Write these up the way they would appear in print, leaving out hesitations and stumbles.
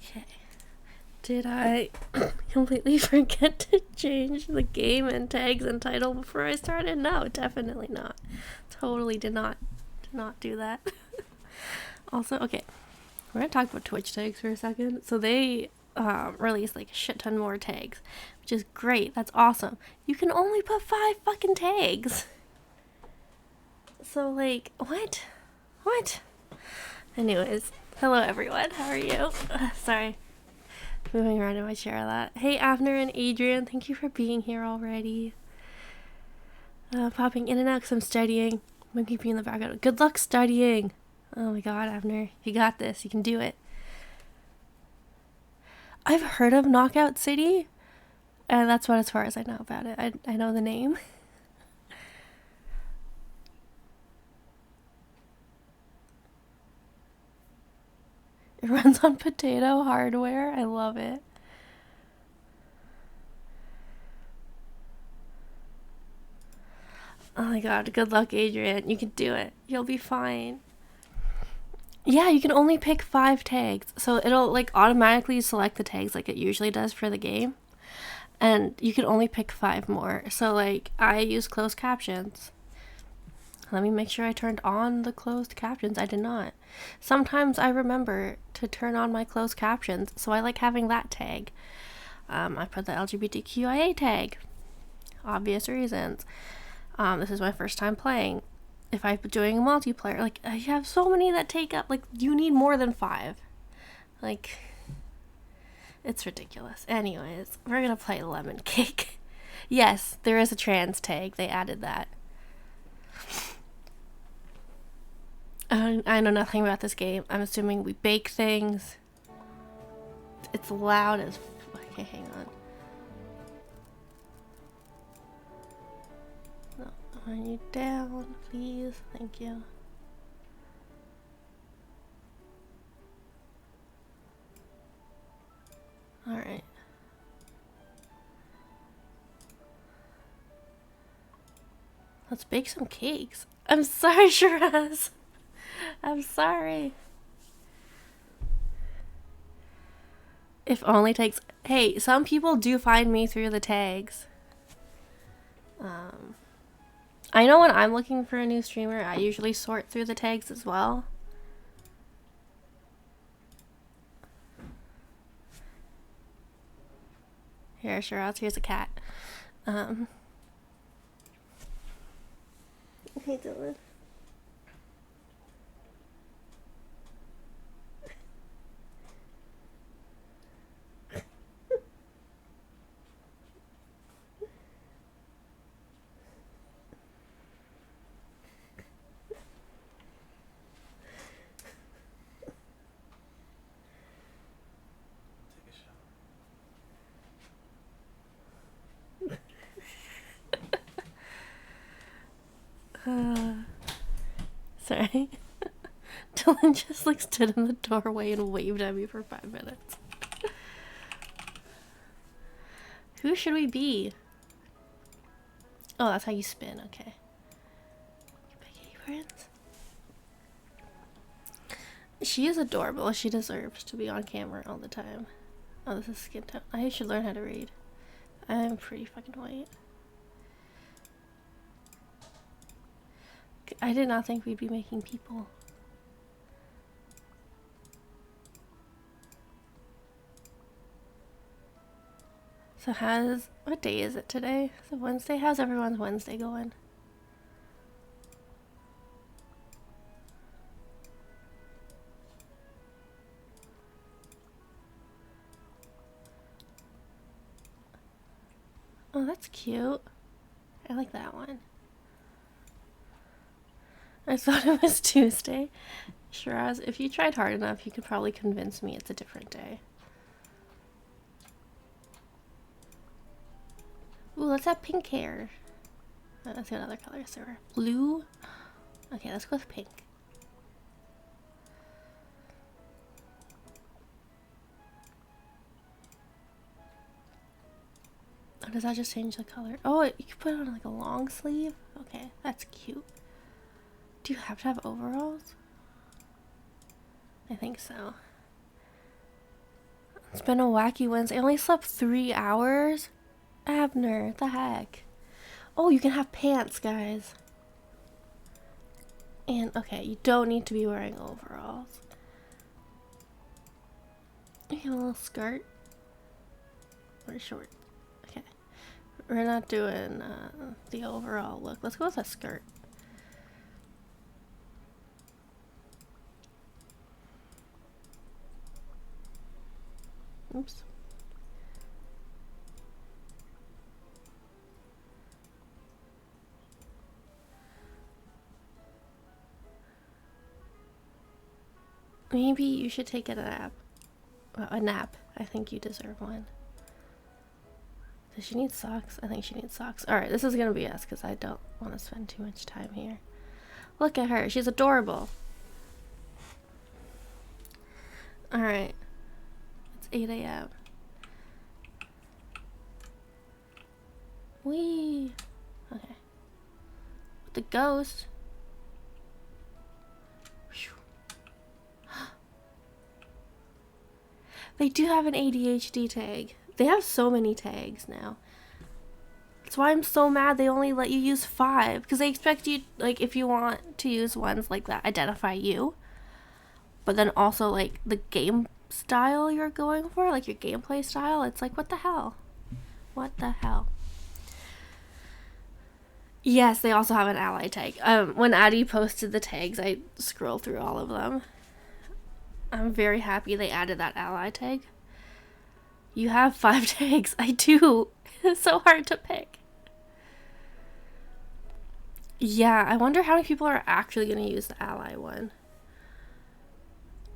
Okay. Did I completely forget to change the game and tags and title before I started? No, definitely not. Totally did not do that. Also, okay, we're gonna talk about Twitch tags for a second. So they released like a shit ton more tags, which is great. That's awesome. You can only put 5 fucking tags. So like, what? Anyways, hello everyone. How are you? Sorry. Moving around in my chair a lot. Hey, Avner and Adrian, thank you for being here already. Popping in and out because I'm studying. I'm gonna keep you in the background. Good luck studying. Oh my god, Avner. You got this. You can do it. I've heard of Knockout City. And that's about as far as I know about it. I know the name. It runs on potato hardware. I love it. Oh my god, good luck, Adrian. You can do it. You'll be fine. Yeah, you can only pick 5 tags. So it'll like automatically select the tags like it usually does for the game. And you can only pick 5 more. So like I use closed captions. Let me make sure I turned on the closed captions. I did not. Sometimes I remember to turn on my closed captions, so I like having that tag. I put the LGBTQIA tag. Obvious reasons. This is my first time playing. If I'm doing a multiplayer, like, I have so many that take up, like, you need more than 5. Like, it's ridiculous. Anyways, we're gonna play Lemon Cake. Yes, there is a trans tag. They added that. I know nothing about this game. I'm assuming we bake things. It's loud as... Okay, hang on. No, I need down, please. Thank you. Alright. Let's bake some cakes. I'm sorry, Shiraz. I'm sorry. If only takes... Hey, some people do find me through the tags. I know when I'm looking for a new streamer, I usually sort through the tags as well. Here, Shiraz, here's a cat. Hey, Dylan. Sorry. Dylan just like stood in the doorway and waved at me for 5 minutes. Who should we be? Oh, that's how you spin. Okay. Big aprons. She is adorable. She deserves to be on camera all the time. Oh, this is skin tone. I should learn how to read. I'm pretty fucking white. I did not think we'd be making people. So what day is it today? Is it Wednesday? How's everyone's Wednesday going? Oh, that's cute. I like that one. I thought it was Tuesday. Shiraz, if you tried hard enough, you could probably convince me it's a different day. Ooh, let's have pink hair. Let's see what other colors there are. Blue? Okay, let's go with pink. Oh, does that just change the color? Oh, you can put it on like a long sleeve? Okay, that's cute. Do you have to have overalls? I think so. It's been a wacky Wednesday. I only slept 3 hours. Abner, the heck? Oh, you can have pants, guys. And, okay, you don't need to be wearing overalls. You get a little skirt. Or short. Okay. We're not doing the overall look. Let's go with a skirt. Oops. Maybe you should take a nap. Well, a nap. I think you deserve one. Does she need socks? I think she needs socks. Alright, this is gonna be us because I don't want to spend too much time here. Look at her. She's adorable. Alright. It's 8 a.m. Whee! Okay. With the ghost. They do have an ADHD tag. They have so many tags now. That's why I'm so mad they only let you use 5. Because they expect you, like, if you want to use ones like that, identify you. But then also, like, the game style you're going for, like your gameplay style, it's like, what the hell? What the hell? Yes, they also have an ally tag. When Addie posted the tags, I scrolled through all of them. I'm very happy they added that ally tag. You have 5 tags. I do. It's so hard to pick. Yeah, I wonder how many people are actually going to use the ally one.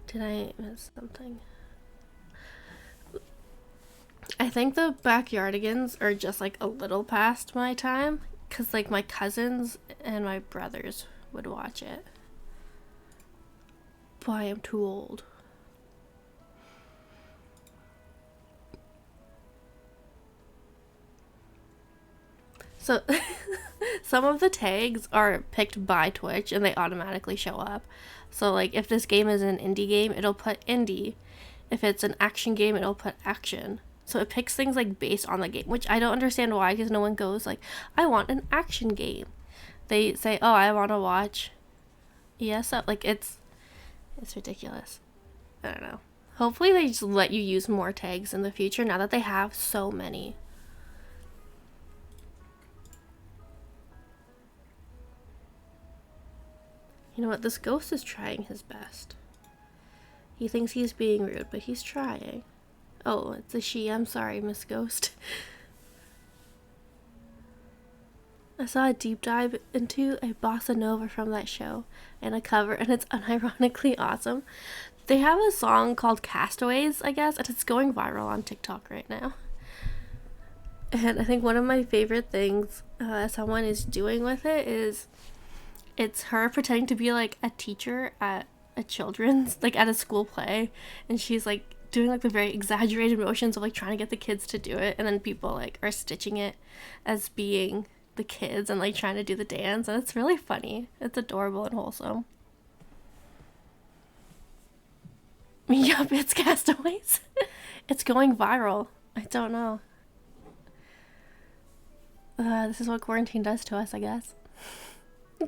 Did I miss something? I think the Backyardigans are just like a little past my time. Because like my cousins and my brothers would watch it. But I am too old. So some of the tags are picked by Twitch and they automatically show up. So like if this game is an indie game, it'll put indie. If it's an action game, it'll put action. So it picks things like based on the game, which I don't understand why, because no one goes like, I want an action game. They say, oh, I want to watch ESO. Like it's ridiculous. I don't know. Hopefully they just let you use more tags in the future now that they have so many. You know what? This ghost is trying his best. He thinks he's being rude, but he's trying. Oh, it's a she. I'm sorry, Miss Ghost. I saw a deep dive into a bossa nova from that show and a cover, and it's unironically awesome. They have a song called Castaways, I guess, and it's going viral on TikTok right now. And I think one of my favorite things someone is doing with it is it's her pretending to be like a teacher at a children's, like at a school play, and she's like doing like the very exaggerated motions of like trying to get the kids to do it, and then people like are stitching it as being the kids and like trying to do the dance, and it's really funny. It's adorable and wholesome. Yup, it's Castaways. It's going viral. I don't know. This is what quarantine does to us, I guess.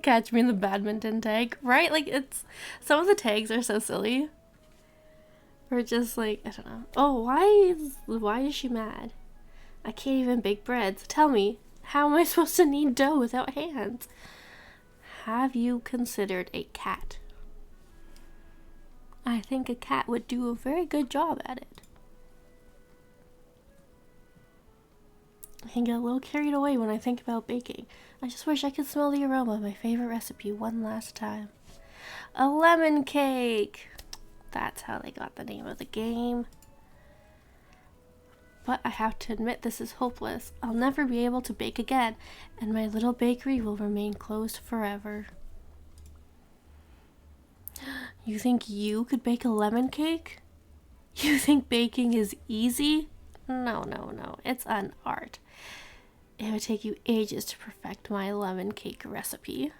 Catch me in the badminton tag, right? Like it's some of the tags are so silly. Or just like, I don't know. Oh, why is she mad? I can't even bake bread. So tell me, how am I supposed to knead dough without hands? Have you considered a cat? I think a cat would do a very good job at it. I can get a little carried away when I think about baking. I just wish I could smell the aroma of my favorite recipe one last time. A lemon cake! That's how they got the name of the game. But I have to admit this is hopeless. I'll never be able to bake again, and my little bakery will remain closed forever. You think you could bake a lemon cake? You think baking is easy? No, no, no. It's an art. It would take you ages to perfect my lemon cake recipe.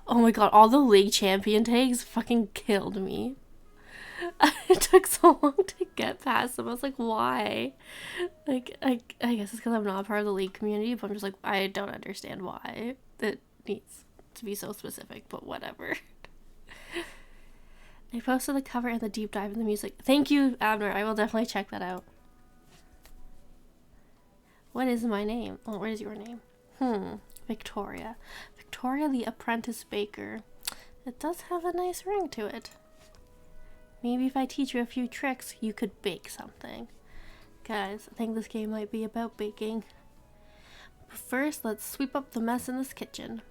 Oh my god, all the league champion tags fucking killed me. It took so long to get past them. I was like, why? Like, I guess it's because I'm not part of the League community, but I'm just like, I don't understand why it needs to be so specific, but whatever. I posted the cover and the deep dive in the music. Thank you, Abner. I will definitely check that out. What is my name? Oh, what is your name? Victoria. Victoria the Apprentice Baker. It does have a nice ring to it. Maybe if I teach you a few tricks, you could bake something. Guys, I think this game might be about baking. But first, let's sweep up the mess in this kitchen.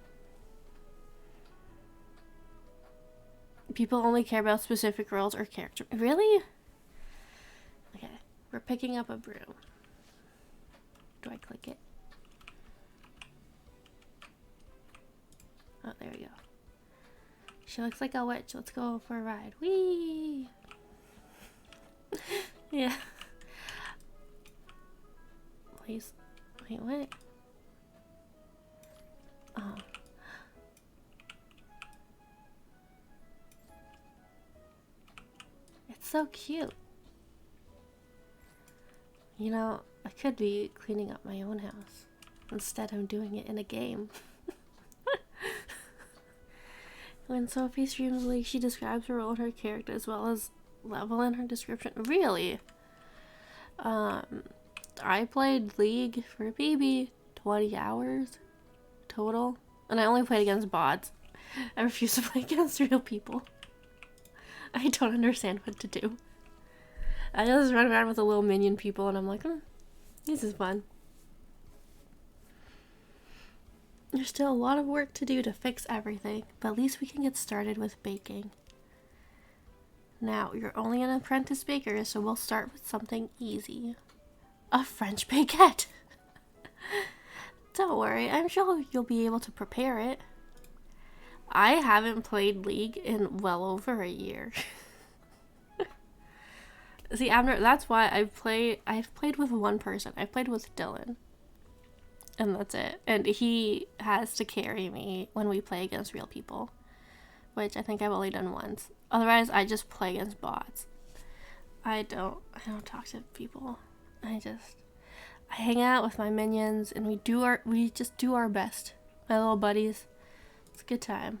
People only care about specific roles or characters. Really? Okay, we're picking up a broom. Do I click it? Oh, there we go. She looks like a witch. Let's go for a ride. Whee! Yeah. Please. Wait, what? Oh. It's so cute. You know, I could be cleaning up my own house. Instead, I'm doing it in a game. When Sophie streams League, she describes her role and her character as well as level in her description. Really? I played League for maybe 20 hours total. And I only played against bots. I refuse to play against real people. I don't understand what to do. I just run around with the little minion people and I'm like, this is fun. There's still a lot of work to do to fix everything, but at least we can get started with baking. Now, you're only an apprentice baker, so we'll start with something easy. A French baguette! Don't worry, I'm sure you'll be able to prepare it. I haven't played League in well over a year. See, Abner, that's why I've played with one person. I've played with Dylan. And that's it. And he has to carry me when we play against real people. Which I think I've only done once. Otherwise, I just play against bots. I don't talk to people. I hang out with my minions and we just do our best. My little buddies. It's a good time.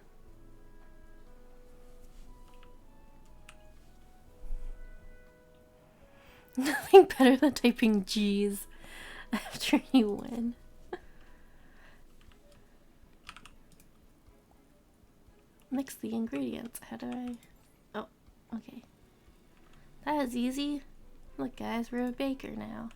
Nothing better than typing G's after you win. Mix the ingredients. How do I... Oh, okay. That was easy. Look guys, we're a baker now.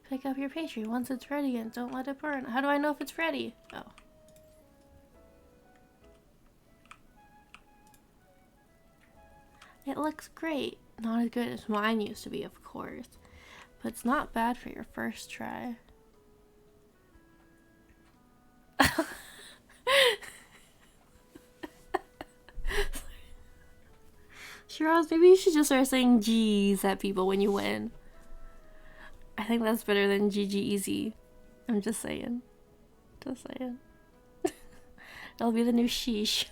Pick up your pastry once it's ready and don't let it burn. How do I know if it's ready? Oh. It looks great. Not as good as mine used to be, of course. But it's not bad for your first try. Shiraz, maybe you should just start saying G's at people when you win. I think that's better than GG easy. I'm just saying. Just saying. It'll be the new sheesh.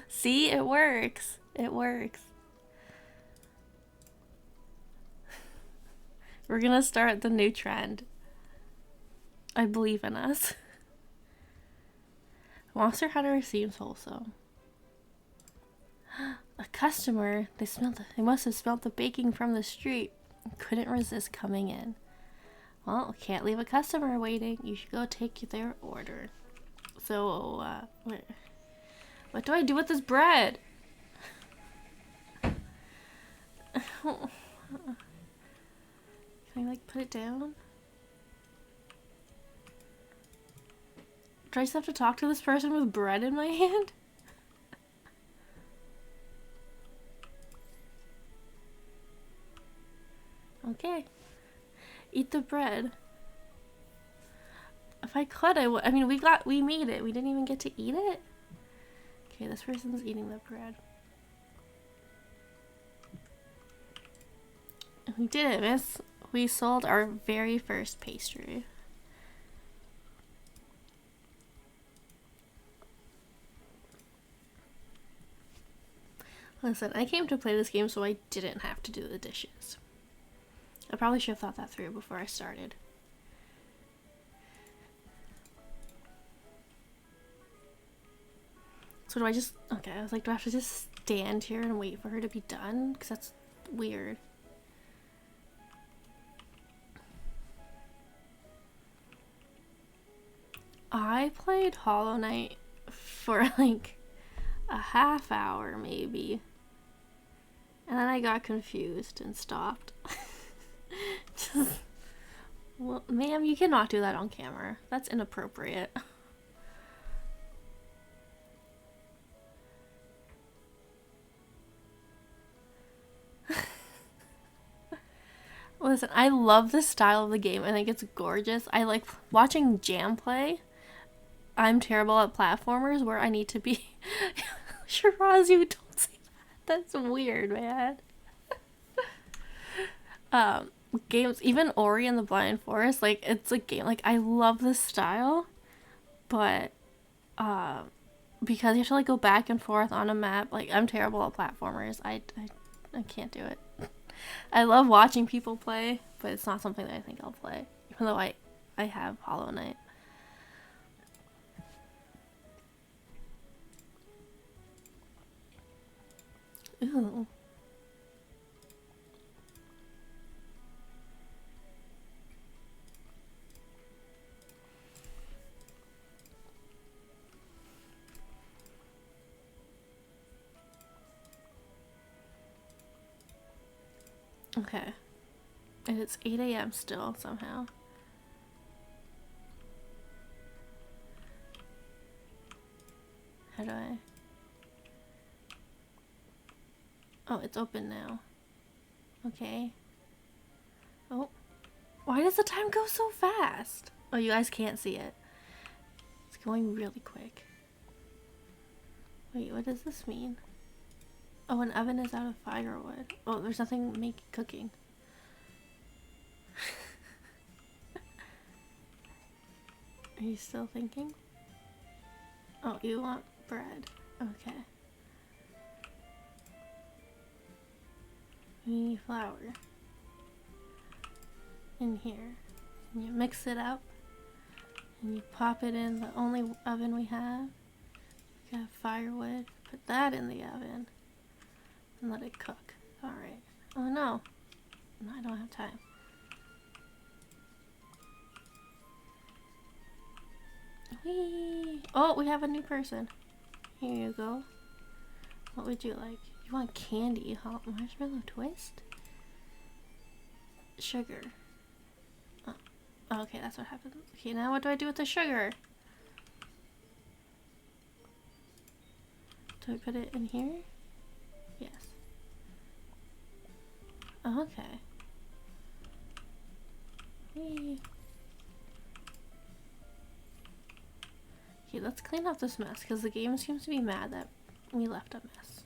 See, it works. It works. We're gonna start the new trend. I believe in us. Monster Hunter seems wholesome. A customer. They must have smelled the baking from the street. Couldn't resist coming in. Well, can't leave a customer waiting. You should go take their order. So, what do I do with this bread? Can I, like, put it down? Do I just have to talk to this person with bread in my hand? Okay. Eat the bread. If I could, I would. I mean, we made it. We didn't even get to eat it? Okay, this person's eating the bread. We did it, miss. We sold our very first pastry. Listen, I came to play this game so I didn't have to do the dishes. I probably should have thought that through before I started. So do I just... Okay, I was like, do I have to just stand here and wait for her to be done? Because that's weird. I played Hollow Knight for like a half hour maybe. And then I got confused and stopped. Just, well, ma'am, you cannot do that on camera. That's inappropriate. Listen, I love the style of the game. I think it's gorgeous. I like watching Jam play. I'm terrible at platformers where I need to be. Shiraz, you don't say that. That's weird, man. Games, even Ori and the Blind Forest, like, it's a game. Like, I love this style, but because you have to like go back and forth on a map, like, I'm terrible at platformers. I can't do it. I love watching people play, but it's not something that I think I'll play, even though I have Hollow Knight. Ooh. Okay. And it's 8 a.m. still, somehow. How do I... Oh, it's open now. Okay. Oh. Why does the time go so fast? Oh, you guys can't see it. It's going really quick. Wait, what does this mean? Oh, an oven is out of firewood. Oh, there's nothing cooking. Are you still thinking? Oh, you want bread. Okay. We need flour. In here. And you mix it up. And you pop it in the only oven we have. We got firewood. Put that in the oven. And let it cook. Alright. Oh no. No, I don't have time. Whee! Oh, we have a new person. Here you go. What would you like? You want candy? Marshmallow twist? Sugar. Oh. Oh, okay, that's what happens. Okay, now what do I do with the sugar? Do I put it in here? Yes. Oh, okay. Whee! Okay, let's clean up this mess, because the game seems to be mad that we left a mess.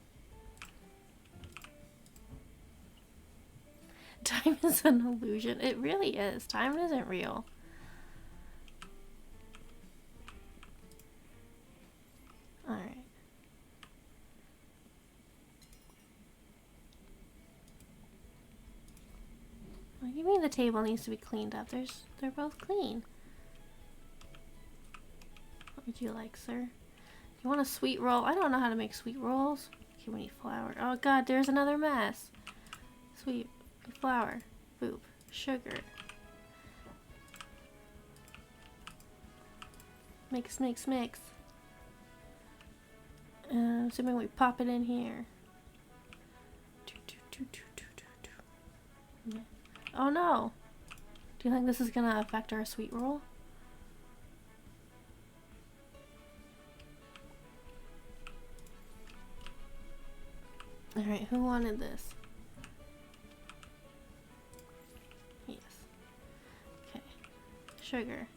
Time is an illusion. It really is. Time isn't real. Alright. What do you mean the table needs to be cleaned up? They're both clean. What would you like, sir? You want a sweet roll? I don't know how to make sweet rolls. Okay, we need flour. Oh god, there's another mess. Sweet flour. Boop. Sugar. Mix, mix, mix. Assuming we pop it in here. Yeah. Oh no! Do you think this is gonna affect our sweet roll? Alright, who wanted this? Yes. Okay. Sugar.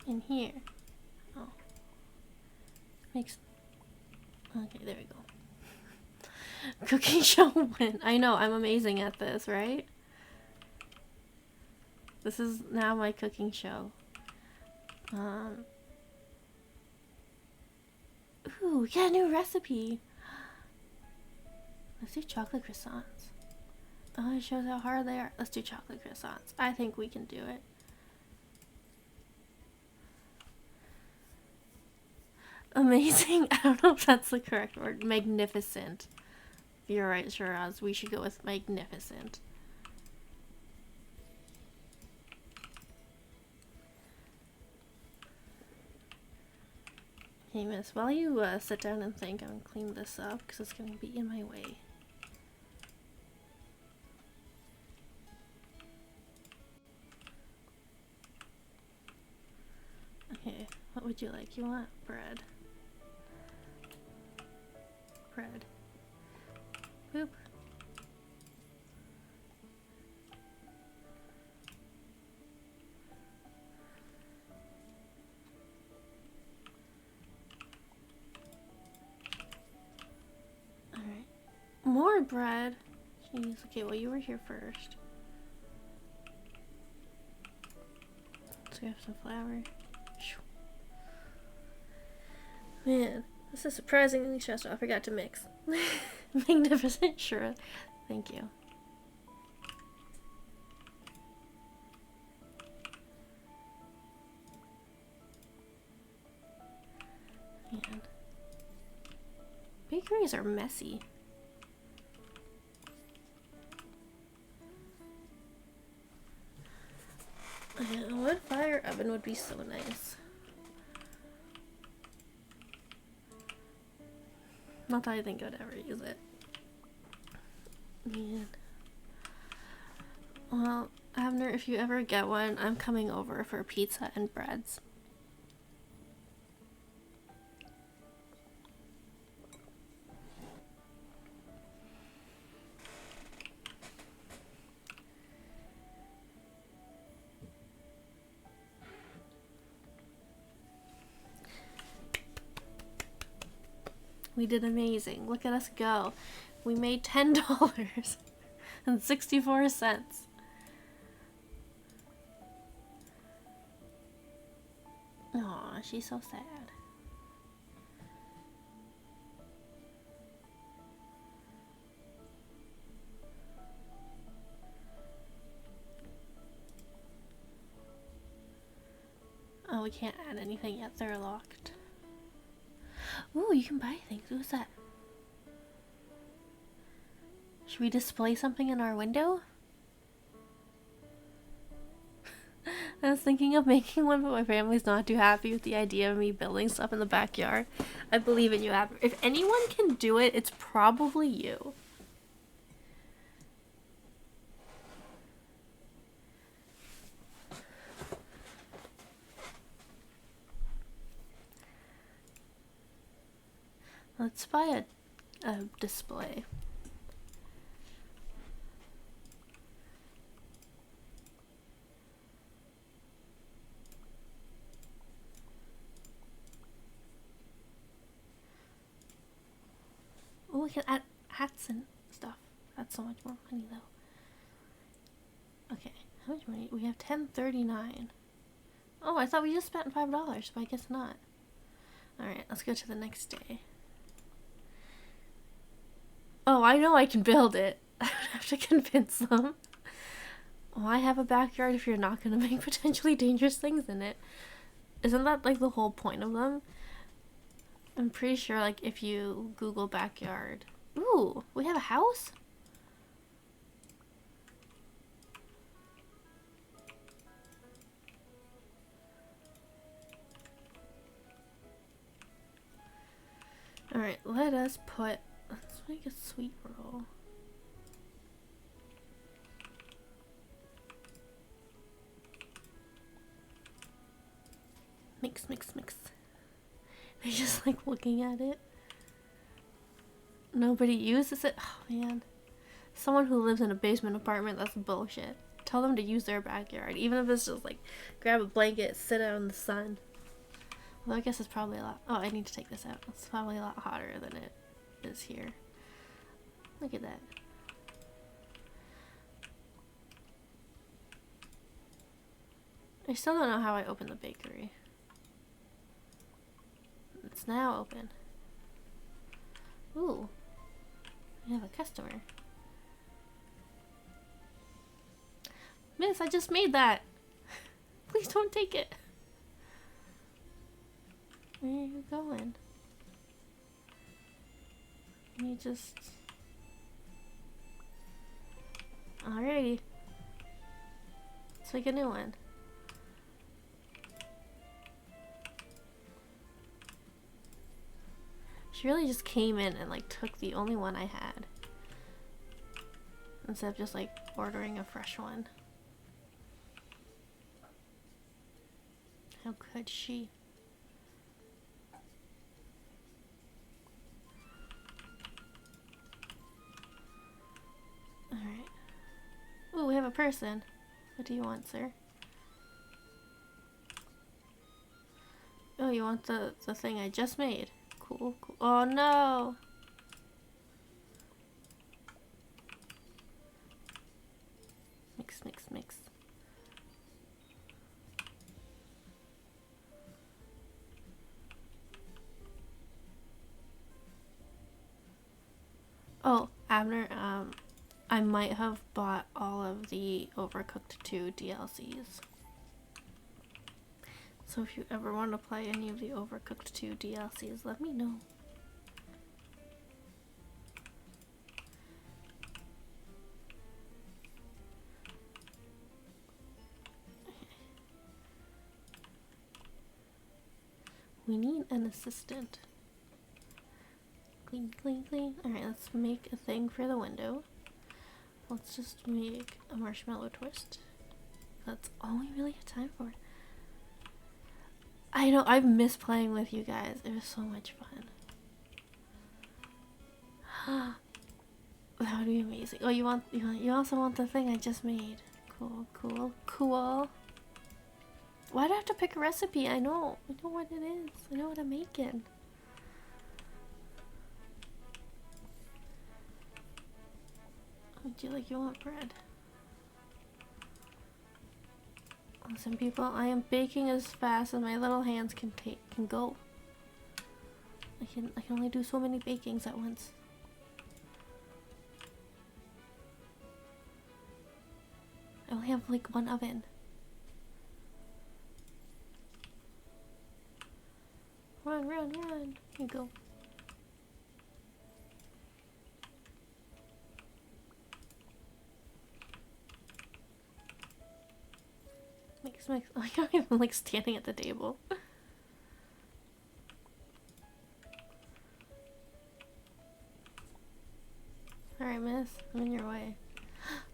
In here. Oh. Mix. Okay, there we go. Cooking show win. I know, I'm amazing at this, right? This is now my cooking show. Ooh, yeah, new recipe. Let's do chocolate croissants. Oh, it shows how hard they are. Let's do chocolate croissants. I think we can do it. Amazing? I don't know if that's the correct word. Magnificent. You're right, Shiraz. We should go with magnificent. Hey, miss, while you sit down and think, I'm gonna clean this up because it's gonna be in my way. Okay, what would you like? You want bread? Bread. Boop. Alright. More bread? Jeez, okay, well you were here first. So we have some flour. Man, this is surprisingly stressful. I forgot to mix. Magnificent, sure. Thank you. Man. Bakeries are messy. Yeah, a wood fire oven would be so nice. Not that I think I would ever use it. Man. Well, Abner, if you ever get one, I'm coming over for pizza and breads. We did amazing. Look at us go. We made $10 and 64 cents. Aw, she's so sad. Oh, we can't add anything yet. They're locked. Ooh, you can buy things. What's that? Should we display something in our window? I was thinking of making one, but my family's not too happy with the idea of me building stuff in the backyard. I believe in you, Abner. If anyone can do it, it's probably you. Let's buy a display. Oh, we can add hats and stuff. That's so much more money, though. Okay, how much money? We have $10.39. Oh, I thought we just spent $5, but I guess not. Alright, let's go to the next day. Oh, I know I can build it. I don't have to convince them. Why have a backyard if you're not going to make potentially dangerous things in it? Isn't that like the whole point of them? I'm pretty sure like if you Google backyard. Ooh, we have a house? Alright, let's make a sweet roll. Mix, mix, mix. They're just like looking at it. Nobody uses it? Oh man. Someone who lives in a basement apartment, that's bullshit. Tell them to use their backyard. Even if it's just like grab a blanket, sit out in the sun. Well, I guess it's probably a lot. Oh, I need to take this out. It's probably a lot hotter than it is here. Look at that. I still don't know how I opened the bakery. It's now open. Ooh. We have a customer. Miss, I just made that. Please don't take it. Where are you going? You just... Alrighty. Let's make a new one. She really just came in and like took the only one I had. Instead of just like ordering a fresh one. How could she? Alright. Oh, we have a person. What do you want, sir? Oh, you want the thing I just made. Cool, cool. Oh no! Mix, mix, mix. Oh, Abner, I might have bought all of the Overcooked 2 DLCs. So if you ever want to play any of the Overcooked 2 DLCs, let me know. We need an assistant. Clean, clean, clean. Alright, let's make a thing for the window. Let's just make a marshmallow twist. That's all we really have time for. I know, I've missed playing with you guys. It was so much fun. That would be amazing. Oh, you also want the thing I just made. Cool, cool, cool. Why do I have to pick a recipe? I know what it is. I know what I'm making. Would you like, you want bread? Listen, people, I am baking as fast as my little hands can go. I can only do so many bakings at once. I only have like one oven. Run, run, run. Here you go. Mix, mix. Oh, I'm even like standing at the table. Alright, miss. I'm in your way.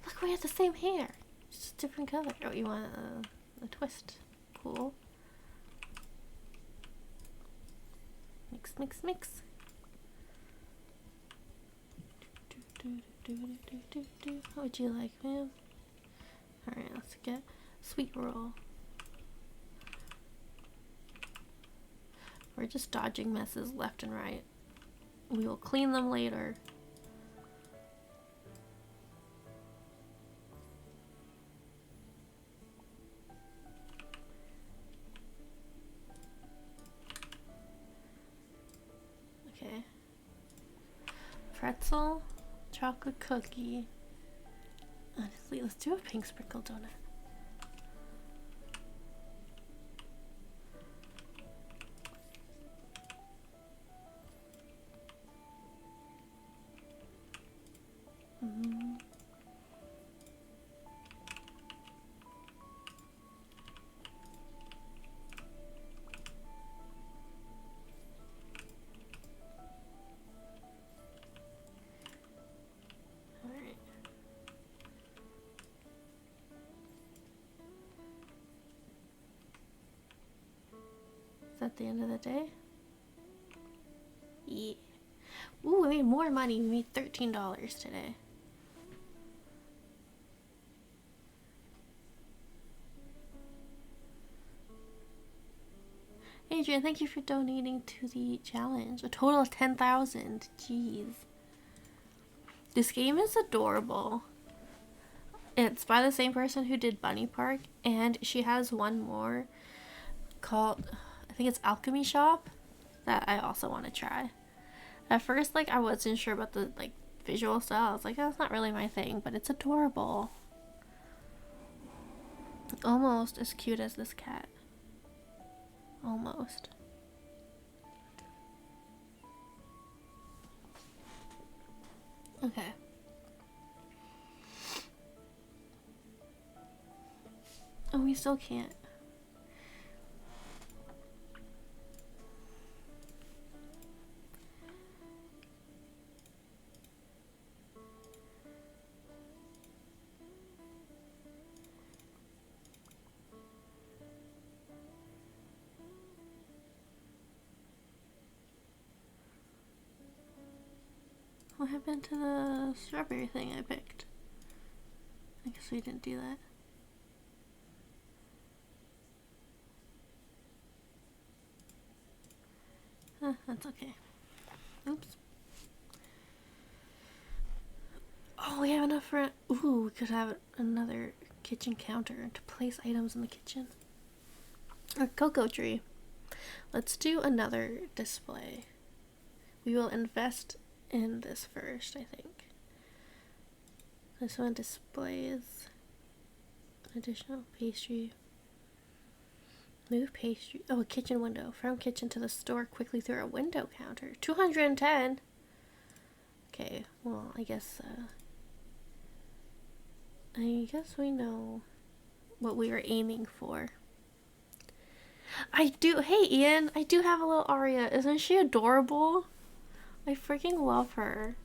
Look, we have the same hair. Just a different color. Oh, you want a twist. Cool. Mix, mix, mix. What would you like, ma'am? Alright, let's get sweet roll. We're just dodging messes left and right. We will clean them later. Okay. Pretzel, chocolate cookie. Honestly, let's do a pink sprinkle donut. Is that the end of the day? Yeah. Ooh, we made more money. We made $13 today. Adrian, thank you for donating to the challenge. A total of 10,000. Jeez. This game is adorable. It's by the same person who did Bunny Park, and she has one more called, I think it's Alchemy Shop, that I also want to try. At first, like, I wasn't sure about the, like, visual style. I was like, that's not really my thing, but it's adorable. Almost as cute as this cat. Almost. Okay. Oh, we still can't. What happened to the strawberry thing I picked? I guess we didn't do that. That's okay. Oops. Oh, we have enough for... Ooh, we could have another kitchen counter to place items in the kitchen. Or cocoa tree. Let's do another display. We will invest in this first, I think. This one displays additional pastry. Move pastry. Oh, a kitchen window. From kitchen to the store quickly through a window counter. 210. Okay, well, I guess we know what we were aiming for. I do. Hey, Ian, I do have a little Aria. Isn't she adorable? I freaking love her.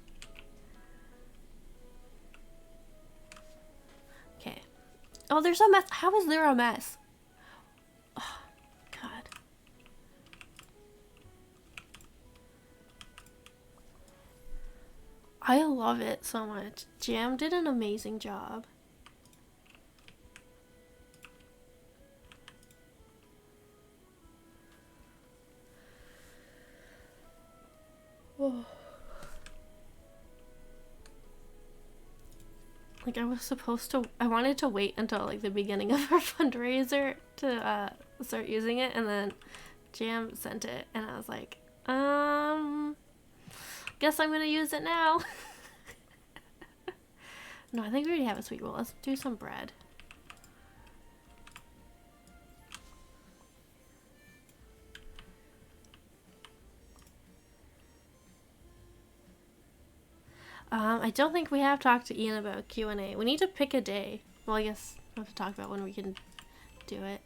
Okay. Oh, there's a mess. How is there a mess? Oh, God. I love it so much. Jam did an amazing job. Oh. Like, I wanted to wait until, like, the beginning of our fundraiser to, start using it, and then Jam sent it, and I was like, guess I'm gonna use it now. No, I think we already have a sweet roll. Let's do some bread. I don't think we have talked to Ian about Q&A. We need to pick a day. Well, I guess we'll have to talk about when we can do it.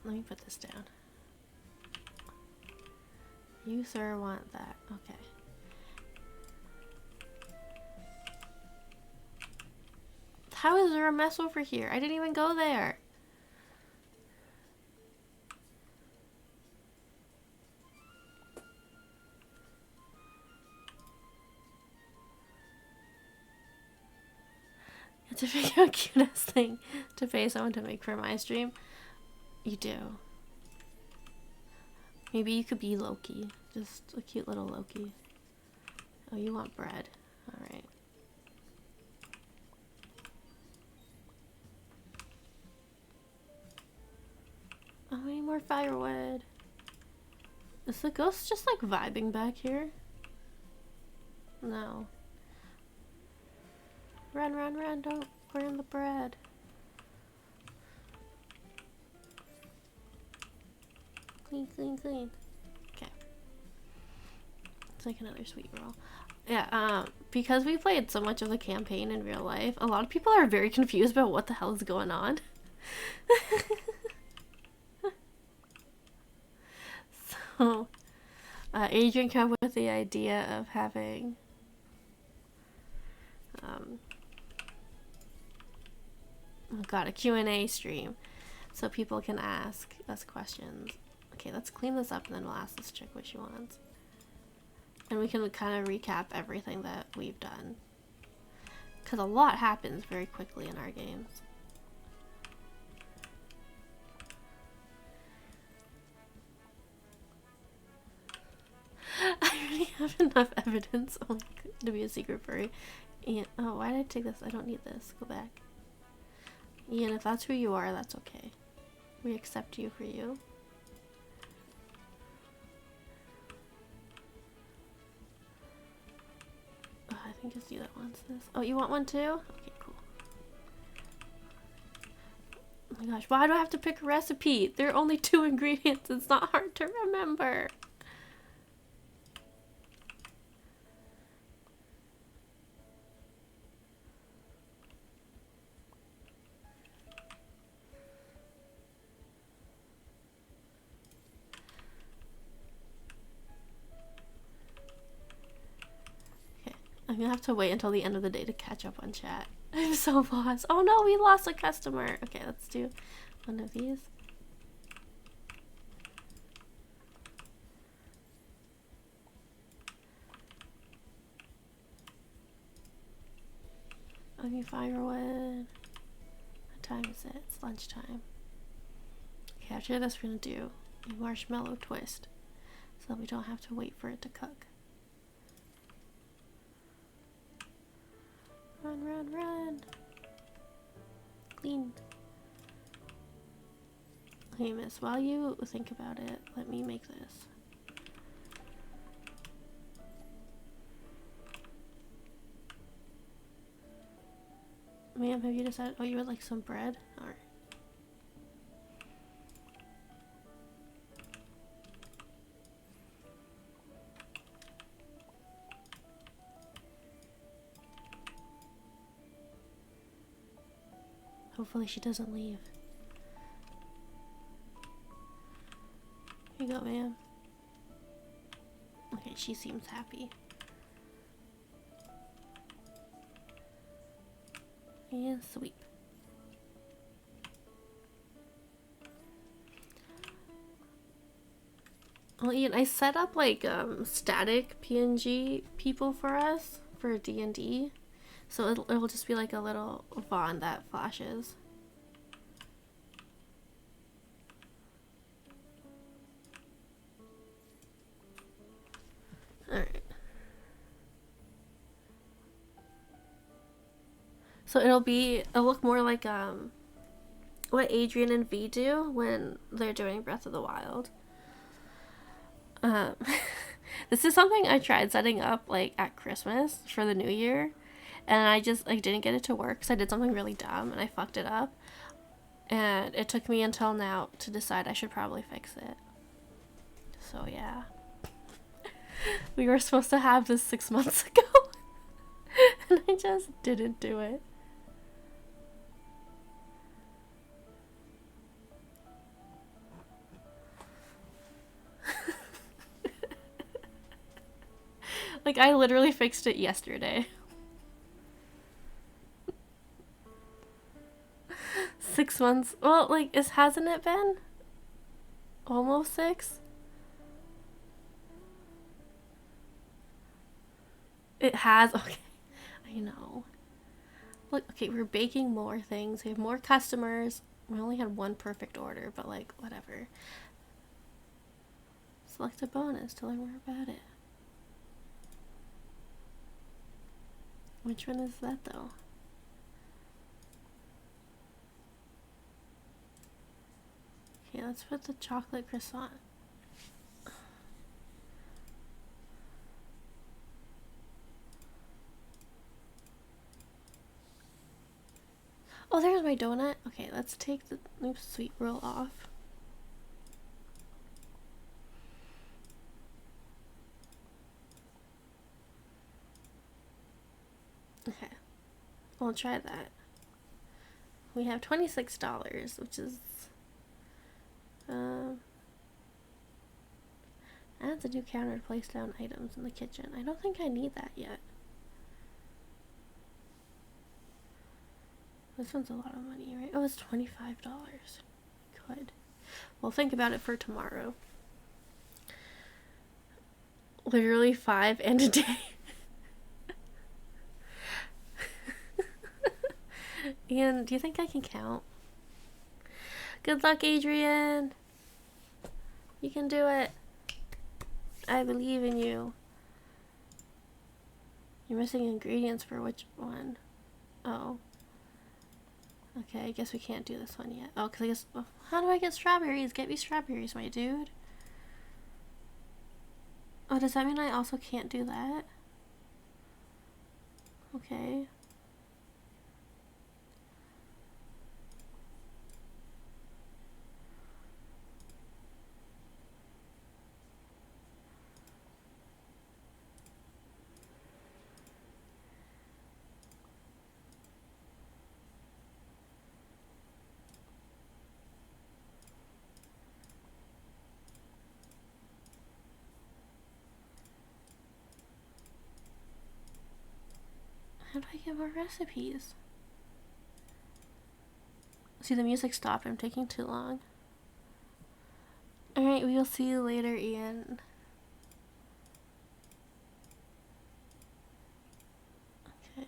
Let me put this down. You, sir, want that. Okay. How is there a mess over here? I didn't even go there. To figure out cutest thing to pay someone to make for my stream. You do. Maybe you could be Loki. Just a cute little Loki. Oh, you want bread. Alright. Oh, I need more firewood. Is the ghost just like vibing back here? No. Run, run, run, don't burn the bread. Clean, clean, clean. Okay. It's like another sweet roll. Yeah, because we played so much of the campaign in real life, a lot of people are very confused about what the hell is going on. So, Adrian came up with the idea of having oh god, a Q&A stream so people can ask us questions. Okay, let's clean this up and then we'll ask this chick what she wants. And we can kind of recap everything that we've done. Because a lot happens very quickly in our games. have enough evidence to be a secret furry. And oh, why did I take this? I don't need this. Go back. Ian, if that's who you are, that's okay. We accept you for you. Oh, I think it's you that wants this. Oh, you want one too? Okay, cool. Oh my gosh, why do I have to pick a recipe? There are only 2 ingredients. It's not hard to remember. I'm gonna have to wait until the end of the day to catch up on chat. I'm so lost. Oh no, we lost a customer. Okay, let's do one of these. Okay, firewood. What time is it? It's lunchtime. Okay, after this we're gonna do a marshmallow twist so we don't have to wait for it to cook. Run, run, run. Clean. Okay, miss, while you think about it, let me make this. Ma'am, have you decided? Oh, you would like some bread? Alright. Hopefully she doesn't leave. Here you go, ma'am. Okay, she seems happy. And sweep. Well, Ian, I set up like static PNG people for us for D&D. So it'll just be like a little wand that flashes. Alright. So it'll look more like what Adrian and V do when they're doing Breath of the Wild. This is something I tried setting up like at Christmas for the New Year. And I just like didn't get it to work because I did something really dumb and I fucked it up. And it took me until now to decide I should probably fix it. So yeah. We were supposed to have this 6 months ago. And I just didn't do it. Like I literally fixed it yesterday. 6 months. Well, like, hasn't it been? Almost 6? It has. Okay. I know. Look, okay, we're baking more things. We have more customers. We only had 1 perfect order, but like, whatever. Select a bonus to learn more about it. Which one is that, though? Okay, let's put the chocolate croissant. Oh, there's my donut. Okay, let's take the sweet roll off. Okay, we'll try that. We have $26, which is adds a new counter to place down items in the kitchen. I don't think I need that yet. This one's a lot of money, right? Oh, it's $25. Good. We'll think about it for tomorrow. Literally 5 and a day. And do you think I can count? Good luck, Adrian. You can do it. I believe in you. You're missing ingredients for which one? Oh. Okay, I guess we can't do this one yet. Oh, because I guess... Oh, how do I get strawberries? Get me strawberries, my dude. Oh, does that mean I also can't do that? Okay. How do I get more recipes? See, the music stopped. I'm taking too long. Alright, we will see you later, Ian. Okay.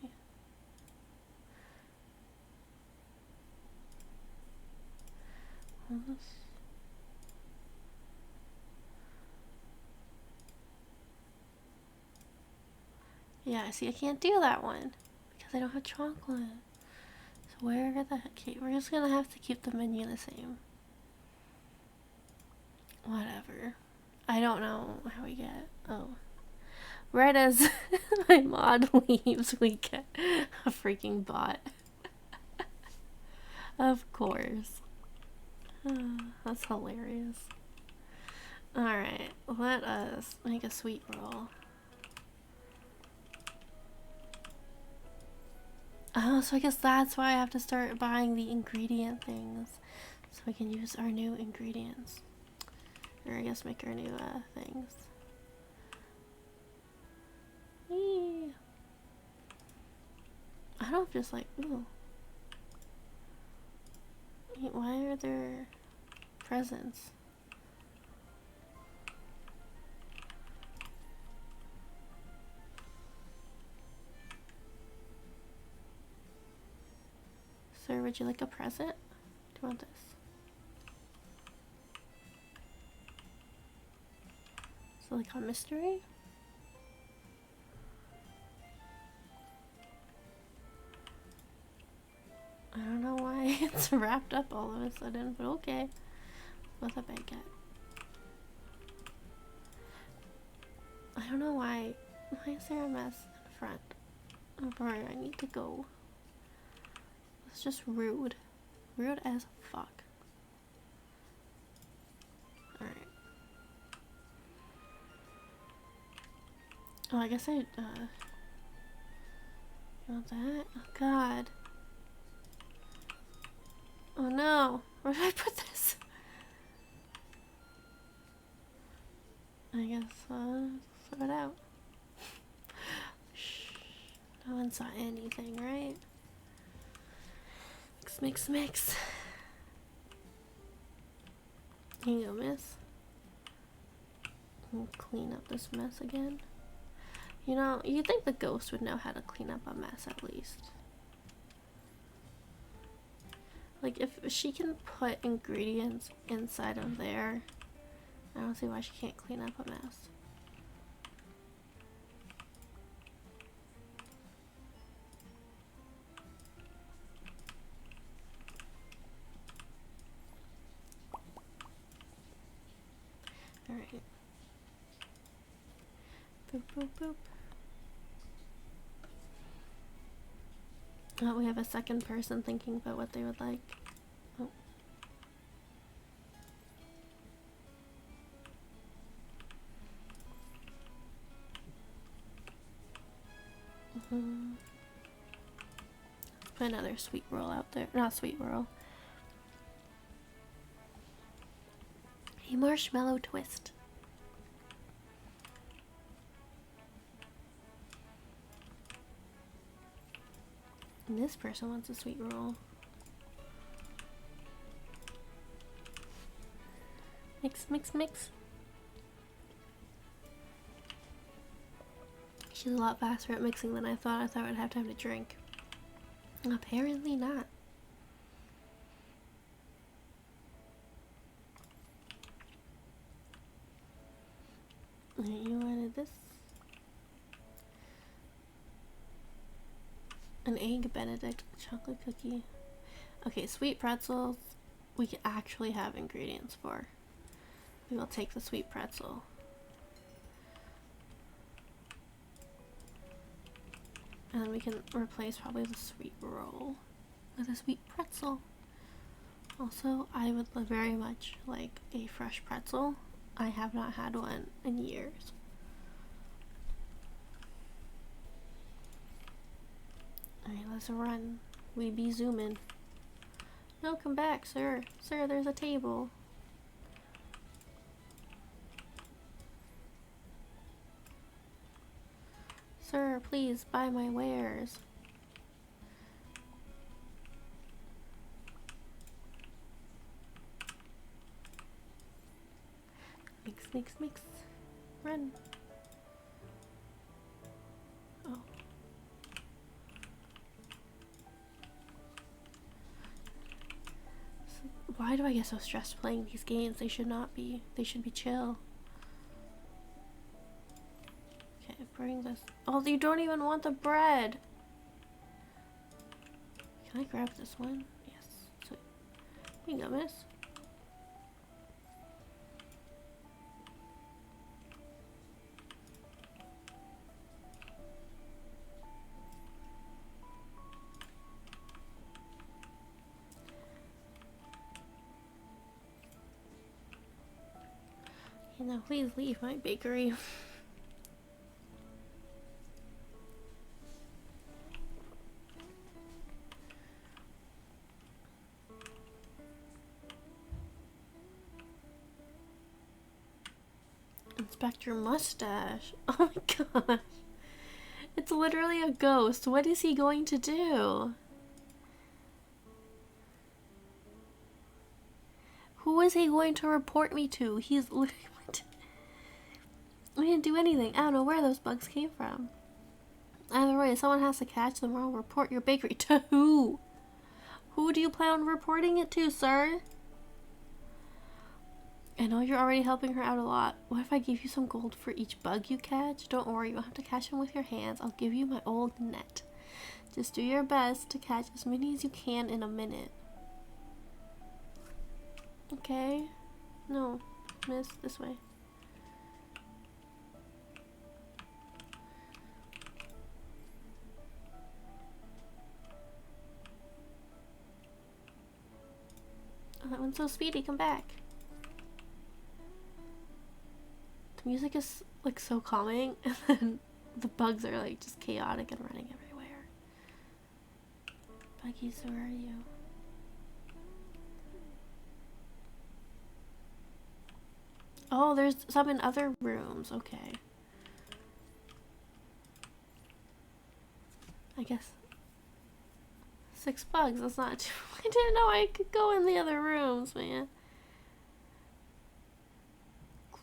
Yeah, see, I can't do that one because I don't have chocolate. So where the heck? Okay, we're just gonna have to keep the menu the same. Whatever. I don't know how we get. Oh. Right as my mod leaves, we get a freaking bot. Of course. That's hilarious. Alright, let us make a sweet roll. Oh, so I guess that's why I have to start buying the ingredient things. So we can use our new ingredients. Or I guess make our new things. Eee. I don't just like, ooh. Wait, why are there presents? Sir, would you like a present? Do you want this? Silicon mystery? I don't know why it's wrapped up all of a sudden, but okay. With a baguette. I don't know why. Why is there a mess in front of where I need to go? It's just rude. Rude as fuck. Alright. Oh, I guess I, you want that? Oh god. Oh no. Where did I put this? I guess, throw it out. Shh. No one saw anything, right? Mix, mix, mix. Here you go, miss. We'll clean up this mess again. You know, you'd think the ghost would know how to clean up a mess at least. Like, if she can put ingredients inside of there, I don't see why she can't clean up a mess. Alright. Boop, boop, boop. Oh, we have a second person thinking about what they would like. Oh. Let's put another sweet roll out there. Not sweet roll. A marshmallow twist. And this person wants a sweet roll. Mix, mix, mix. She's a lot faster at mixing than I thought. I thought I'd have time to drink. Apparently not. You wanted this? An egg Benedict chocolate cookie. Okay, sweet pretzels we can actually have ingredients for. We will take the sweet pretzel. And then we can replace probably the sweet roll with a sweet pretzel. Also, I would very much like a fresh pretzel. I have not had one in years. Alright, let's run. We be zooming. No, come back, sir. Sir, there's a table. Sir, please buy my wares. Mix, mix, mix. Run. Oh. Why do I get so stressed playing these games? They should not be. They should be chill. Okay, bring this. Oh, you don't even want the bread. Can I grab this one? Yes. Sweet. Here you go, miss. Okay, now please leave my bakery. Inspect your mustache. Oh my gosh. It's literally a ghost. What is he going to do? Who is he going to report me to? He's literally... I didn't do anything. I don't know where those bugs came from. Either way, someone has to catch them or I'll report your bakery. To who? Who do you plan on reporting it to, sir? I know you're already helping her out a lot. What if I give you some gold for each bug you catch? Don't worry, you don't have to catch them with your hands. I'll give you my old net. Just do your best to catch as many as you can in a minute. Okay. No. Miss, this way. Oh, that one's so speedy. Come back. The music is like so calming, and then the bugs are like just chaotic and running everywhere. Buggies, where are you? Oh, there's some in other rooms. Okay. I guess 6 bugs, that's not too... I didn't know I could go in the other rooms, man.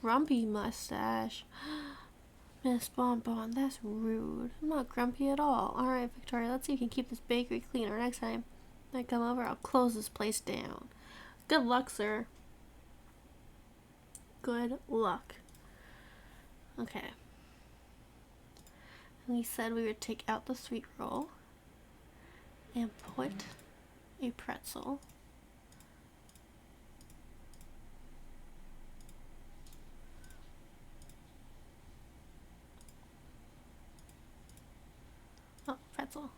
Grumpy mustache. Miss Bonbon, that's rude. I'm not grumpy at all. Alright, Victoria, let's see if you can keep this bakery cleaner. Next time I come over, I'll close this place down. Good luck, sir. Good luck. Okay. We said we would take out the sweet roll and put a pretzel. Oh, pretzel.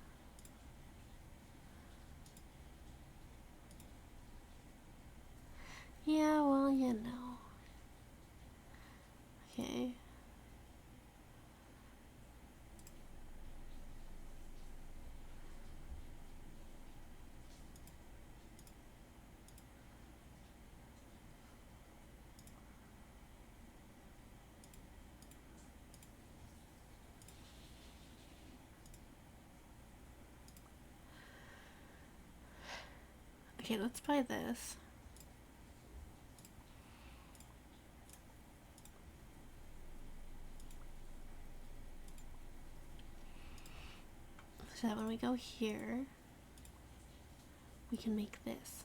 Yeah, well, you know. Okay. Okay, let's buy this. So that when we go here, we can make this.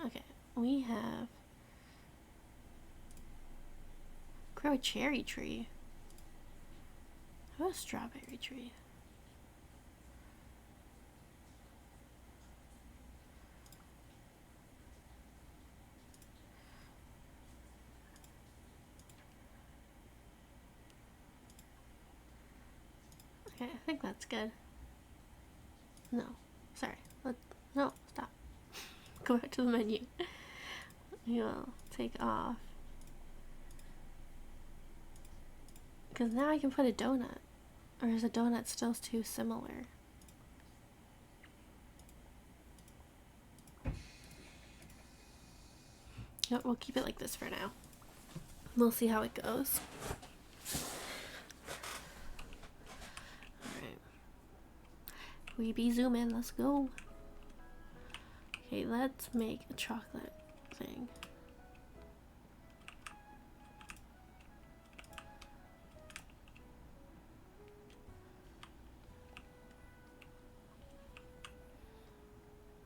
Okay, we have Grow a cherry tree. How about a strawberry tree? Okay, I think that's good. No, sorry. No, stop. Go back to the menu. You'll take off. Because now I can put a donut. Or is a donut still too similar? No, we'll keep it like this for now. We'll see how it goes. Alright. We be zooming, let's go. Okay, let's make a chocolate thing.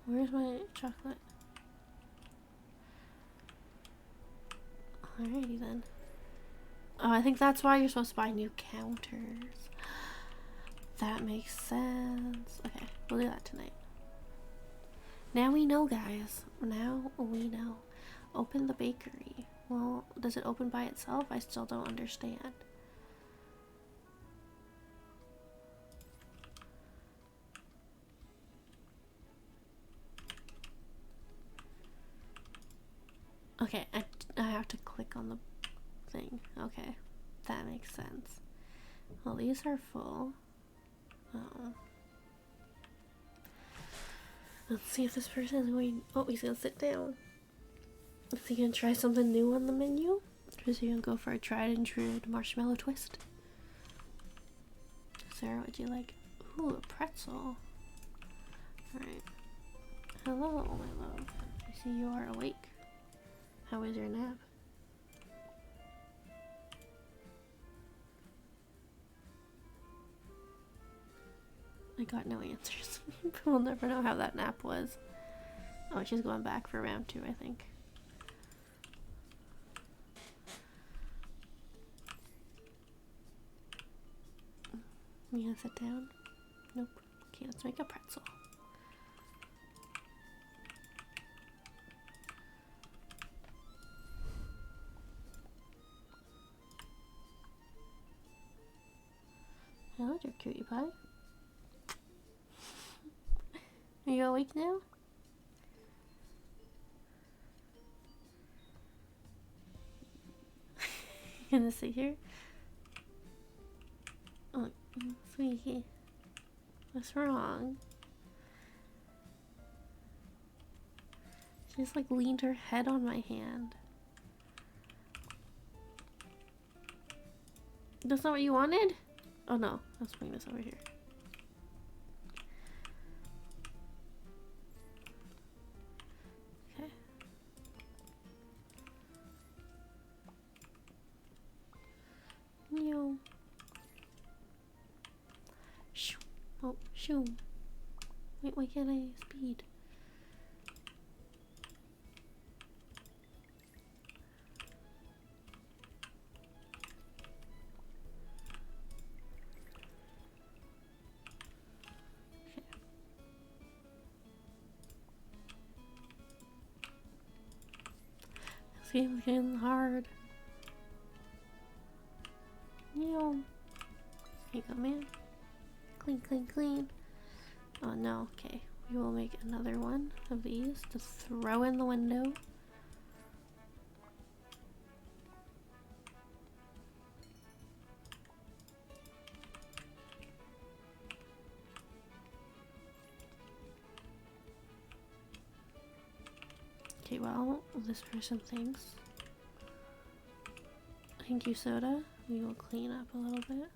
Where's my chocolate? Alrighty then. Oh, I think that's why you're supposed to buy new counters. That makes sense. Okay, we'll do that tonight. Now we know, guys. Now we know. Open the bakery. Well, does it open by itself? I still don't understand. Okay, I have to click on the thing. Okay, that makes sense. Well, these are full. Oh. Let's see if this person is going. Oh, he's gonna sit down. Is he gonna try something new on the menu? Or is he gonna go for a tried and true marshmallow twist? Sarah, what'd you like? Ooh, a pretzel. Alright. Hello, my love. I see you are awake. How was your nap? I got no answers. We'll never know how that nap was. Oh, she's going back for round 2, I think. You gonna sit down? Nope. Okay, let's make a pretzel. Hello there, cutie pie. Are you awake now? You gonna sit here? Oh, sweetie. What's wrong? She just like leaned her head on my hand. That's not what you wanted? Oh no, let's bring this over here. Okay. No. Shoo. Oh, shoo. Wait, why can't I speed? This game's getting hard. No. Here you go, man. Clean, clean, clean. Oh no, okay. We will make another one of these to throw in the window. Okay, well, this person thinks. Thank you, soda. We will clean up a little bit.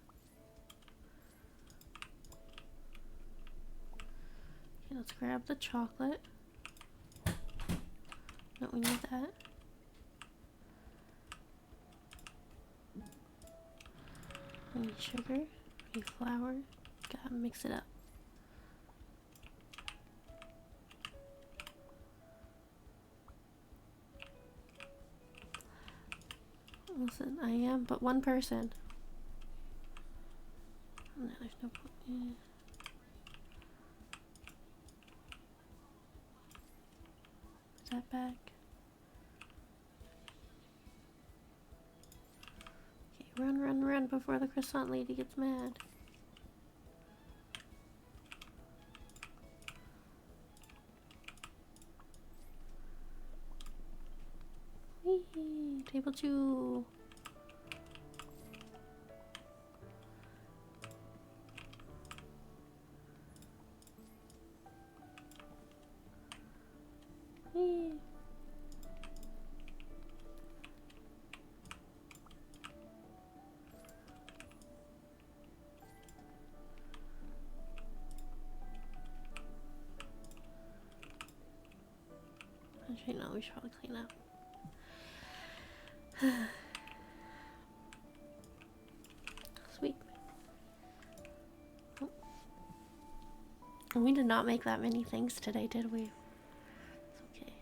Okay, let's grab the chocolate. No, we need that. We need sugar. We need flour. Gotta mix it up. Listen, I am but one person. No, there's no point. Yeah. Is that back? Okay, run, run, run before the croissant lady gets mad. Whee! Table 2. Whee! Actually, no, we should probably clean up. Sweet. Oh. We did not make that many things today, did we? It's okay.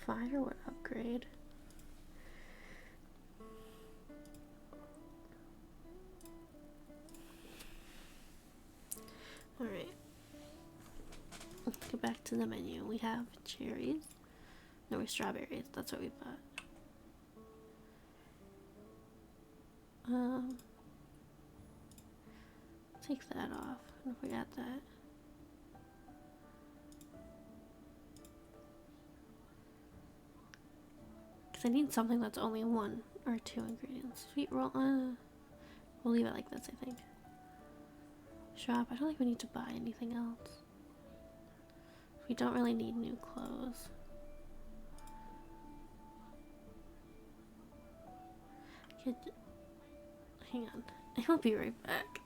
Firewood upgrade. Alright. Let's go back to the menu. We have cherries. No, we're strawberries. That's what we bought. Take that off. I forgot that. Because I need something that's only 1 or 2 ingredients. Sweet roll. We'll leave it like this, I think. Shop. I don't think we need to buy anything else. We don't really need new clothes. Hang on. I'll be right back.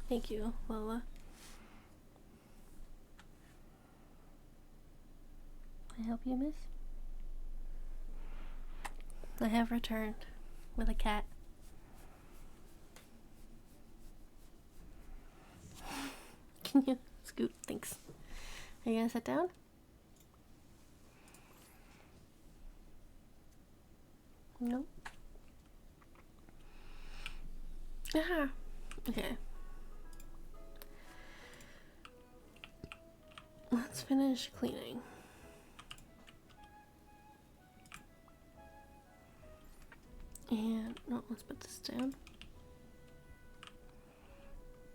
Thank you, Lola. I help you, miss? I have returned with a cat. Can you scoot? Thanks. Are you gonna sit down? No. Ah. Okay. Let's finish cleaning. And no, let's put this down.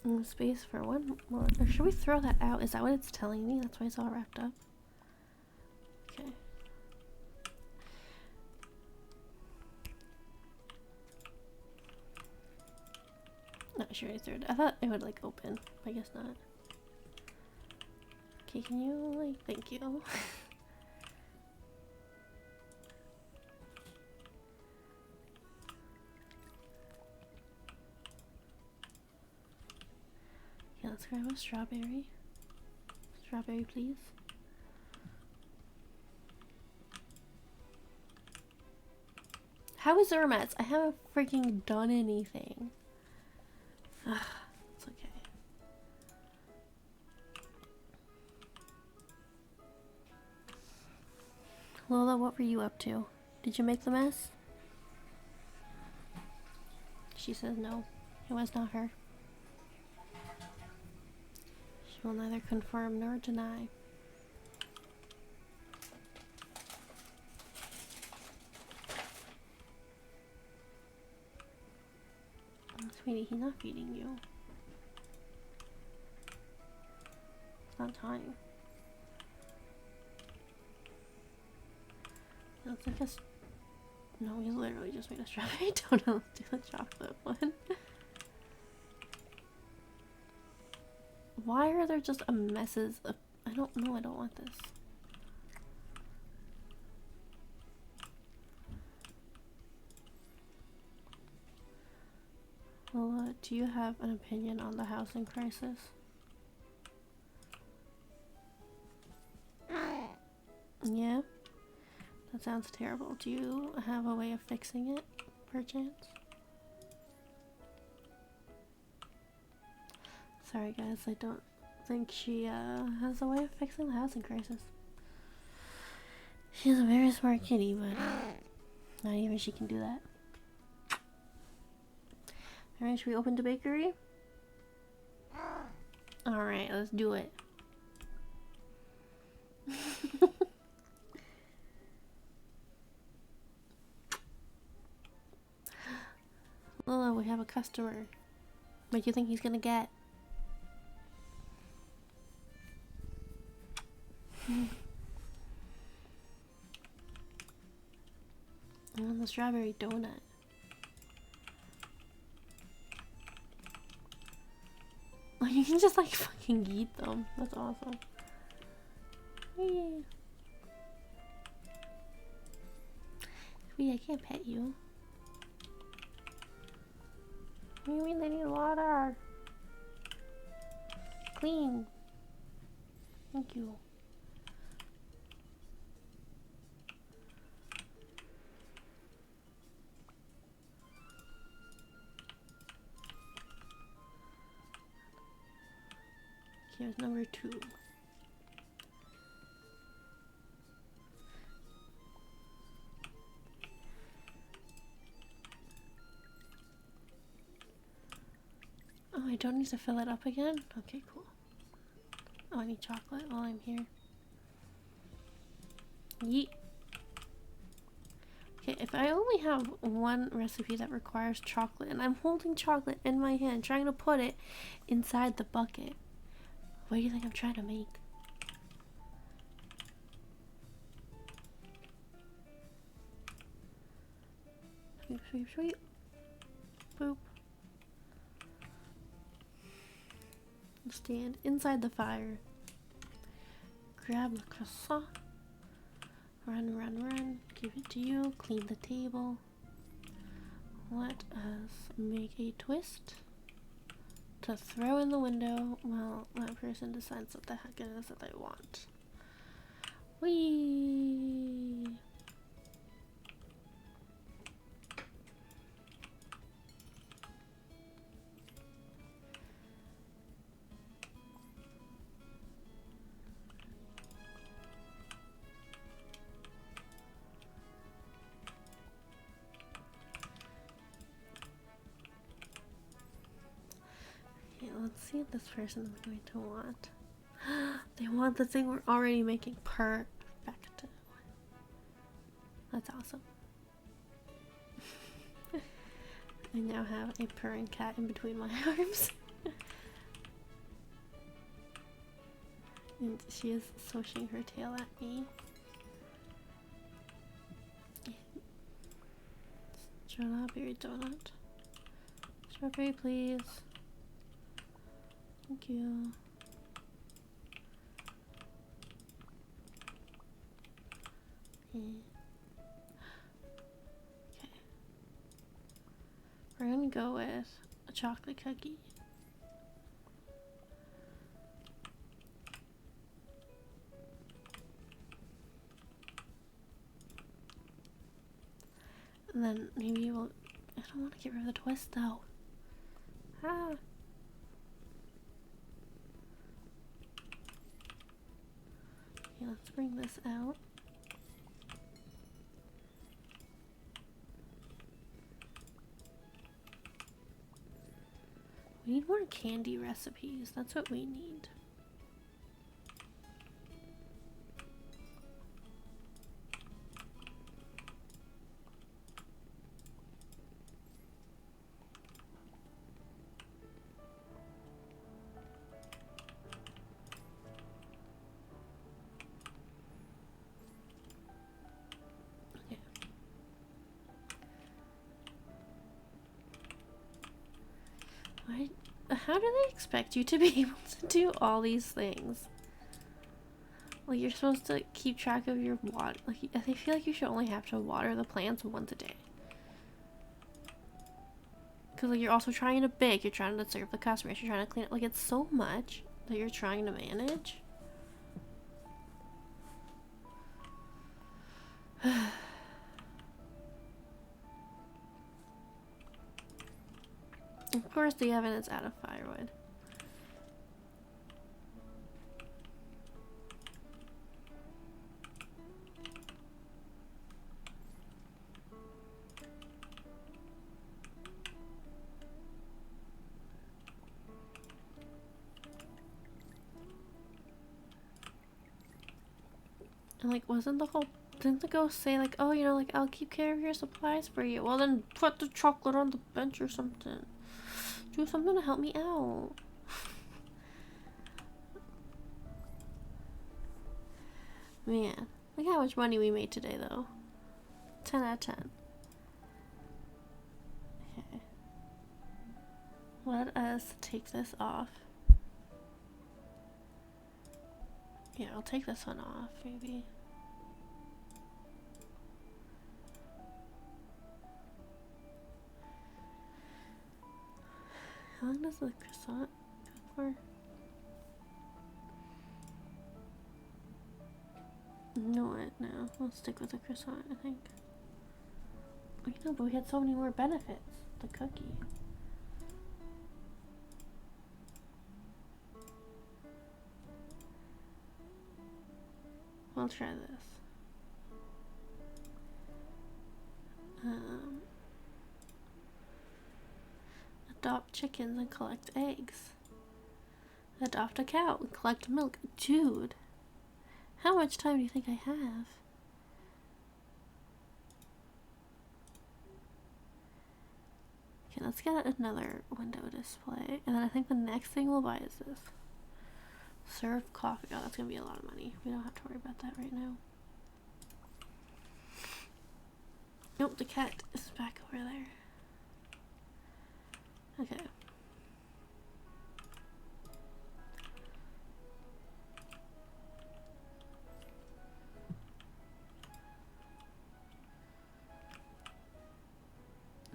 And space for one more. Or should we throw that out? Is that what it's telling me? That's why it's all wrapped up. Okay. Not sure I threw it. I thought it would like open. I guess not. Okay, can you like, thank you. Yeah, let's grab a strawberry. Strawberry, please. How is there mess? I haven't freaking done anything. Ugh, it's okay. Lola, what were you up to? Did you make the mess? She says no. It was not her. She will neither confirm nor deny. Oh, sweetie, he's not feeding you. It's not time. It's like a... No, he's literally just made a strawberry donut. Let's do the chocolate one. Why are there just a messes of... I don't know, I don't want this. Lola, do you have an opinion on the housing crisis? Yeah? That sounds terrible. Do you have a way of fixing it, perchance? Sorry guys, I don't think she has a way of fixing the housing crisis. She's a very smart kitty, but not even she can do that. Alright, should we open the bakery? Alright, let's do it. Lola, we have a customer. What do you think he's gonna get? I want the strawberry donut. Oh, you can just like fucking eat them. That's awesome. Whee! Sweetie, I can't pet you. What do you mean they need water? Clean. Thank you. Here's number 2. Oh, I don't need to fill it up again? Okay, cool. Oh, I need chocolate while I'm here. Yeet. Okay, if I only have one recipe that requires chocolate, and I'm holding chocolate in my hand, trying to put it inside the bucket, what do you think I'm trying to make? Sweep, sweep, sweep. Boop. Stand inside the fire. Grab the croissant. Run, run, run. Give it to you. Clean the table. Let us make a twist to throw in the window while that person decides what the heck it is that they want. Whee! Okay, let's see what this person is going to want. They want the thing we're already making. Perfect. That's awesome. I now have a purring cat in between my arms. And she is swishing her tail at me. Strawberry donut. Strawberry, please. Thank you. Okay. We're gonna go with a chocolate cookie. And then maybe we'll... I don't want to get rid of the twist though. Ah. Okay, let's bring this out. We need more candy recipes. That's what we need. How do they expect you to be able to do all these things? Like, you're supposed to keep track of your water. Like, I feel like you should only have to water the plants once a day. Because, like, you're also trying to bake, you're trying to serve the customers, you're trying to clean it. Like, it's so much that you're trying to manage. Of course, the oven is out of firewood. And like, didn't the ghost say like, oh, you know, like, I'll keep care of your supplies for you? Well, then put the chocolate on the bench or something. Do something to help me out. Man, look how much money we made today though. 10 out of 10. Okay. Let us take this off. Yeah, I'll take this one off, maybe. How long does the croissant cook for? No, we'll stick with the croissant, I think. I know, but we had so many more benefits. The cookie. I'll try this. Adopt chickens and collect eggs. Adopt a cow and collect milk. Dude, how much time do you think I have? Okay, let's get another window display. And then I think the next thing we'll buy is this. Serve coffee. Oh, that's gonna be a lot of money. We don't have to worry about that right now. Nope, the cat is back over there. Okay.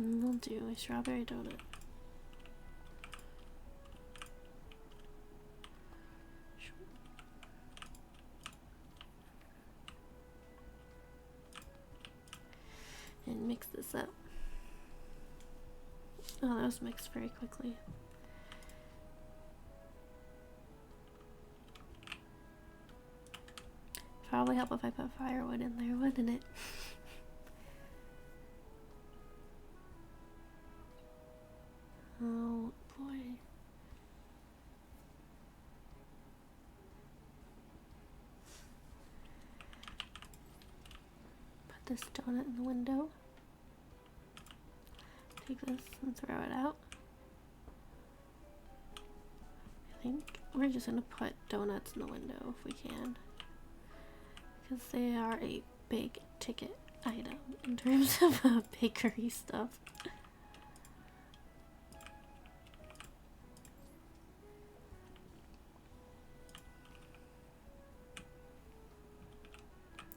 We'll do a strawberry donut. And mix this up. Oh, that was mixed very quickly. Probably help if I put firewood in there, wouldn't it? Oh boy. Put this donut in the window. Take this and throw it out. I think we're just gonna put donuts in the window if we can. Because they are a big ticket item in terms of bakery stuff.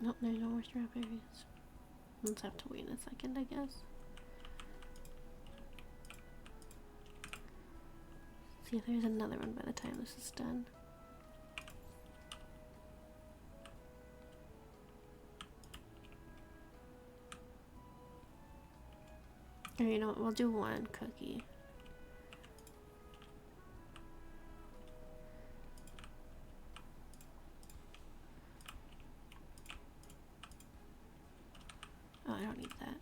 Nope, there's no more strawberries. Let's have to wait a second, I guess. See if there's another one by the time this is done. Or you know what, we'll do one cookie. Oh, I don't need that.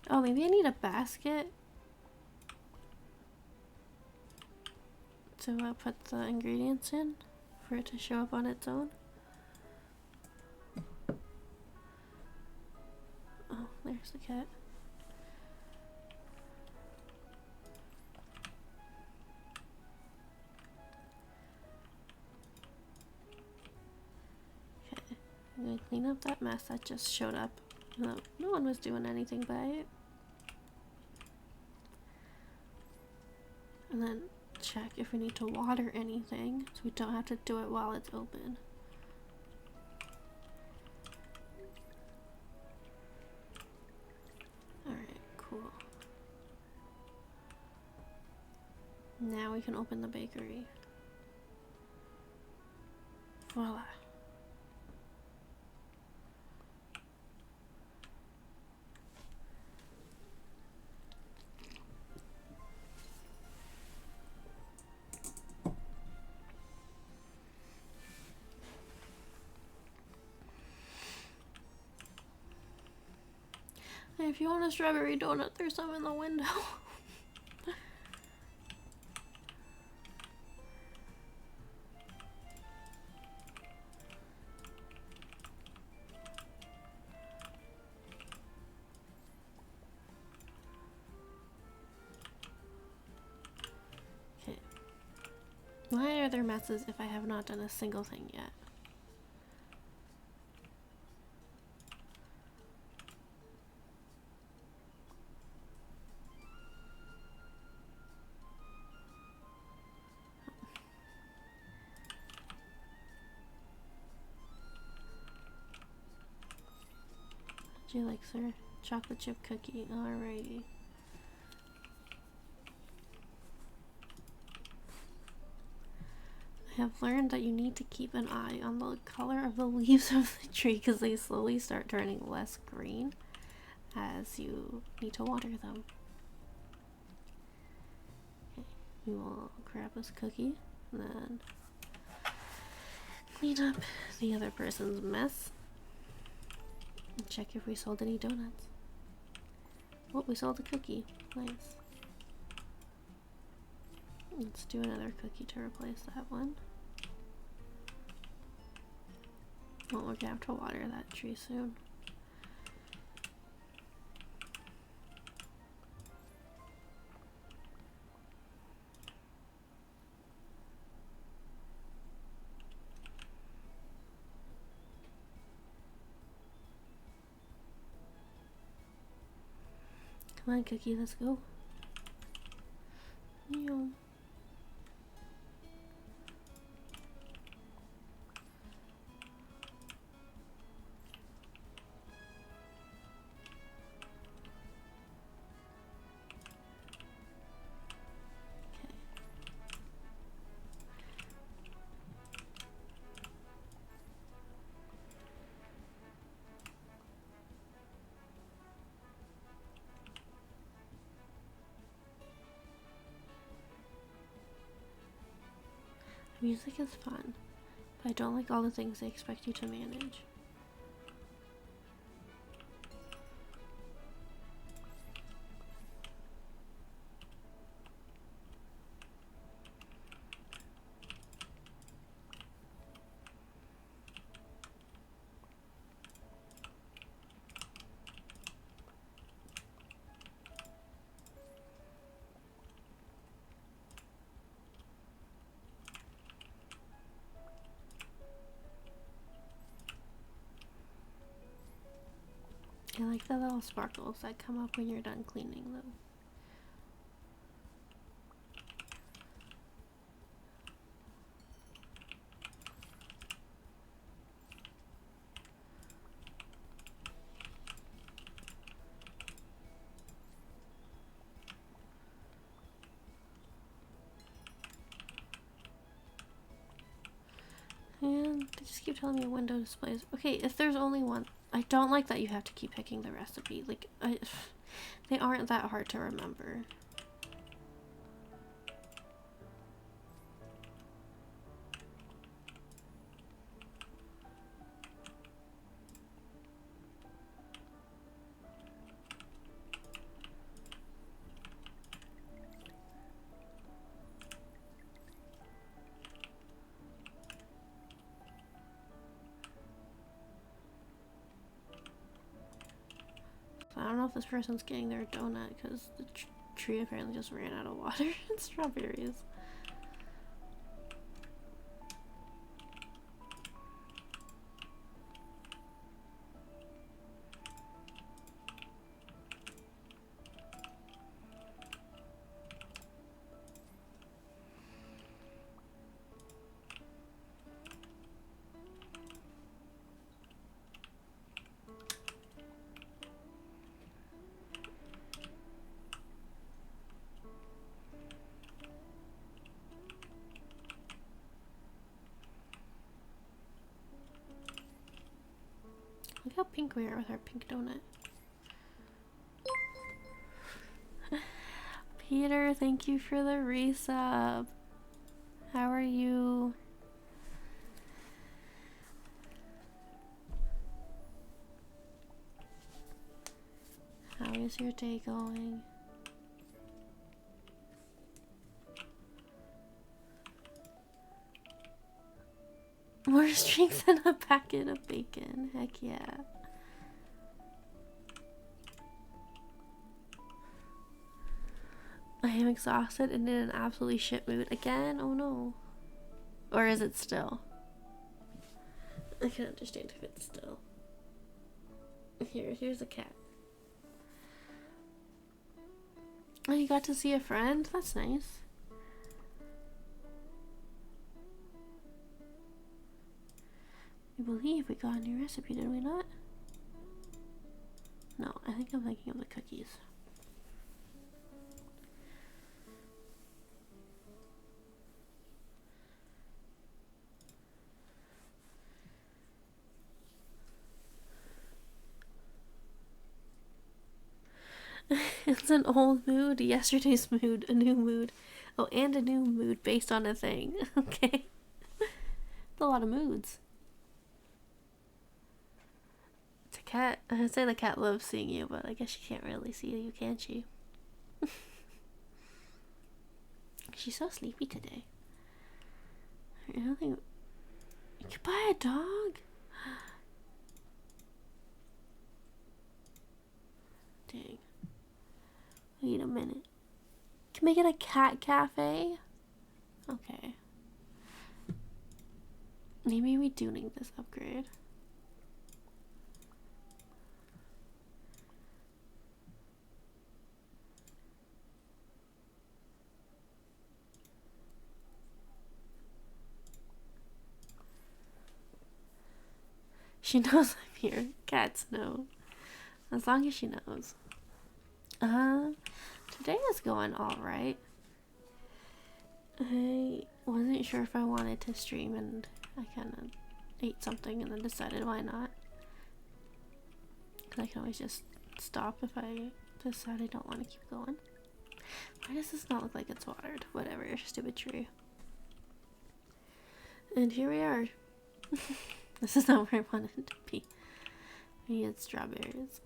Oh, maybe I need a basket to put the ingredients in for it to show up on its own. Oh, there's the cat. Okay, I'm gonna clean up that mess that just showed up. No one was doing anything by it. And then check if we need to water anything so we don't have to do it while it's open. Alright, cool. Now we can open the bakery. Voila. Hey, if you want a strawberry donut, there's some in the window. Okay. Why are there messes if I have not done a single thing yet? Would you like, sir? Chocolate chip cookie. Alrighty. I have learned that you need to keep an eye on the color of the leaves of the tree because they slowly start turning less green as you need to water them. Okay, we will grab this cookie and then clean up the other person's mess and check if we sold any donuts. Oh, we sold a cookie. Nice. Let's do another cookie to replace that one. Well, we're gonna have to water that tree soon. Come on, cookie, let's go. Meow. Music is fun, but I don't like all the things they expect you to manage. I like the little sparkles that come up when you're done cleaning them. And they just keep telling me window displays. Okay, if there's only one, I don't like that you have to keep picking the recipe. Like, they aren't that hard to remember. I don't know if this person's getting their donut because the tree apparently just ran out of water and strawberries. Look how pink we are with our pink donut. Peter, thank you for the resub. How are you? How is your day going? More strings than a packet of bacon. Heck yeah. I am exhausted and in an absolutely shit mood. Again? Oh no. Or is it still? I can understand if it's still. Here's a cat. Oh, you got to see a friend? That's nice. I believe we got a new recipe, did we not? No, I think I'm thinking of the cookies. It's an old mood, yesterday's mood, a new mood. Oh, and a new mood based on a thing. Okay. It's a lot of moods. It's a cat. I'd say the cat loves seeing you, but I guess she can't really see you, can she? She's so sleepy today. I don't think... You could buy a dog? Dang. Wait a minute. Can we get a cat cafe? Okay. Maybe we do need this upgrade. She knows I'm here. Cats know. As long as she knows. Today is going alright. I wasn't sure if I wanted to stream and I kind of ate something and then decided why not. Because I can always just stop if I decide I don't want to keep going. Why does this not look like it's watered? Whatever, stupid tree. And here we are. This is not where I wanted it to be. We had strawberries.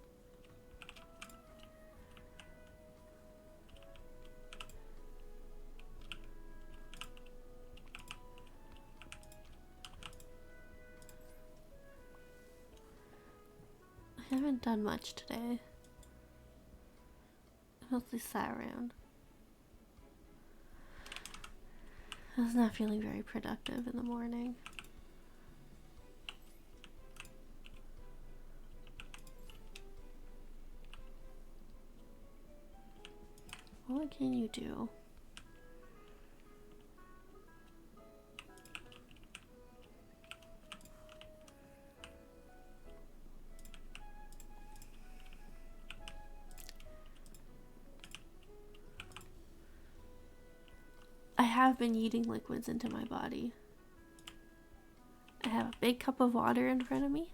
I haven't done much today. I mostly sat around. I was not feeling very productive in the morning. What can you do? I have been eating liquids into my body. I have a big cup of water in front of me,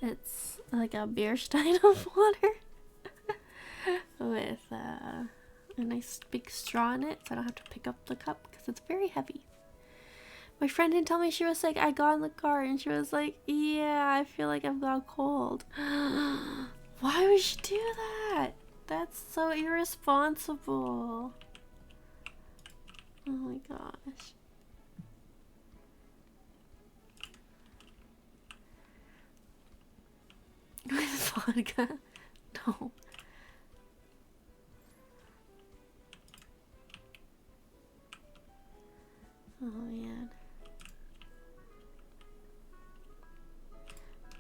It's like a beer stein of water with a nice big straw in it, so I don't have to pick up the cup because it's very heavy. My friend didn't tell me. She was like, I got in the car and she was like, yeah, I feel like I've got a cold. Why would she do that? That's so irresponsible. Oh my gosh. With vodka? No. Oh man.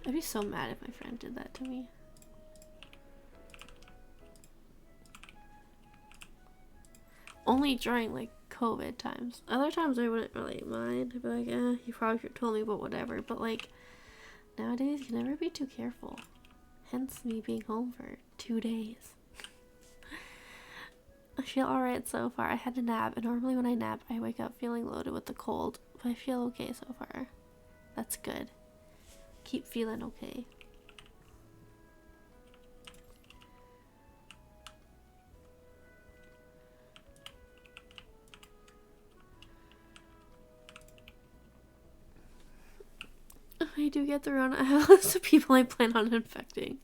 I'd be so mad if my friend did that to me. Only during like COVID times. Other times I wouldn't really mind. I'd be like, you probably should have told me, but whatever. But like, nowadays you can never be too careful. Hence me being home for 2 days. I feel alright so far. I had a nap, and normally when I nap, I wake up feeling loaded with the cold. But I feel okay so far. That's good. Keep feeling okay. If I do get the Rona, I have a list of people I plan on infecting.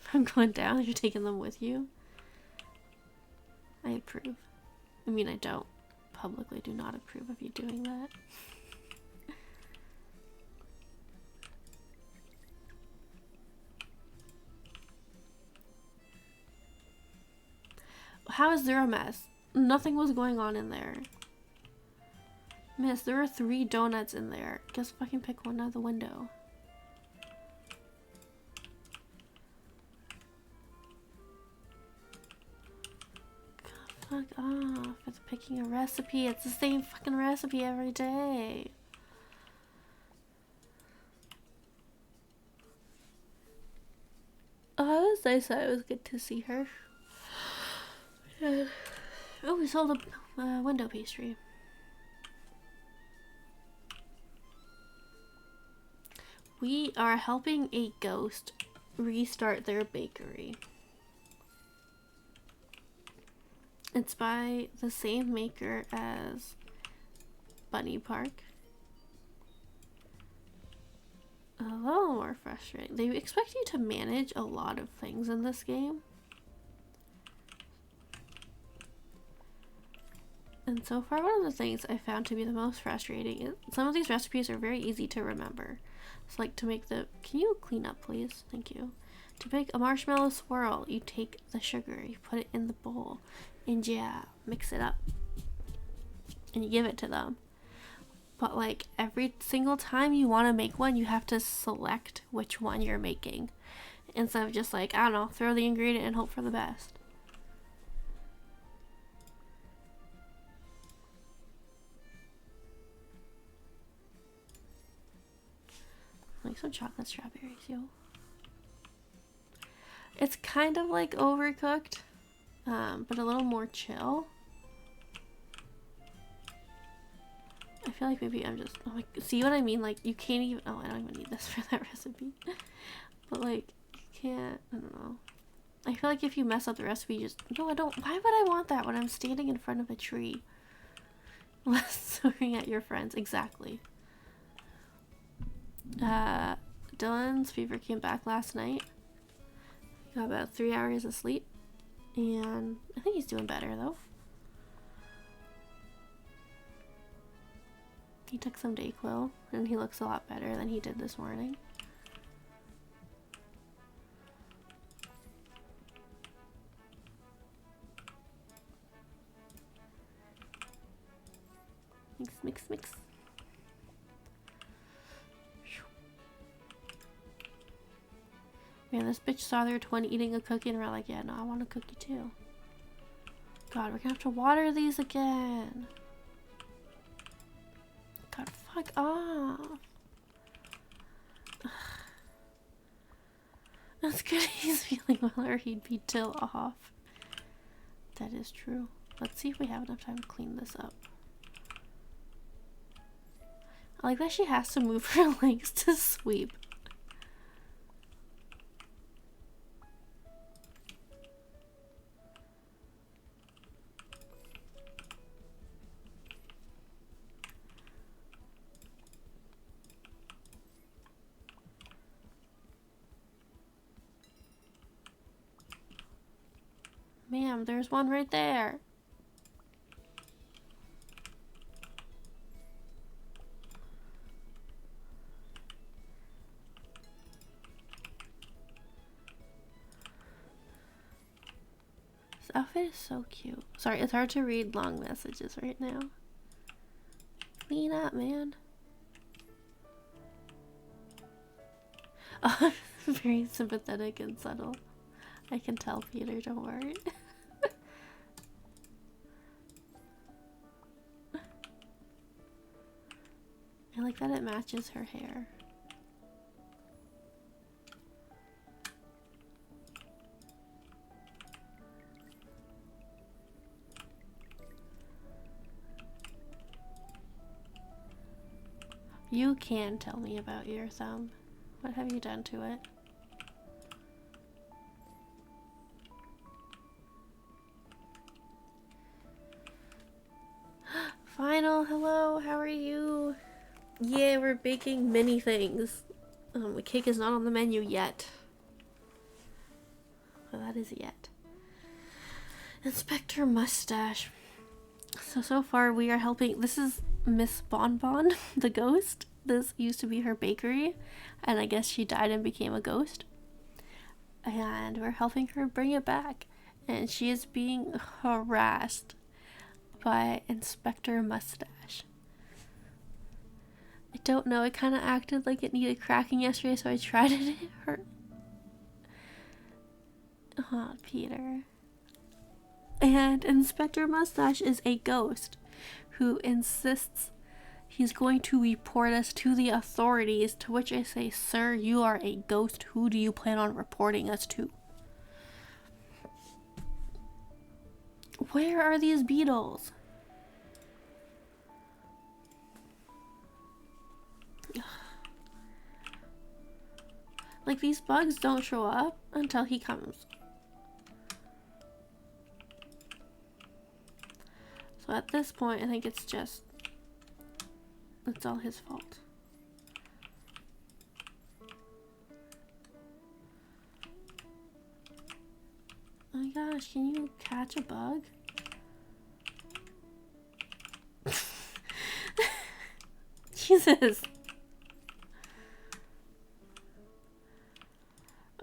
If I'm going down, you're taking them with you. I approve. I mean, I don't publicly do not approve of you doing that. How is there a mess? Nothing was going on in there. Miss, there are 3 donuts in there. Just fucking pick one out of the window. God, fuck off. It's picking a recipe. It's the same fucking recipe every day. Oh, it was nice. It was good to see her. Oh, we sold a window pastry. We are helping a ghost restart their bakery. It's by the same maker as Bunny Park. A little more frustrating. They expect you to manage a lot of things in this game. And so far, one of the things I found to be the most frustrating is some of these recipes are very easy to remember. It's like to make the... Can you clean up, please? Thank you. To make a marshmallow swirl, you take the sugar, you put it in the bowl, and yeah, mix it up. And you give it to them. But like every single time you want to make one, you have to select which one you're making. Instead of just like, I don't know, throw the ingredient and hope for the best. Like some chocolate strawberries, yo. It's kind of like Overcooked, but a little more chill. I feel like maybe I'm just, oh my, see what I mean? Like you can't even, oh, I don't even need this for that recipe. But like, you can't, I don't know. I feel like if you mess up the recipe, you just, no, I don't, why would I want that when I'm standing in front of a tree? Looking at your friends, exactly. Dylan's fever came back last night. He got about 3 hours of sleep, and I think he's doing better though. He took some Dayquil, and he looks a lot better than he did this morning. Mix, mix, mix. Man, this bitch saw their twin eating a cookie and we're like, yeah, no, I want a cookie too. God, we're gonna have to water these again. God, fuck off. That's good he's feeling well or he'd be till off. That is true. Let's see if we have enough time to clean this up. I like that she has to move her legs to sweep. Ma'am, there's one right there. This outfit is so cute. Sorry, it's hard to read long messages right now. Clean up, man. Oh, very sympathetic and subtle. I can tell, Peter, don't worry. I like that it matches her hair. You can tell me about your thumb. What have you done to it? Final, hello, how are you? Yeah, we're baking many things. The cake is not on the menu yet. Well, that is yet. Inspector Mustache. So far we are helping. This is Miss Bonbon, the ghost. This used to be her bakery, and I guess she died and became a ghost. And we're helping her bring it back. And she is being harassed by Inspector Mustache. I don't know, it kind of acted like it needed cracking yesterday, so I tried it. It hurt. Oh, Peter. And Inspector Mustache is a ghost who insists he's going to report us to the authorities, to which I say, sir, you are a ghost. Who do you plan on reporting us to? Where are these beetles? Like, these bugs don't show up until he comes. So at this point, I think it's all his fault. Oh my gosh, can you catch a bug? Jesus.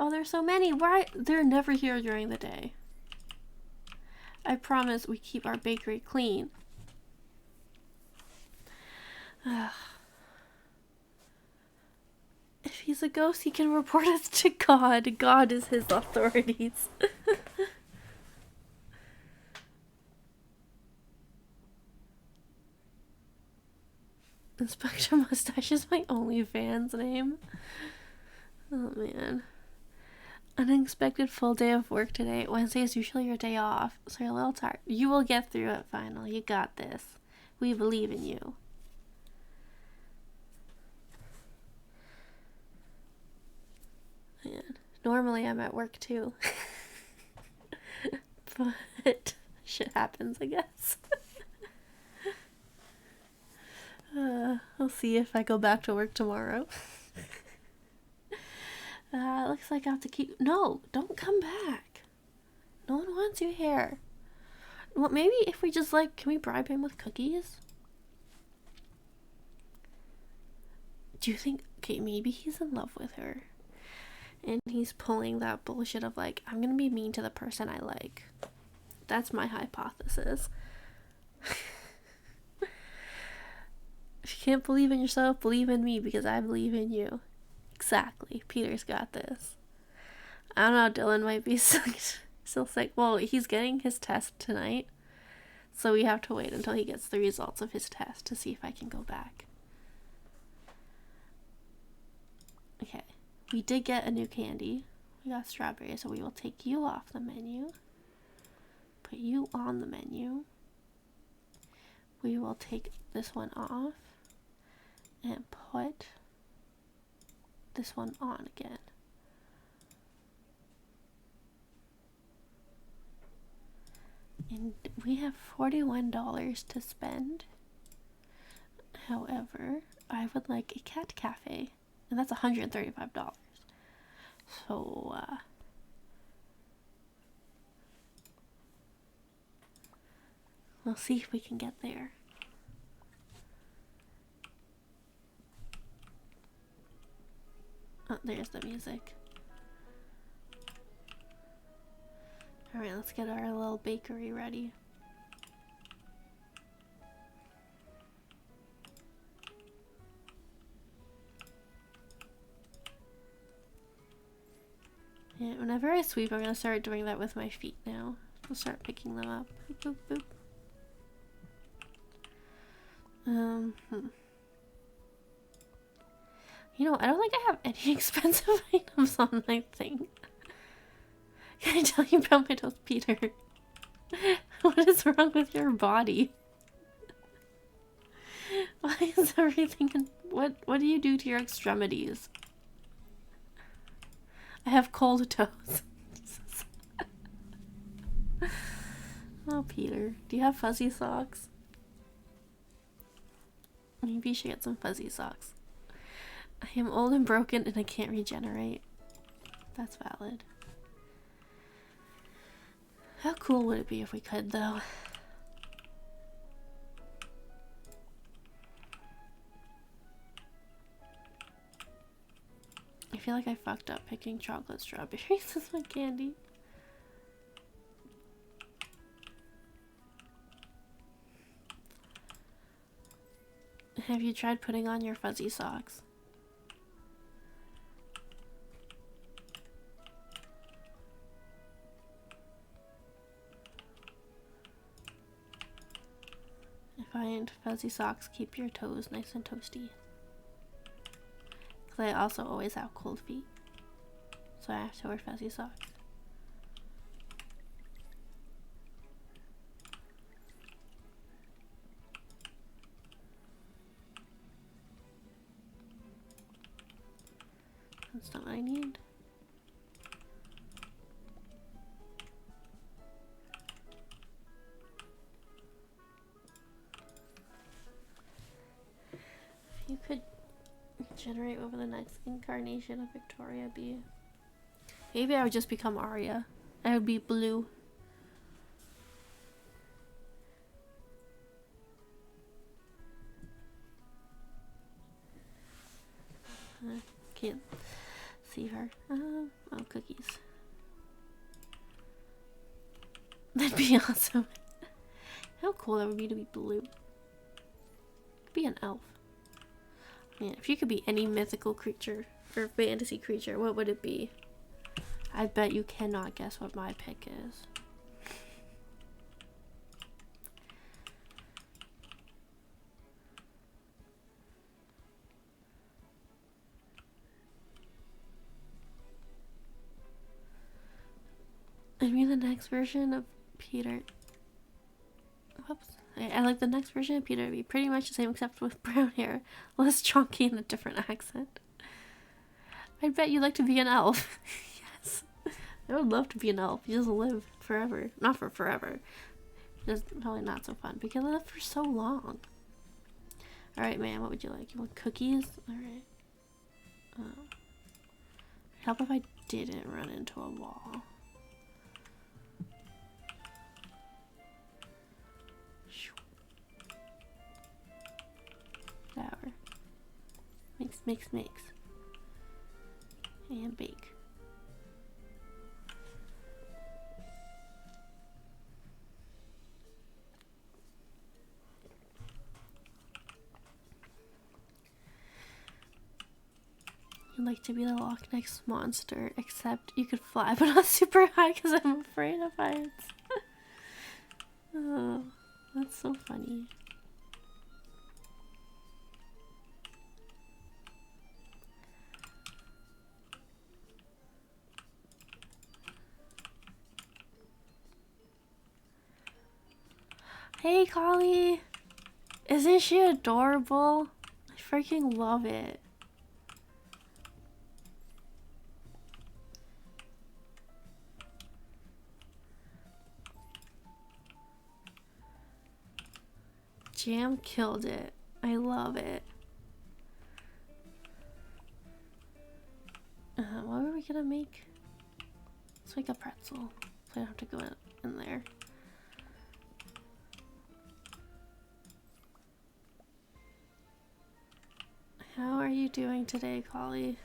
Oh, there's so many. Why? They're never here during the day. I promise we keep our bakery clean. Ugh. If he's a ghost, he can report us to God. God is his authorities. Inspector Mustache is my OnlyFans name. Oh man. Unexpected full day of work today. Wednesday is usually your day off, so you're a little tired. You will get through it, Final. You got this. We believe in you. Man, normally I'm at work too. But shit happens, I guess. I'll see if I go back to work tomorrow. Looks like I have to keep... No, don't come back. No one wants you here. Well, maybe if we just, like, can we bribe him with cookies? Do you think... Okay, maybe he's in love with her. And he's pulling that bullshit of, like, I'm gonna be mean to the person I like. That's my hypothesis. If you can't believe in yourself, believe in me, because I believe in you. Exactly. Peter's got this. I don't know, Dylan might be still sick. Well, he's getting his test tonight, so we have to wait until he gets the results of his test to see if I can go back. Okay. We did get a new candy. We got strawberry, so we will take you off the menu. Put you on the menu. We will take this one off and put this one on again. And we have $41 to spend. However, I would like a cat cafe, and that's $135. So, We'll see if we can get there. Oh, there's the music. Alright, let's get our little bakery ready. Yeah, whenever I sweep, I'm gonna start doing that with my feet now. I'll start picking them up. Boop, boop, boop. You know, I don't think I have any expensive items on my thing. Can I tell you about my toes, Peter? What is wrong with your body? Why is everything what do you do to your extremities? I have cold toes. Oh, Peter. Do you have fuzzy socks? Maybe you should get some fuzzy socks. I am old and broken and I can't regenerate. That's valid. How cool would it be if we could, though? I feel like I fucked up picking chocolate strawberries as my candy. Have you tried putting on your fuzzy socks? I find fuzzy socks keep your toes nice and toasty. Because I also always have cold feet. So I have to wear fuzzy socks. That's not what I need. If you could generate over the next incarnation of Victoria be... Maybe I would just become Arya. I would be blue. Can't see her. Oh, cookies. That'd be awesome. How cool that would be to be blue. Could be an elf. Man, if you could be any mythical creature or fantasy creature, what would it be? I bet you cannot guess what my pick is. I mean the next version of Peter. Whoops. I like the next version of Peter to be pretty much the same except with brown hair. Less chunky and a different accent. I bet you'd like to be an elf. Yes. I would love to be an elf. You just live forever. Not for forever. Just probably not so fun because I lived for so long. Alright, man, what would you like? You want cookies? Alright. Help if I didn't run into a wall. Flour. Mix, mix, mix. And bake. I'd like to be the Loch Ness monster, except you could fly, but not super high because I'm afraid of heights. Oh, that's so funny. Hey, Collie! Isn't she adorable? I freaking love it. Jam killed it. I love it. What were we gonna make? Let's make a pretzel so I don't have to go in there. How are you doing today, Collie?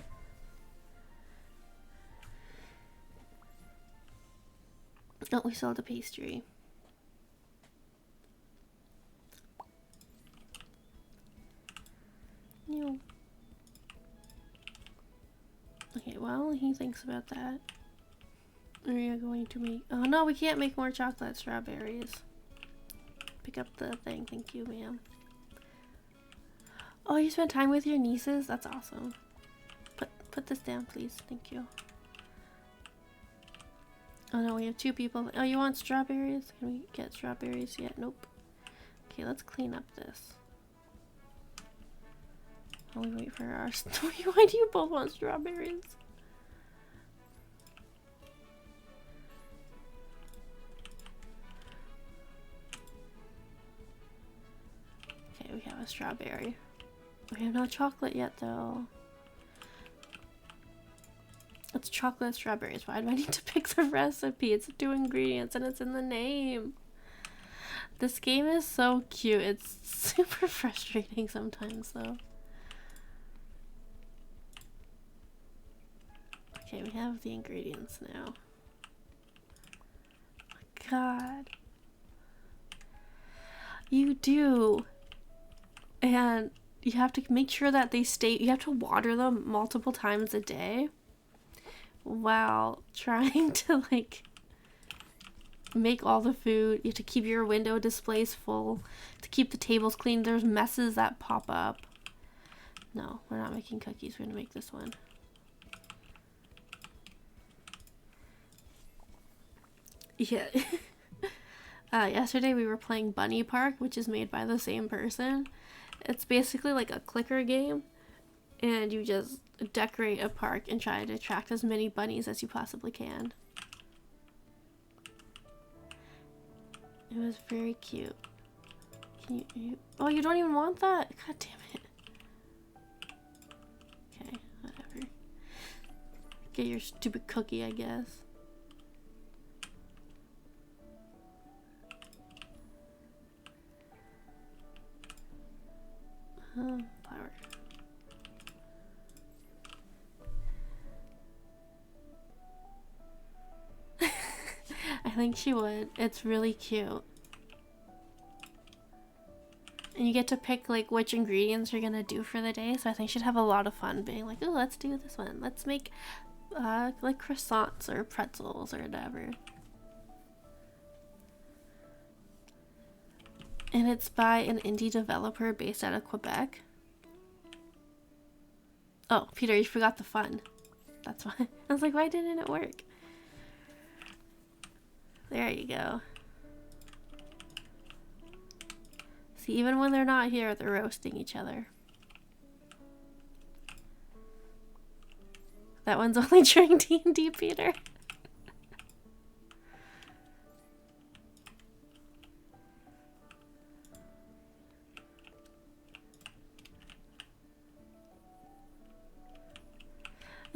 Oh, we sold a pastry. No. Okay, well, he thinks about that. Are you going to make... Oh no, we can't make more chocolate strawberries. Pick up the thing. Thank you, ma'am. Oh, you spent time with your nieces? That's awesome. Put this down, please. Thank you. Oh no, we have 2 people. Oh, you want strawberries? Can we get strawberries yet? Nope. Okay, let's clean up this. While we wait for our... Why do you both want strawberries? Okay, we have a strawberry. We have no chocolate yet, though. It's chocolate strawberries. Why do I need to pick the recipe? It's 2 ingredients and it's in the name. This game is so cute. It's super frustrating sometimes, though. Okay, we have the ingredients now. Oh, God. You do. And you have to make sure that they stay, you have to water them multiple times a day while trying to like make all the food. You have to keep your window displays full to keep the tables clean. There's messes that pop up. No, we're not making cookies. We're gonna make this one. Yeah. Yesterday we were playing Bunny Park, which is made by the same person. It's basically like a clicker game, and you just decorate a park and try to attract as many bunnies as you possibly can. It was very cute. Can you oh, you don't even want that? God damn it. Okay, whatever. Get your stupid cookie, I guess. Flower. I think she would. It's really cute. And you get to pick like which ingredients you're gonna do for the day, so I think she'd have a lot of fun being like, oh, let's do this one. Let's make like croissants or pretzels or whatever. And it's by an indie developer based out of Quebec. Oh, Peter, you forgot the fun. That's why. I was like, why didn't it work? There you go. See, even when they're not here, they're roasting each other. That one's only during D&D, Peter.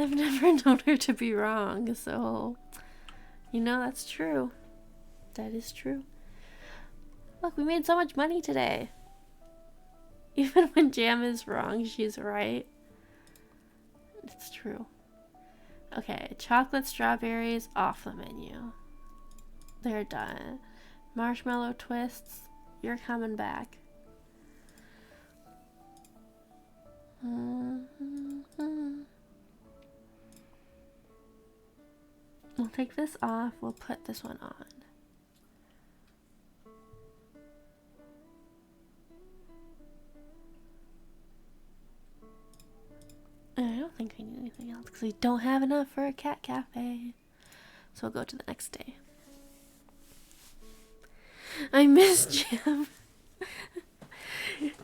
I've never known her to be wrong, so you know that's true. That is true. Look, we made so much money today. Even when Jam is wrong, she's right. It's true. Okay, chocolate strawberries off the menu. They're done. Marshmallow twists, you're coming back. We'll take this off, we'll put this one on. I don't think we need anything else because we don't have enough for a cat cafe. So we'll go to the next day. I miss Jam.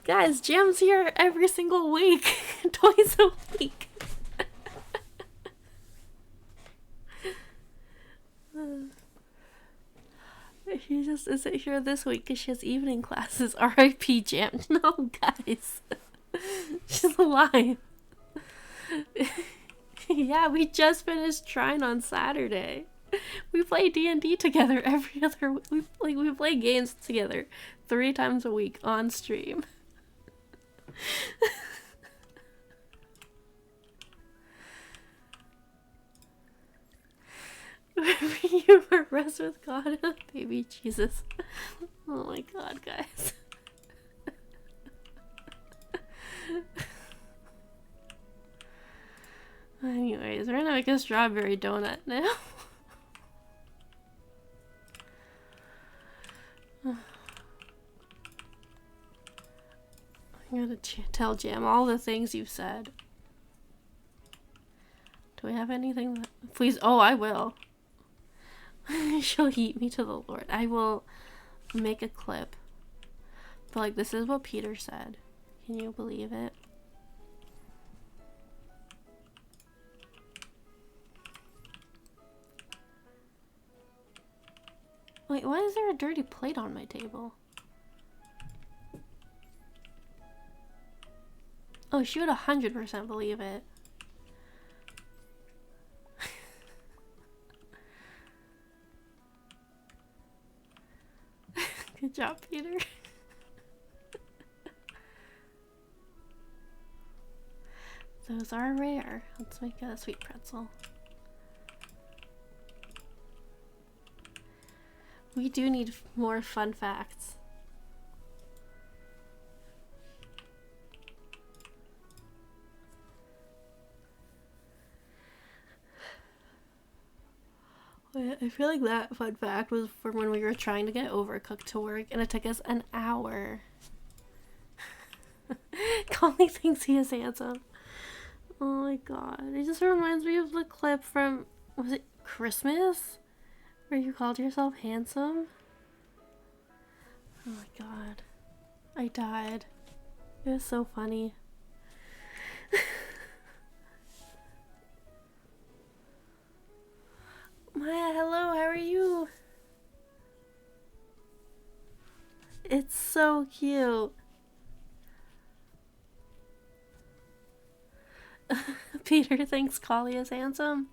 Guys, Jam's here every single week. Twice a week. She just isn't here this week because she has evening classes. R.I.P. Jam. No, guys. She's alive. Yeah, we just finished Trine on Saturday. We play D&D together every other week. We play games together 3 times a week on stream. Wherever you are, rest with God, baby Jesus. Oh my God, guys. Anyways, we're gonna make a strawberry donut now. I'm gonna tell Jam all the things you've said. Do we have anything that... Please, oh, I will. She'll heat me to the Lord. I will make a clip. But like, this is what Peter said. Can you believe it? Wait, why is there a dirty plate on my table? Oh, she would 100% believe it. Good job, Peter. Those are rare. Let's make a sweet pretzel. We do need more fun facts. I feel like that fun fact was from when we were trying to get Overcooked to work and it took us an hour. Collie thinks he is handsome. Oh my God. It just reminds me of the clip from, was it Christmas? Where you called yourself handsome? Oh my God. I died. It was so funny. Maya, hello, how are you? It's so cute. Peter thinks Collie is handsome.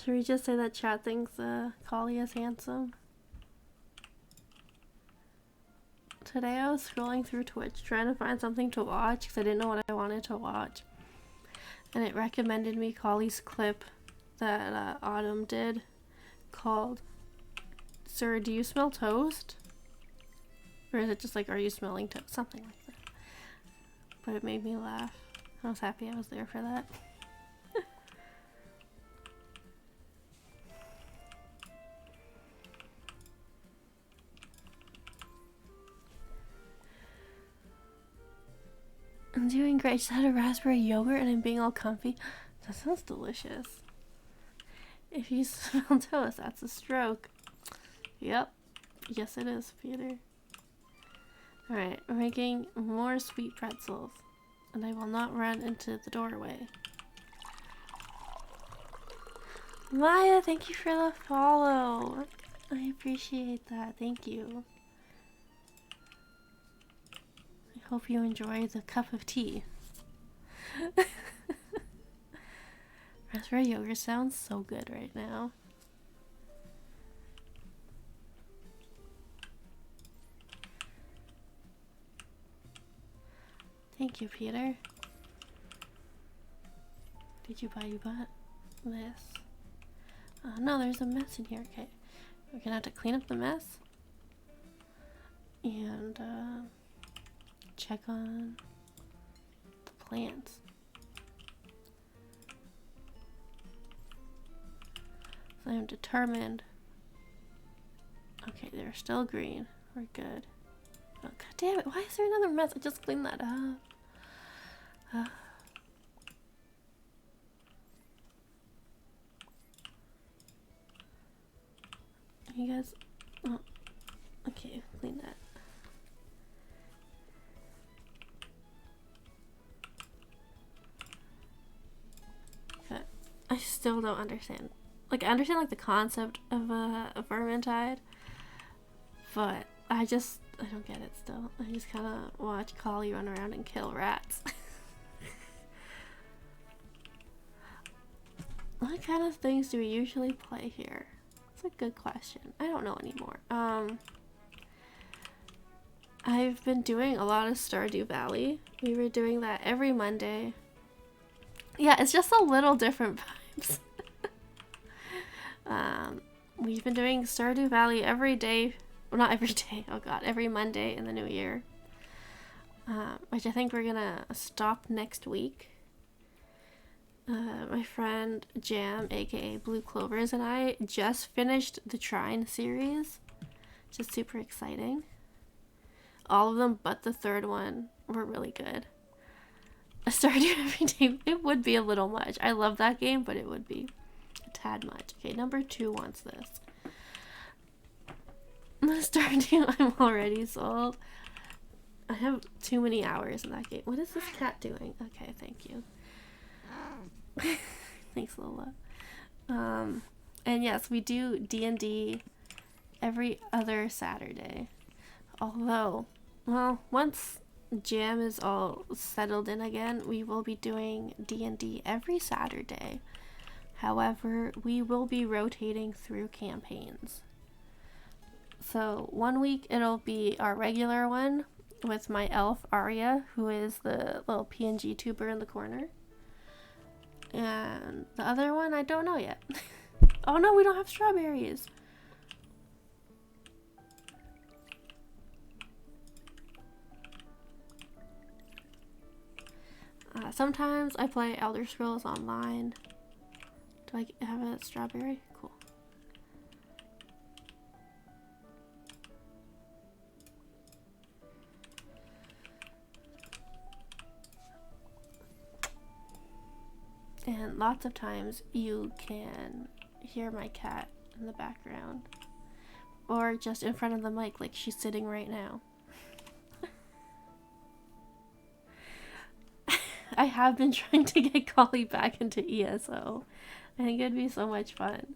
Should we just say that chat thinks Collie is handsome? Today I was scrolling through Twitch trying to find something to watch because I didn't know what I wanted to watch. And it recommended me Collie's clip that Autumn did called Sir, do you smell toast? Or is it just like, are you smelling toast? Something like that. But it made me laugh. I was happy I was there for that. I'm doing great. I just had a raspberry yogurt and I'm being all comfy. That sounds delicious. If you smell toast, that's a stroke. Yep. Yes, it is, Peter. Alright, we're making more sweet pretzels. And I will not run into the doorway. Maya, thank you for the follow. I appreciate that. Thank you. I hope you enjoy the cup of tea. Raspberry yogurt sounds so good right now. Thank you, Peter. Did you buy this? No, there's a mess in here. Okay, we're gonna have to clean up the mess and check on the plants. So I'm determined. Okay, they're still green. We're good. Oh, God damn it. Why is there another mess? I just cleaned that up. You guys... Oh, okay, clean that. Okay. I still don't understand. Like, I understand, like, the concept of a vermintide, but I don't get it still. I just kind of watch Collie run around and kill rats. What kind of things do we usually play here? That's a good question. I don't know anymore. I've been doing a lot of Stardew Valley. We were doing that every Monday. Yeah, it's just a little different times. We've been doing Stardew Valley every day. Well, not every day. Oh god, every Monday in the new year. Which I think we're gonna stop next week. My friend Jam, aka Blue Clovers, and I just finished the Trine series, which is super exciting. All of them but the third one were really good. A Stardew every day, it would be a little much. I love that game, but it would be a tad much. Okay, number 2 wants this. Stardew, I'm already sold. I have too many hours in that game. What is this cat doing? Okay, thank you. Thanks, Lola. And yes, we do D&D every other Saturday. Although, well, once Jam is all settled in again, we will be doing D&D every Saturday. However, we will be rotating through campaigns. So one week it'll be our regular one with my elf Arya, who is the little PNG tuber in the corner. And the other one, I don't know yet. Oh no, we don't have strawberries. Sometimes I play Elder Scrolls Online. Do I have a strawberry? Cool. And lots of times you can hear my cat in the background. Or just in front of the mic like she's sitting right now. I have been trying to get Collie back into ESO. I think it'd be so much fun.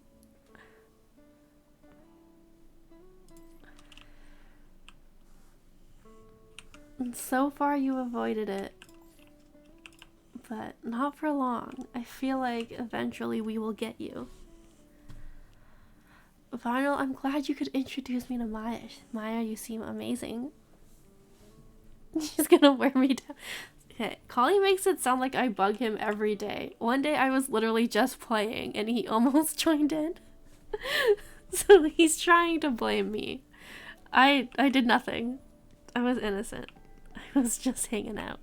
And so far you avoided it. But not for long. I feel like eventually we will get you. Vinyl, I'm glad you could introduce me to Maya. Maya, you seem amazing. She's gonna wear me down. Okay, Collie makes it sound like I bug him every day. One day I was literally just playing and he almost joined in. So he's trying to blame me. I did nothing. I was innocent. I was just hanging out.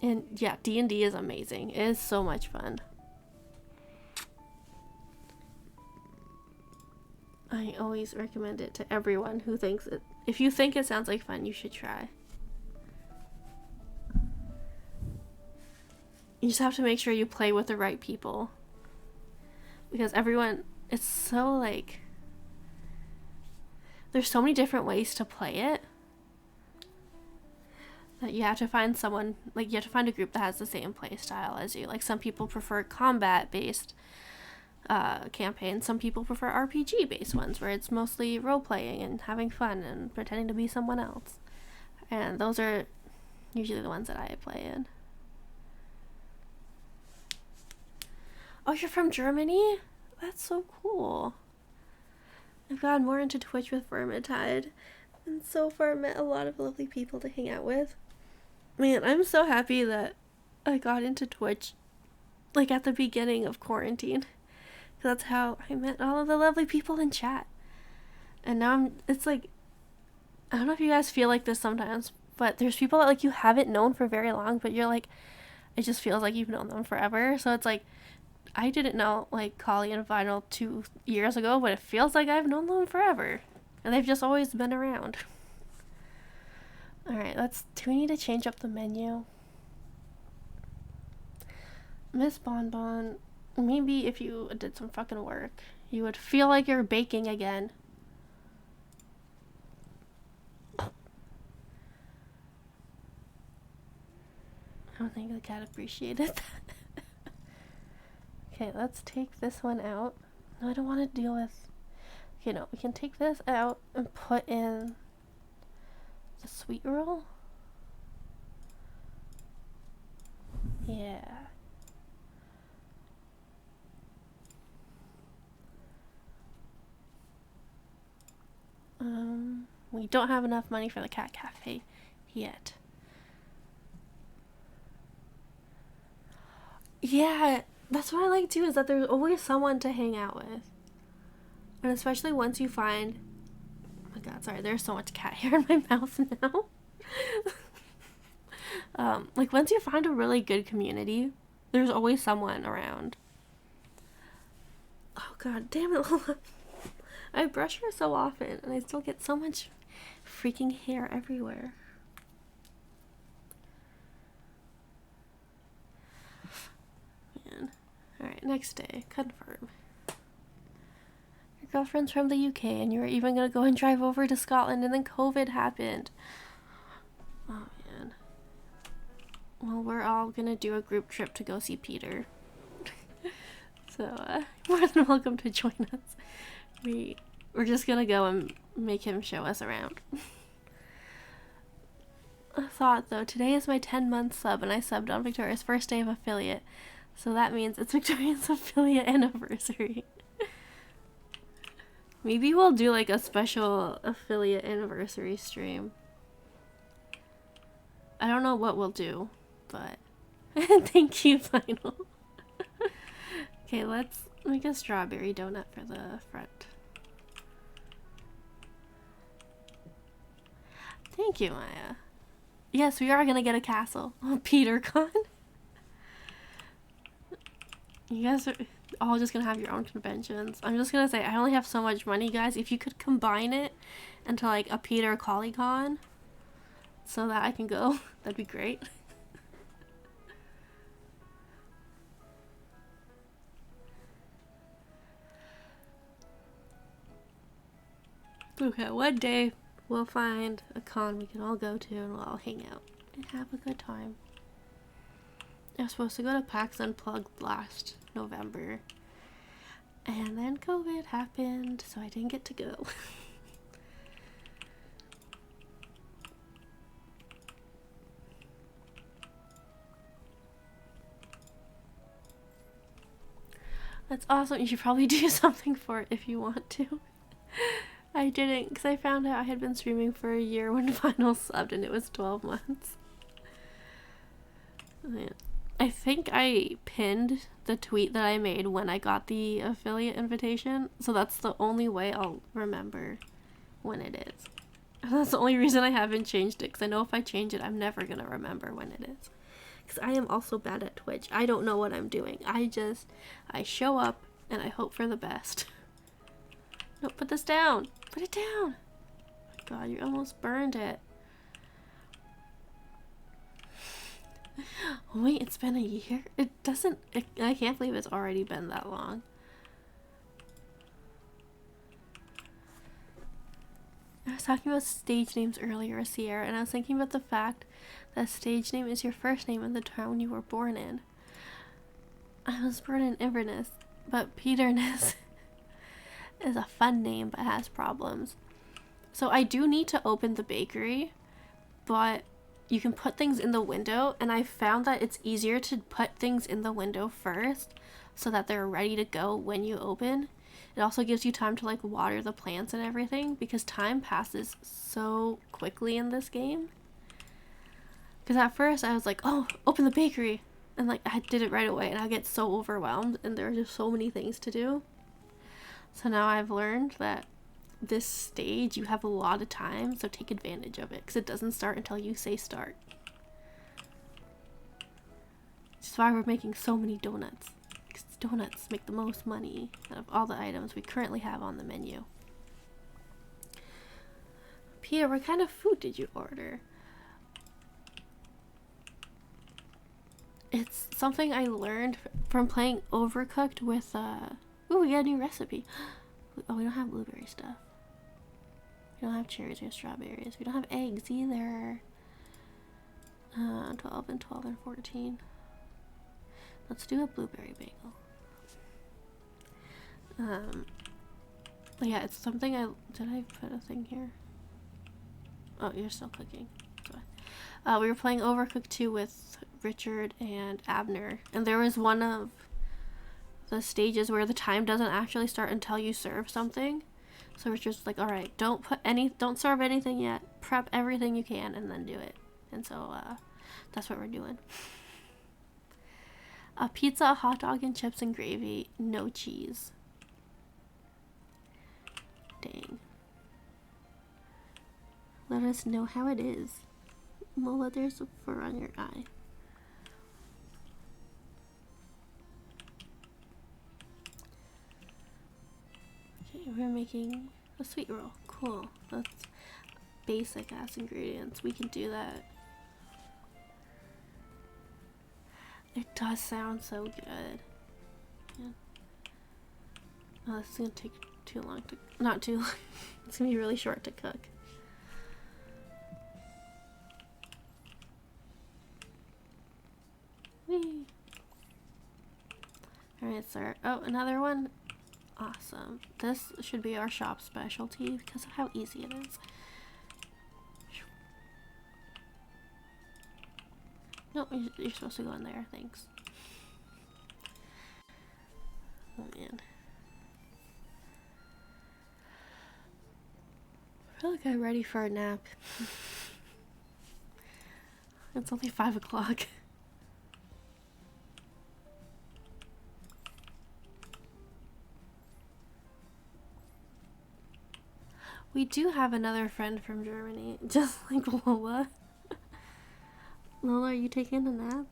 And yeah, D&D is amazing. It is so much fun. I always recommend it to everyone who thinks it. If you think it sounds like fun, you should try. You just have to make sure you play with the right people. Because everyone, it's so like, there's so many different ways to play it. That you have to find someone, like you have to find a group that has the same play style as you. Like some people prefer combat based campaigns, some people prefer RPG based ones where it's mostly role playing and having fun and pretending to be someone else. And those are usually the ones that I play in. Oh, you're from Germany? That's so cool. I've gotten more into Twitch with Vermintide and so far met a lot of lovely people to hang out with. Man, I'm so happy that I got into Twitch like at the beginning of quarantine. That's how I met all of the lovely people in chat. And now it's like, I don't know if you guys feel like this sometimes, but there's people that like you haven't known for very long, but you're like, it just feels like you've known them forever. So it's like, I didn't know like Collie and Vinyl 2 years ago, but it feels like I've known them forever. And they've just always been around. Alright, do we need to change up the menu? Miss Bonbon, maybe if you did some fucking work, you would feel like you're baking again. I don't think the cat appreciated that. Okay, let's take this one out. No, I don't want to deal with... Okay, no, we can take this out and put in the sweet roll. Yeah. We don't have enough money for the cat cafe yet. Yeah, that's what I like too, is that there's always someone to hang out with. And especially once you find... Oh my god, sorry, there's so much cat hair in my mouth now. Like, once you find a really good community, there's always someone around. Oh god, damn it, Lola. I brush her so often, and I still get so much freaking hair everywhere. Man. Alright, next day. Confirm. Your girlfriend's from the UK, and you were even gonna go and drive over to Scotland, and then COVID happened. Oh, man. Well, we're all gonna do a group trip to go see Peter. So, more than welcome to join us. We're just gonna go and make him show us around. A thought though, today is my 10-month sub and I subbed on Victoria's first day of affiliate. So that means it's Victoria's affiliate anniversary. Maybe we'll do like a special affiliate anniversary stream. I don't know what we'll do, but thank you, Final. Okay, let's make a strawberry donut for the front. Thank you, Maya. Yes, we are gonna get a castle. Oh, PeterCon. You guys are all just gonna have your own conventions. I'm just gonna say, I only have so much money, guys. If you could combine it into like a Peter CollyCon so that I can go, that'd be great. Okay, one day we'll find a con we can all go to and we'll all hang out and have a good time. I was supposed to go to PAX Unplugged last November, and then COVID happened, so I didn't get to go. That's awesome. You should probably do something for it if you want to. I didn't, because I found out I had been streaming for a year when Final subbed and it was 12 months. Yeah. I think I pinned the tweet that I made when I got the affiliate invitation, so that's the only way I'll remember when it is. And that's the only reason I haven't changed it, because I know if I change it, I'm never going to remember when it is. Because I am also bad at Twitch. I don't know what I'm doing. I show up and I hope for the best. No, put this down. Put it down. Oh my god, you almost burned it. Oh wait, it's been a year? I can't believe it's already been that long. I was talking about stage names earlier, Sierra, and I was thinking about the fact that stage name is your first name in the town you were born in. I was born in Inverness, but Peterness is a fun name but has problems. So I do need to open the bakery, but you can put things in the window, and I found that it's easier to put things in the window first so that they're ready to go when you open. It also gives you time to like water the plants and everything, because time passes so quickly in this game. Because at first I was like, oh, open the bakery, and like I did it right away and I get so overwhelmed and there are just so many things to do. So now I've learned that this stage you have a lot of time, so take advantage of it, because it doesn't start until you say start. Which is why we're making so many donuts, because donuts make the most money out of all the items we currently have on the menu. Peter, what kind of food did you order? It's something I learned from playing Overcooked with ooh, we got a new recipe. Oh, we don't have blueberry stuff. We don't have cherries or strawberries. We don't have eggs either. 12 and 12 and 14. Let's do a blueberry bagel. Yeah, it's something did I put a thing here? Oh, you're still cooking. We were playing Overcooked 2 with Richard and Abner, and there was one of the stages where the time doesn't actually start until you serve something. So we're just like, all right, don't serve anything yet. Prep everything you can and then do it. And so that's what we're doing. A pizza, a hot dog, and chips and gravy. No cheese. Dang. Let us know how it is. Lola, there's a fur on your eye. Okay, we're making a sweet roll. Cool. That's basic ass ingredients. We can do that. It does sound so good. Yeah. Oh, this is gonna take too long to... Not too long. It's gonna be really short to cook. Whee! Alright, sir. Oh, another one? Awesome. This should be our shop specialty because of how easy it is. No, you're supposed to go in there. Thanks. Oh, man. I feel like I'm ready for a nap. It's only 5 o'clock. We do have another friend from Germany, just like Lola. Lola, are you taking a nap?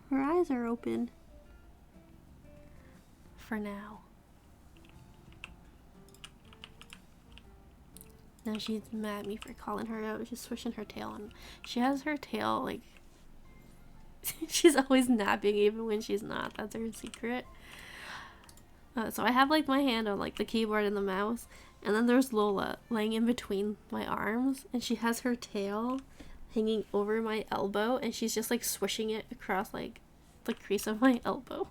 Her eyes are open. For now. Now she's mad at me for calling her out. She's swishing her tail on. She has her tail like... she's always napping even when she's not. That's her secret. So I have like my hand on like the keyboard and the mouse, and then there's Lola laying in between my arms, and she has her tail hanging over my elbow, and she's just like swishing it across like the crease of my elbow.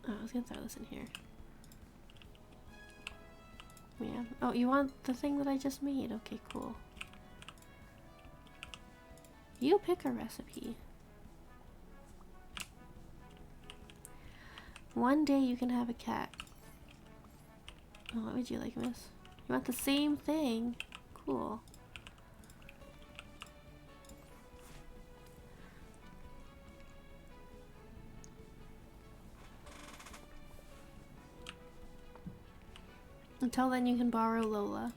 Oh, I was gonna throw this in here. Yeah. Oh, you want the thing that I just made? Okay, cool. You pick a recipe. One day you can have a cat. Oh, what would you like, miss? You want the same thing? Cool. Until then, you can borrow Lola.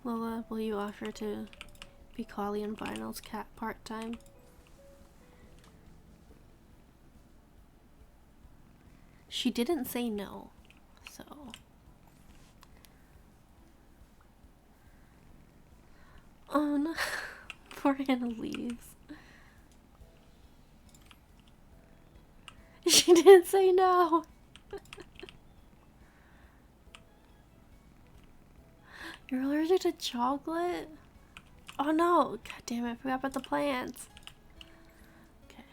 Lola, will you offer to be Collie and Vinyl's cat part-time? She didn't say no, so... Oh no, poor Hannah leaves. She didn't say no! You're allergic to chocolate? Oh no! God damn it, I forgot about the plants. Okay.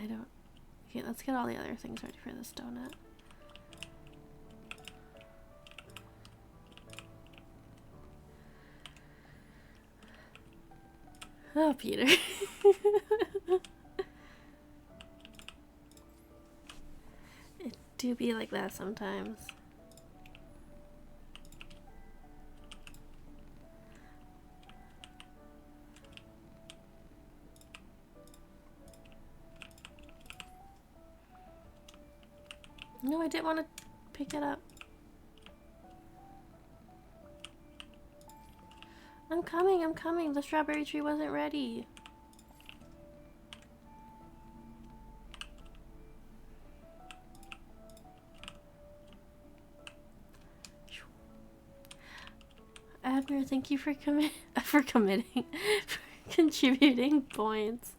I don't... Okay, let's get all the other things ready for this donut. Oh, Peter. It do be like that sometimes. No, I didn't want to pick it up. I'm coming, I'm coming. The strawberry tree wasn't ready. I have Abner, thank you for for committing, for contributing points.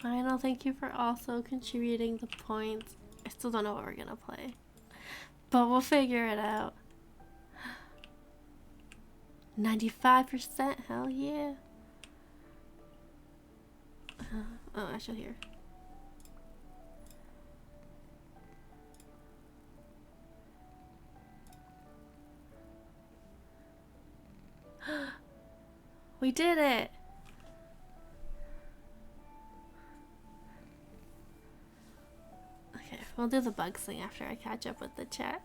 Lionel, thank you for also contributing the points. I still don't know what we're gonna play, but we'll figure it out. 95%, hell yeah. Oh, I should hear. We did it! Okay, we'll do the bugs thing after I catch up with the chat.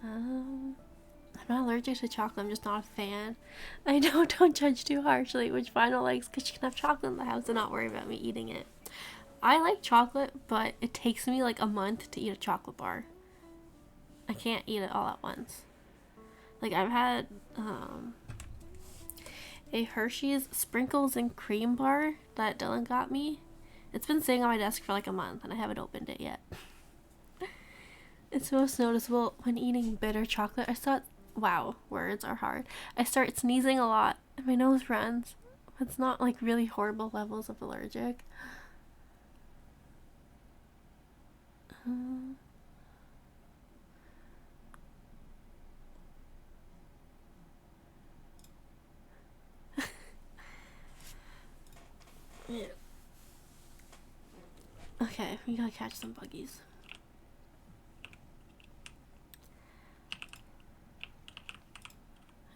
I'm not allergic to chocolate, I'm just not a fan. I know, don't judge too harshly, which Final likes because she can have chocolate in the house and not worry about me eating it. I like chocolate, but it takes me like a month to eat a chocolate bar. I can't eat it all at once. Like, I've had a Hershey's Sprinkles and Cream bar that Dylan got me. It's been sitting on my desk for like a month and I haven't opened it yet. It's most noticeable when eating bitter chocolate. I start, wow, words are hard. I start sneezing a lot and my nose runs. It's not like really horrible levels of allergic. Yeah. Okay, we gotta catch some buggies.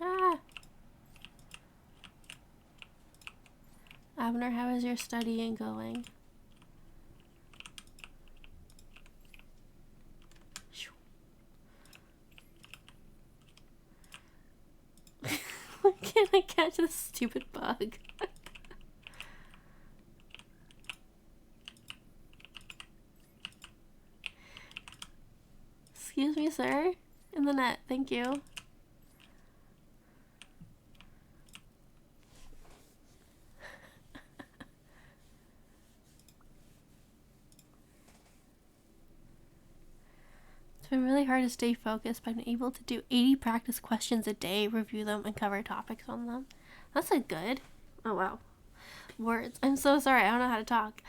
Ah! Abner, how is your studying going? Why can't I catch this stupid bug? Excuse me, sir. In the net, thank you. It's been really hard to stay focused, but I'm able to do 80 practice questions a day, review them, and cover topics on them. That's a good. Oh, wow. Words. I'm so sorry. I don't know how to talk.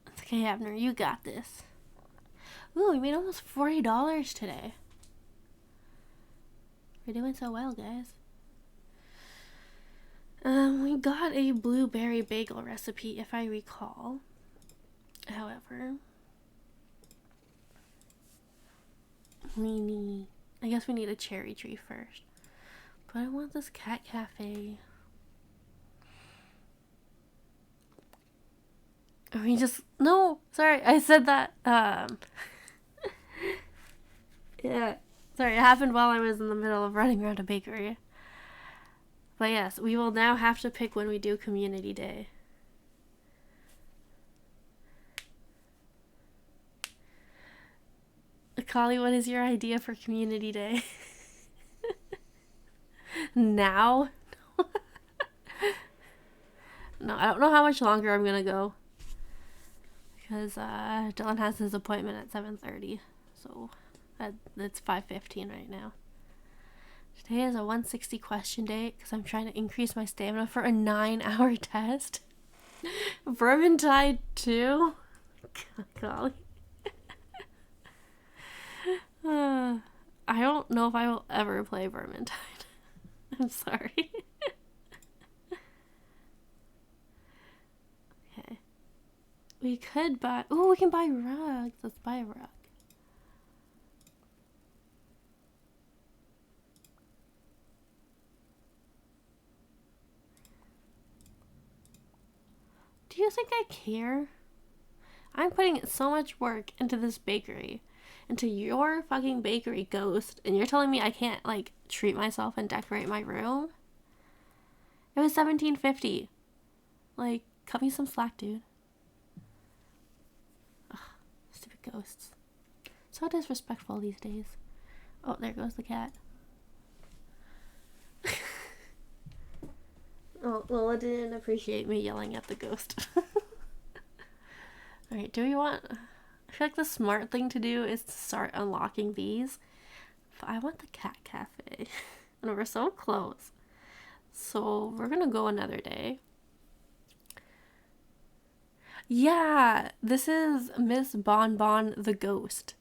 It's okay, Abner. You got this. Ooh, we made almost $40 today. We're doing so well, guys. We got a blueberry bagel recipe, if I recall. However, I guess we need a cherry tree first. But I want this cat cafe. No, sorry, I said that. Yeah, sorry, it happened while I was in the middle of running around a bakery. But yes, we will now have to pick when we do community day. Akali, what is your idea for community day? Now? No, I don't know how much longer I'm gonna go. Because Dylan has his appointment at 7:30. So it's 5:15 right now. Today is a 160 question day because I'm trying to increase my stamina for a 9-hour test. Vermintide 2? Golly. I don't know if I will ever play Vermintide. I'm sorry. Okay. We could buy... Ooh, we can buy rugs. Let's buy a rug. Do you think I care? I'm putting so much work into this bakery. Into your fucking bakery, Ghost. And you're telling me I can't, like, treat myself and decorate my room? It was $17.50. Like, cut me some slack, dude. Ugh, stupid ghosts. So disrespectful these days. Oh, there goes the cat. Oh, Lola didn't appreciate me yelling at the ghost. Alright, do we want... I feel like the smart thing to do is to start unlocking these. But I want the cat cafe. And we're so close. So we're gonna go another day. Yeah, this is Miss Bon Bon the Ghost.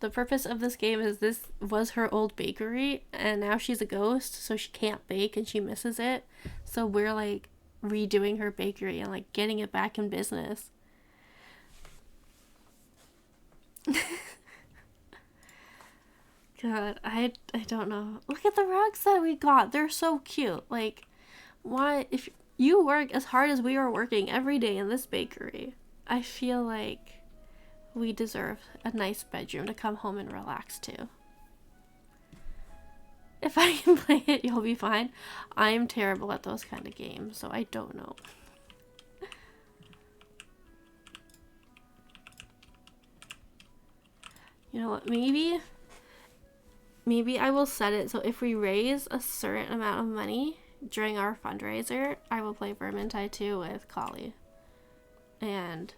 The purpose of this game is this was her old bakery, and now she's a ghost, so she can't bake and she misses it. So we're like redoing her bakery and like getting it back in business. God, I don't know. Look at the rugs that we got. They're so cute. Like, why, if you work as hard as we are working every day in this bakery, I feel like we deserve a nice bedroom to come home and relax to. If I can play it, you'll be fine. I am terrible at those kind of games, so I don't know. You know what, maybe I will set it so if we raise a certain amount of money during our fundraiser, I will play Vermintide 2 with Collie and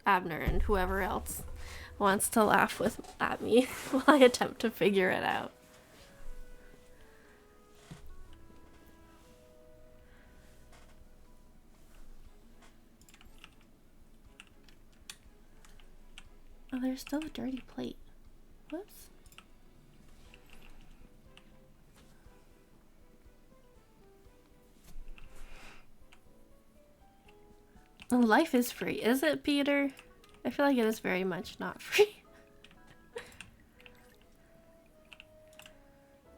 Abner and whoever else wants to laugh at me while I attempt to figure it out. Oh, there's still a dirty plate. Whoops. Life is free, is it, Peter? I feel like it is very much not free.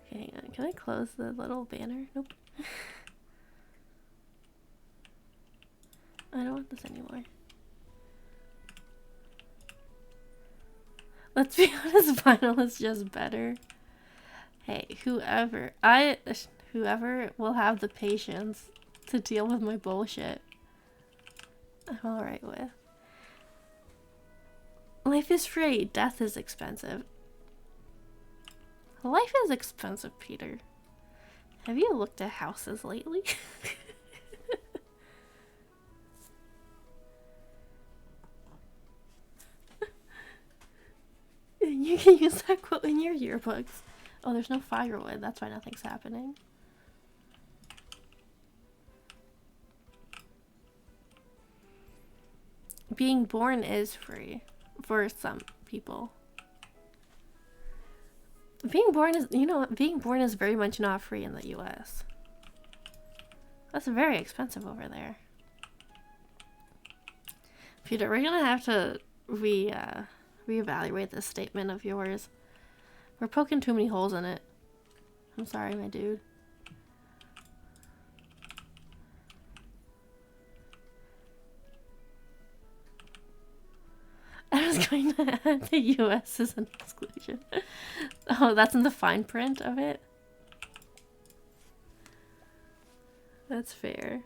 Okay, hang on. Can I close the little banner? Nope. I don't want this anymore. Let's be honest, vinyl is just better. Hey, whoever will have the patience to deal with my bullshit, I'm alright with. Life is free, death is expensive. Life is expensive, Peter. Have you looked at houses lately? You can use that quote in your yearbooks. Oh, there's no firewood. That's why nothing's happening. Being born is free for some people. Being born is, you know, being born is very much not free in the US. That's very expensive over there. Peter, we're gonna have to reevaluate this statement of yours. We're poking too many holes in it. I'm sorry, my dude. I was going to add the US as an exclusion. Oh, that's in the fine print of it? That's fair.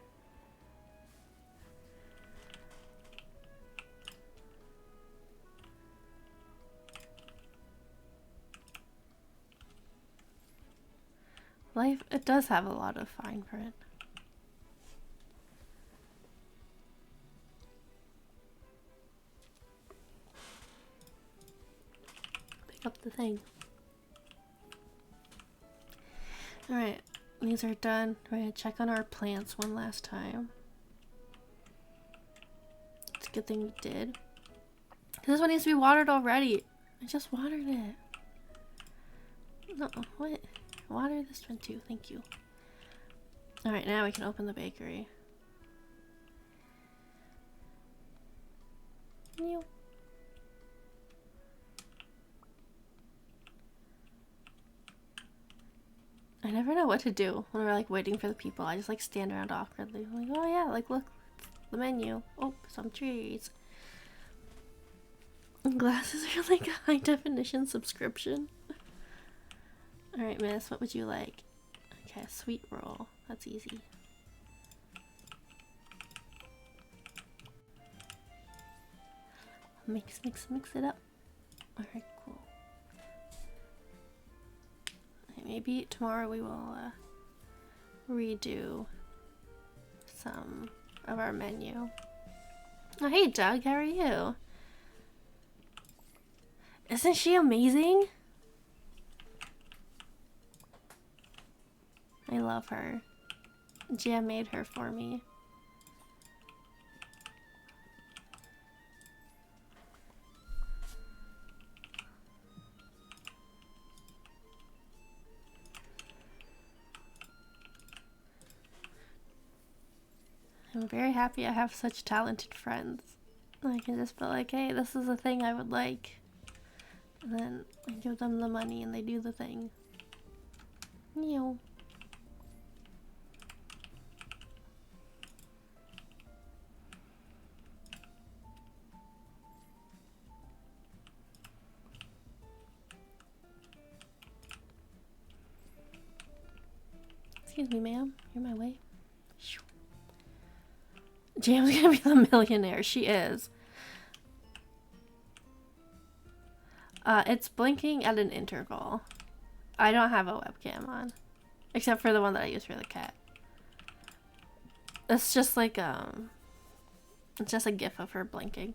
Life, it does have a lot of fine print. Pick up the thing. Alright, these are done. We're gonna check on our plants one last time. It's a good thing we did. This one needs to be watered already. I just watered it. No, what? Water this one too, thank you. Alright, now we can open the bakery. Meow. I never know what to do when we're like waiting for the people. I just like stand around awkwardly. I'm like, oh yeah, like look, the menu. Oh, some trees. And glasses are like a high definition subscription. Alright, miss, what would you like? Okay, sweet roll. That's easy. Mix it up. Alright, cool. maybe tomorrow we will redo some of our menu. Oh, hey Doug, how are you? Isn't she amazing? I love her. Gia made her for me. I'm very happy I have such talented friends. I can just be like, hey, this is a thing I would like. And then I give them the money and they do the thing. Meow. Excuse me, ma'am. You're my way. Jam's gonna be the millionaire. She is. It's blinking at an interval. I don't have a webcam on. Except for the one that I use for the cat. It's just like, it's just a gif of her blinking.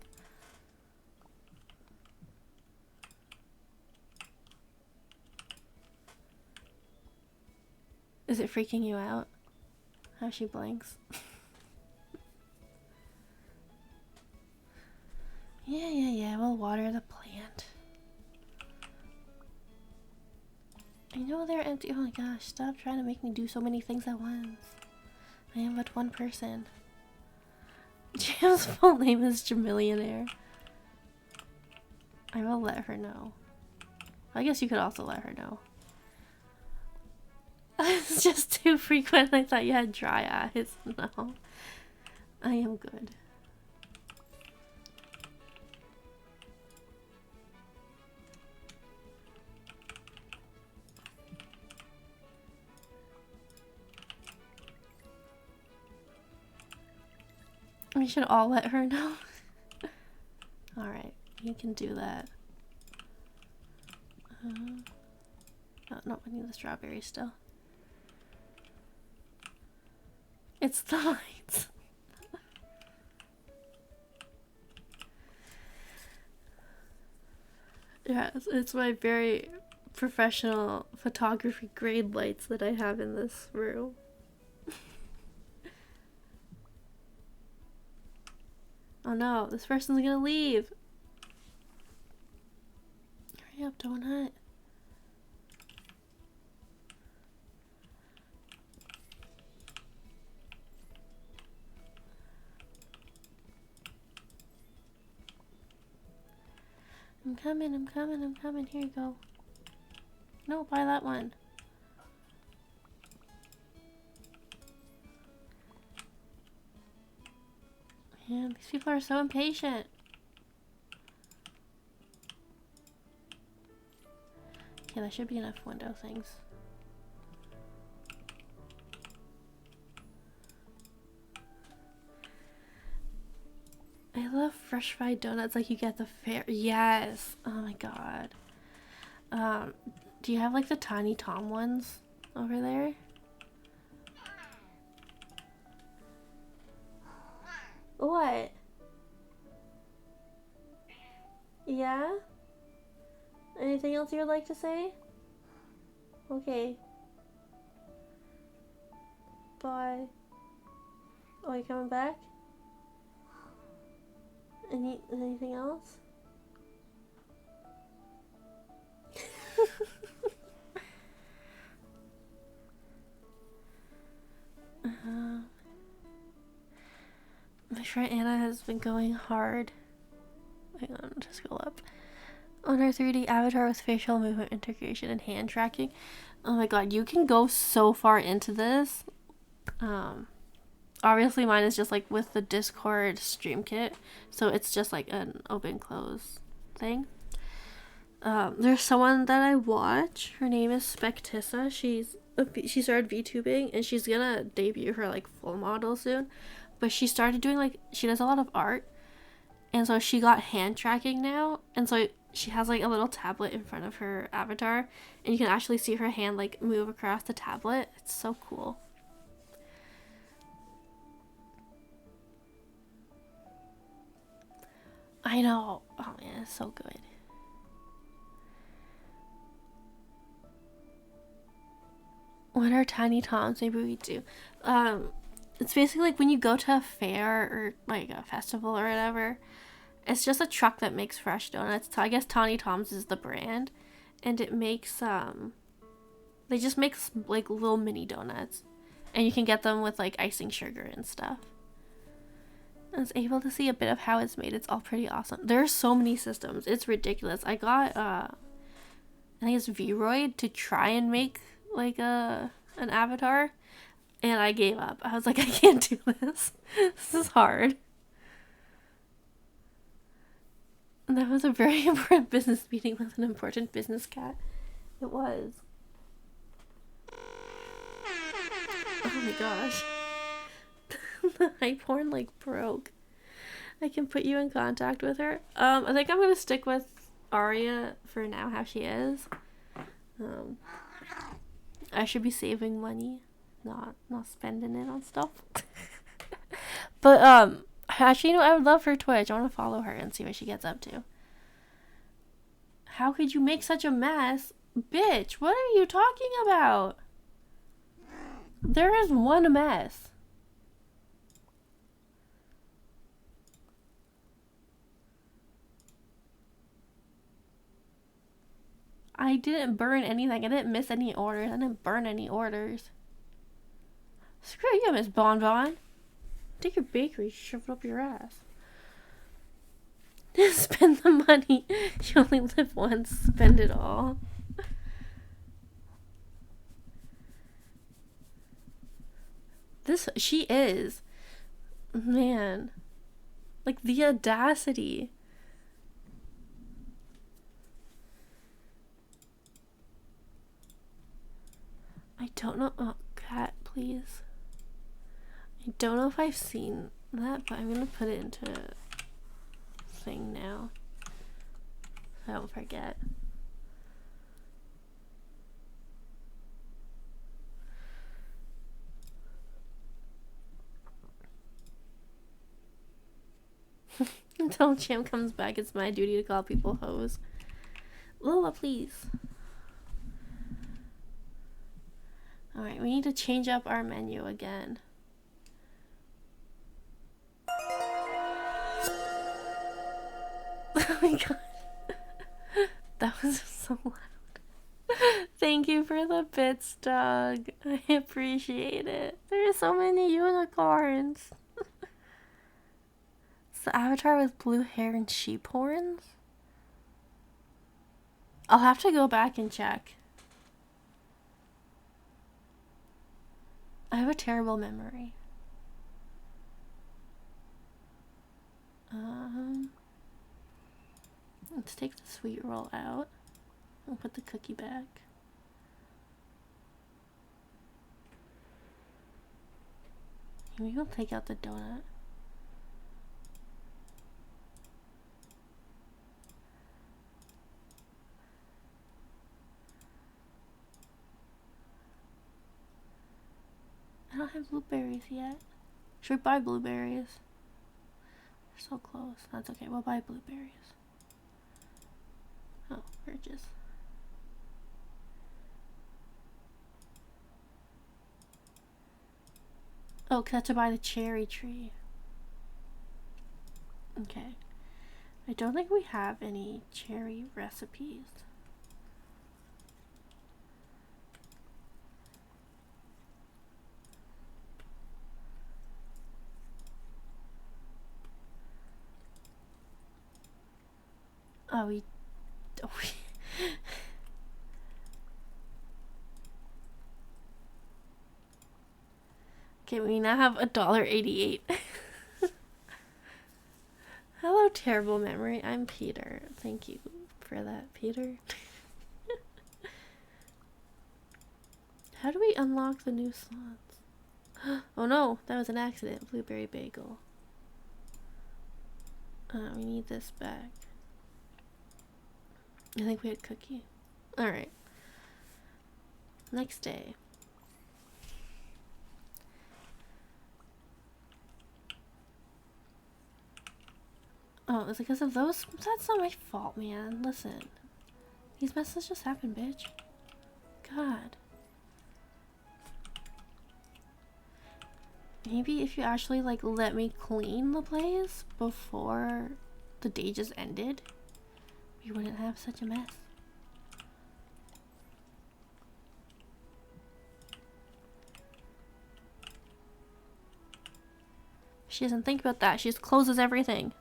Is it freaking you out? How she blinks? Yeah, we'll water the plant. I know they're empty. Oh my gosh, stop trying to make me do so many things at once. I am but one person. Jam's full name is Jamillionaire. I will let her know. I guess you could also let her know. It's just too frequent. I thought you had dry eyes. No. I am good. We should all let her know. Alright, you can do that. Oh, no, I need the strawberry still. It's the lights. Yes, it's my very professional photography grade lights that I have in this room. Oh no, this person's gonna leave. Hurry up, donut. I'm coming. Here you go. No, buy that one. Man, these people are so impatient. Okay, that should be enough window things. I love fresh fried donuts like you get the fair. Yes. Oh my god. Do you have like the Tiny Tom ones over there? What? Yeah? Anything else you would like to say? Okay. Bye. Oh, you coming back? Anything else? My friend Anna has been going hard. Hang on, just scroll up. On her 3D avatar with facial movement integration and hand tracking. Oh my god, you can go so far into this. Obviously mine is just like with the Discord stream kit, so it's just like an open close thing. There's someone that I watch. Her name is Spectissa. She started VTubing and she's gonna debut her like full model soon. But she started doing like, she does a lot of art, and so she got hand tracking now, and so she has like a little tablet in front of her avatar, and you can actually see her hand like move across the tablet. It's so cool. I know. Oh man, it's so good. What are tiny toms? Maybe we do. It's basically like when you go to a fair or like a festival or whatever. It's just a truck that makes fresh donuts. I guess Tiny Tom's is the brand, and it makes they just make like little mini donuts, and you can get them with like icing sugar and stuff. I was able to see a bit of how it's made. It's all pretty awesome. There are so many systems. It's ridiculous. I got I think it's Vroid to try and make like an avatar, and I gave up. I was like, I can't do this. This is hard. And that was a very important business meeting with an important business cat. It was. Oh my gosh. The hype horn like broke. I can put you in contact with her. I think I'm gonna stick with Aria for now, how she is. I should be saving money, not spending it on stuff. But actually, I would love her Twitch. I want to follow her and see what she gets up to. How could you make such a mess? Bitch, what are you talking about? There is one mess. I didn't burn anything. I didn't miss any orders. I didn't burn any orders. Screw you, Miss Bonbon. Take your bakery, shove it up your ass. Spend the money. You only live once. Spend it all. She is. Man. Like, the audacity. I don't know. Oh, cat, please. I don't know if I've seen that, but I'm gonna put it into thing now, so I don't forget. Until Cham comes back, it's my duty to call people hoes. Lola, please. Alright, we need to change up our menu again. Oh my god. That was so loud. Thank you for the bits, Doug. I appreciate it. There's so many unicorns. It's the avatar with blue hair and sheep horns? I'll have to go back and check. I have a terrible memory. Let's take the sweet roll out and put the cookie back. Maybe we'll take out the donut. I don't have blueberries yet. Should we buy blueberries? We're so close. That's okay. We'll buy blueberries. Oh, purchase. Oh, cause I have to buy the cherry tree. Okay. I don't think we have any cherry recipes. Oh, we okay, we now have $1.88. Hello, terrible memory. I'm Peter. Thank you for that, Peter. How do we unlock the new slots? Oh no, that was an accident. Blueberry bagel. We need this back. I think we had cookie. Alright. Next day. Oh, it's because of those? That's not my fault, man. Listen. These messes just happen, bitch. God. Maybe if you actually, like, let me clean the place before the day just ended, we wouldn't have such a mess. She doesn't think about that. She just closes everything.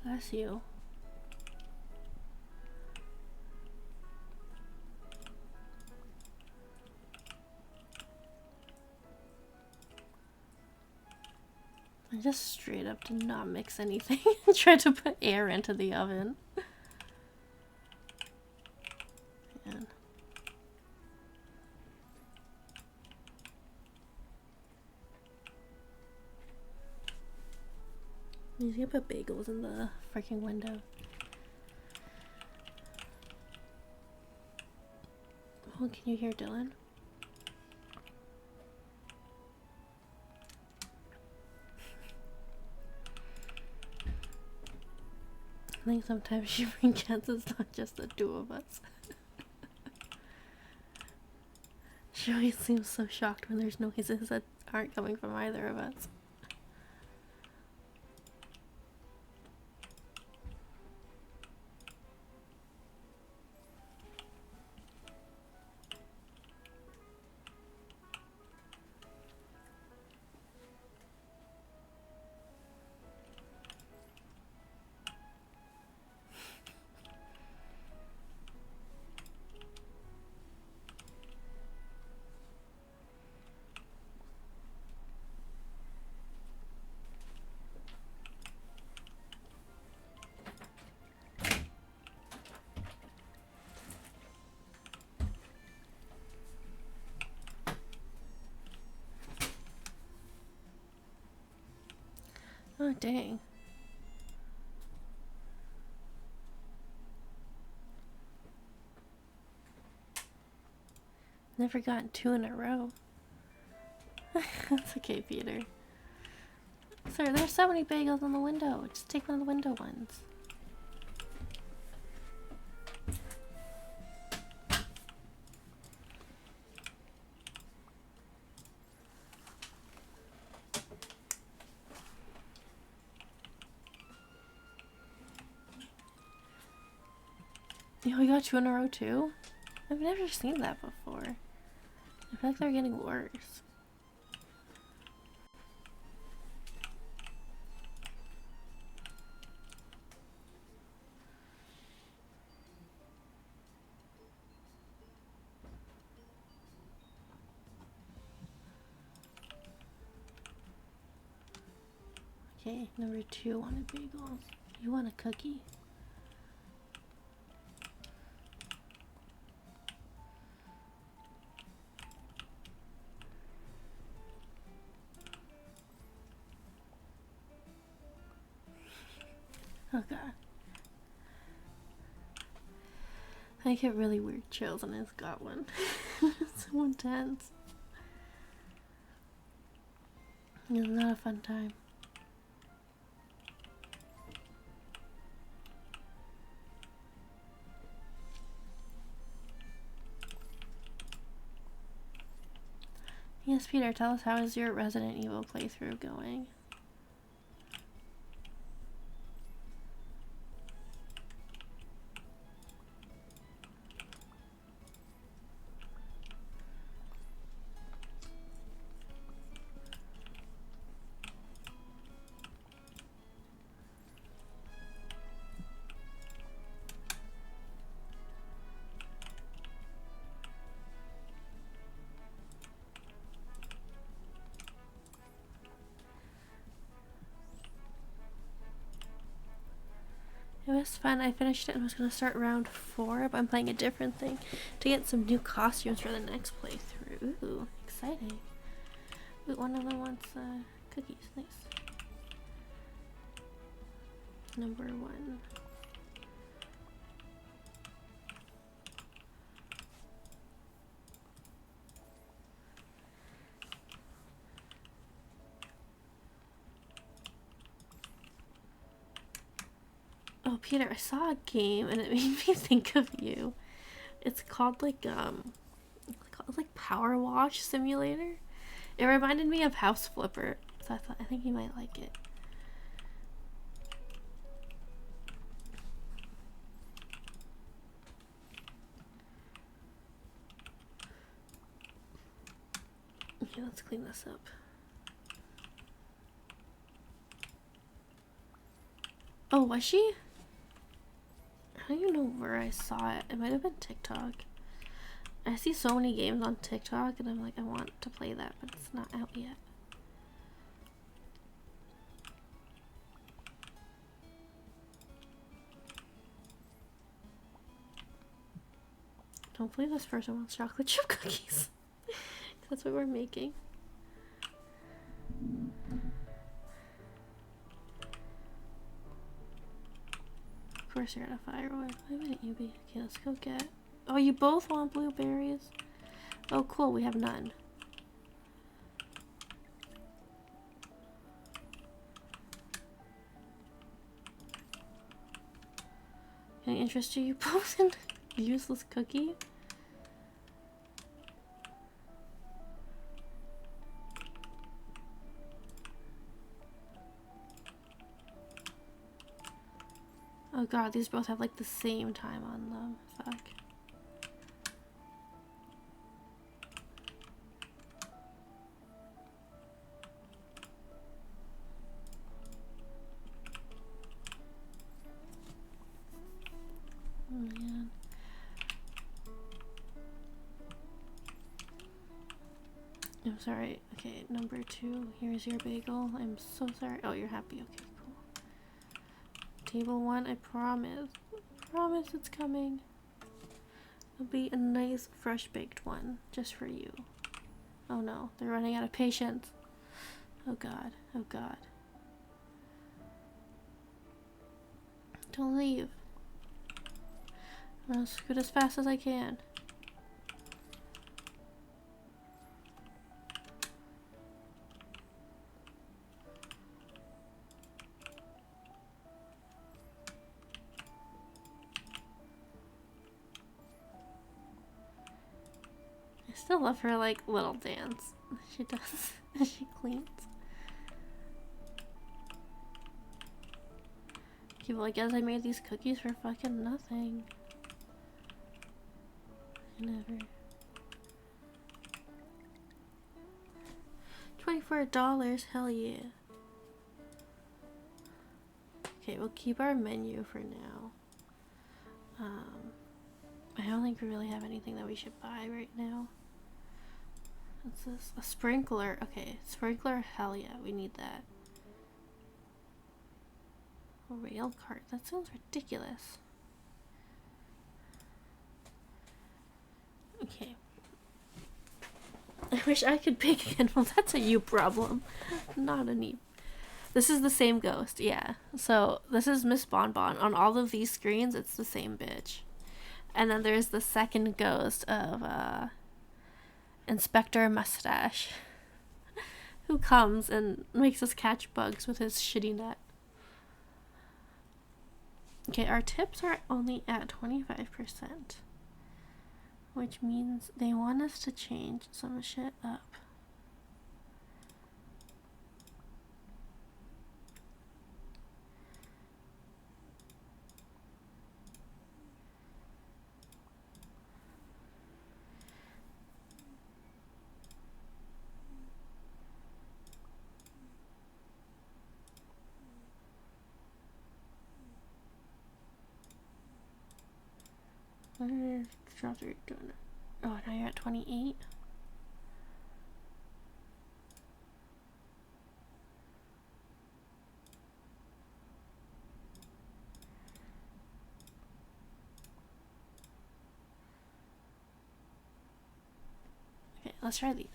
Bless you. I just straight up did not mix anything and tried to put air into the oven. Man. He's gonna put bagels in the freaking window. Oh, can you hear Dylan? I think sometimes she forgets it's not just the two of us. She always seems so shocked when there's noises that aren't coming from either of us. Oh, dang. Never gotten 2 in a row. That's okay, Peter. Sir, there's so many bagels on the window. Just take one of the window ones. You got 2 in a row too? I've never seen that before. I feel like they're getting worse. Okay, number 2 wanted bagels. You want a cookie? Oh god. I get really weird chills and I've got one. It's so intense. It's not a fun time. Yes, Peter, tell us, how is your Resident Evil playthrough going? was fun. I finished it and was gonna start round 4, but I'm playing a different thing to get some new costumes for the next playthrough. Ooh, exciting. Ooh, one of them wants cookies. Nice. Number 1. Oh, Peter, I saw a game and it made me think of you. It's called like Power Wash Simulator. It reminded me of House Flipper, so I think you might like it. Okay, let's clean this up. Oh, was she? I don't even know where I saw it. It might have been TikTok. I see so many games on TikTok and I'm like, I want to play that, but it's not out yet. Hopefully this person wants chocolate chip cookies. That's what we're making. Of course you're at a firewood. Why wouldn't you be? Okay, let's go get... Oh, you both want blueberries? Oh, cool. We have none. Can I interest you both in useless cookie? Oh god, these both have like the same time on them. Fuck. Oh man. I'm sorry. Okay, number 2. Here's your bagel. I'm so sorry. Oh, you're happy. Okay, cool. Table 1, I promise. Promise it's coming. It'll be a nice fresh baked one just for you. Oh no, they're running out of patience. Oh god. Oh god. Don't leave. I'll scoot as fast as I can. I still love her like little dance she does as she cleans. Okay, well I guess I made these cookies for fucking nothing. Never. $24, hell yeah. Okay, we'll keep our menu for now. I don't think we really have anything that we should buy right now. What's this? A sprinkler. Okay, sprinkler, hell yeah, we need that. A rail cart, that sounds ridiculous. Okay. I wish I could bake again. Well, that's a you problem, not a me. This is the same ghost, yeah. So this is Miss Bonbon. On all of these screens, it's the same bitch. And then there's the second ghost of Inspector Mustache, who comes and makes us catch bugs with his shitty net. Okay, our tips are only at 25%, which means they want us to change some shit up. What are your jobs are you doing? Oh, now you're at 28. let's try these.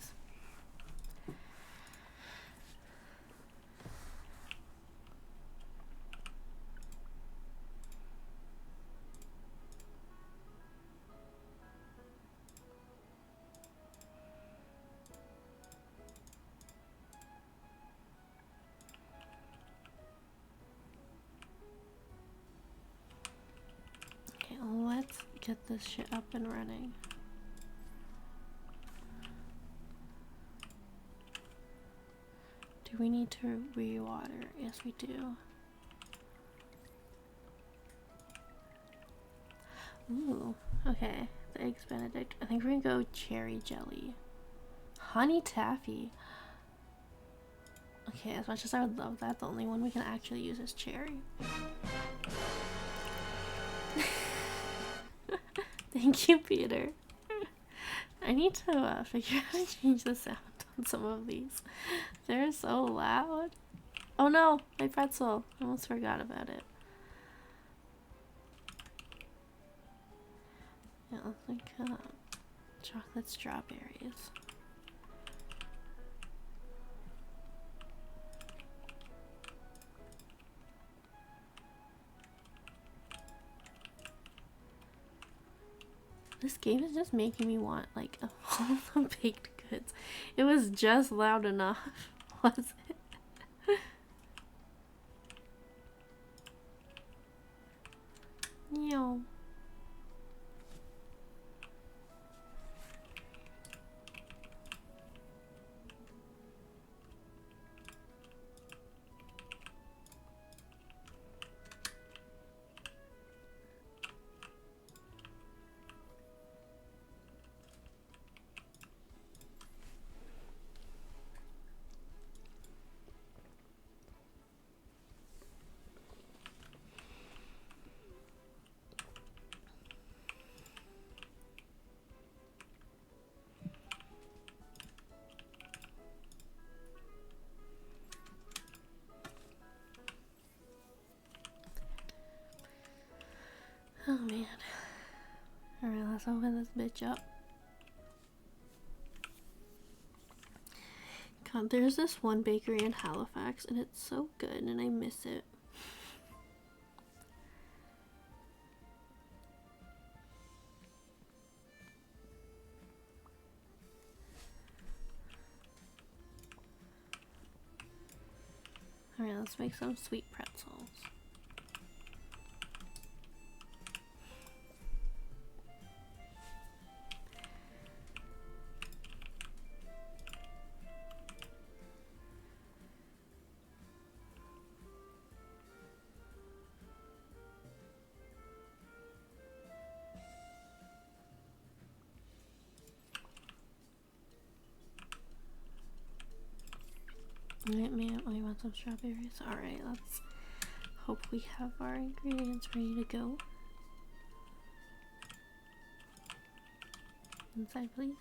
Okay, let's get this shit up and running. Do we need to re-water? Yes, we do. Ooh, okay. The Eggs Benedict. I think we're gonna go cherry jelly. Honey taffy. Okay, as much as I would love that, the only one we can actually use is cherry. Thank you, Peter. I need to figure out how to change the sound on some of these. They're so loud. Oh no, my pretzel. I almost forgot about it. Yeah, let's make chocolate strawberries. This game is just making me want like all the baked goods. It was just loud enough, was it? No. Oh man. Alright, let's open this bitch up. God, there's this one bakery in Halifax and it's so good and I miss it. Alright, let's make some sweet pretzels. Alright, man, oh, you want some strawberries? Alright, let's hope we have our ingredients ready to go. Inside, please.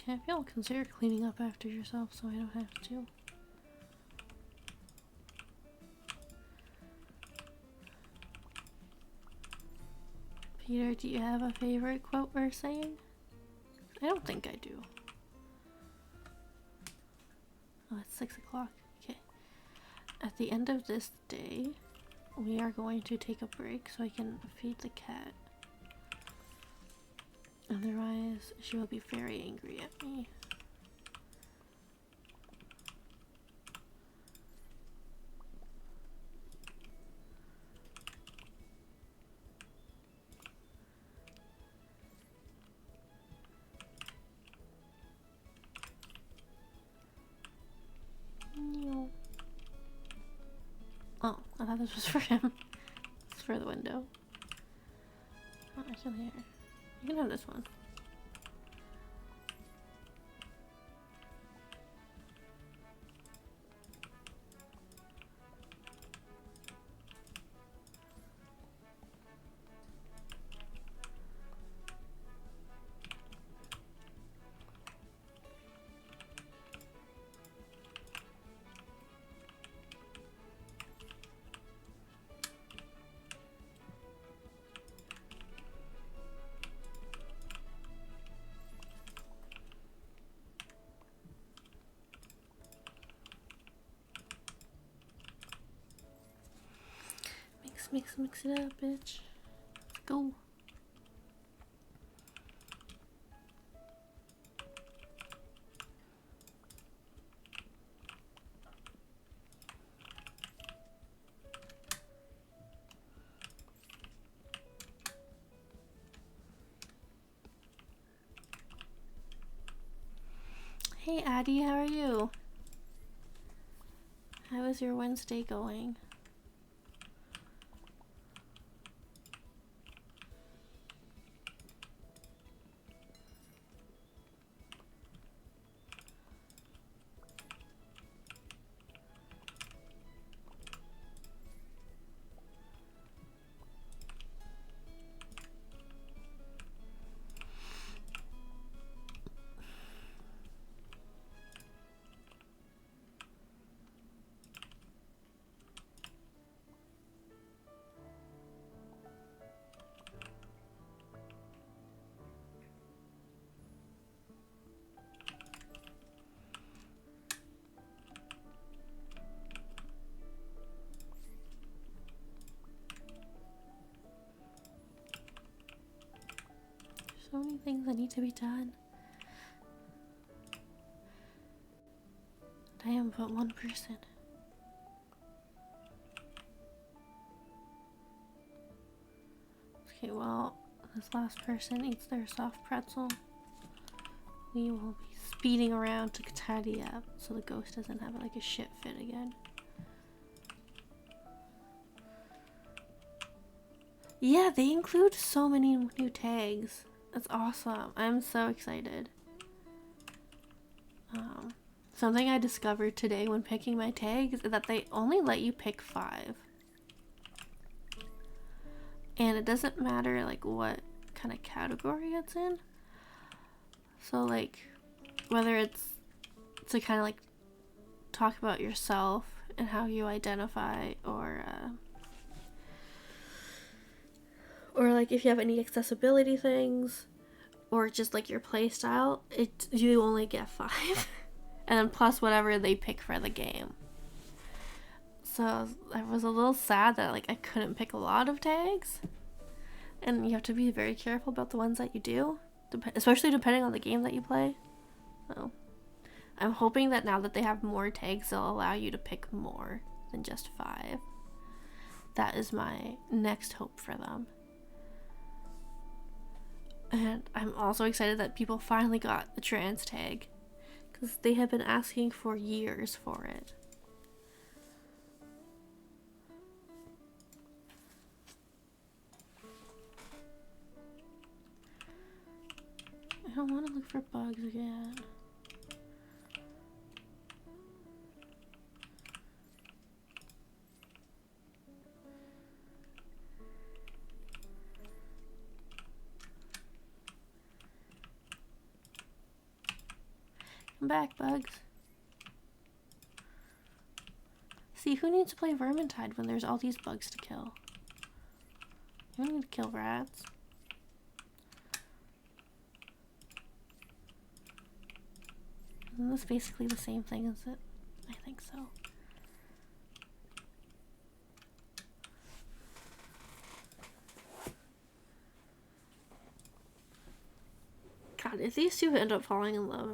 Okay, if y'all consider cleaning up after yourself so I don't have to. Peter, do you have a favorite quote or saying? I don't think I do. Oh, it's 6 o'clock. Okay. At the end of this day, we are going to take a break so I can feed the cat. Otherwise, she will be very angry at me. No. Oh, I thought this was for him. It's for the window. Oh, actually here. You can have this one. Mix it up, bitch. Let's go. Hey Addie, how are you? How is your Wednesday going? So many things that need to be done. I am but one person. Okay, well, this last person eats their soft pretzel. We will be speeding around to vctoriaa so the ghost doesn't have like a shit fit again. Yeah, they include so many new tags. That's awesome. I'm so excited. Something I discovered today when picking my tags is that they only let you pick 5. And it doesn't matter like what kind of category it's in. So like whether it's to kind of like talk about yourself and how you identify, or like if you have any accessibility things, or just like your play style, you only get 5. And then plus whatever they pick for the game. So I was a little sad that like I couldn't pick a lot of tags, and you have to be very careful about the ones that you do, especially depending on the game that you play. So I'm hoping that now that they have more tags, they'll allow you to pick more than just 5. That is my next hope for them. And I'm also excited that people finally got the trans tag, because they have been asking for years for it. I don't want to look for bugs again. Come back, bugs. See, who needs to play Vermintide when there's all these bugs to kill? You don't need to kill rats. Isn't this basically the same thing as it? I think so. God, if these two end up falling in love,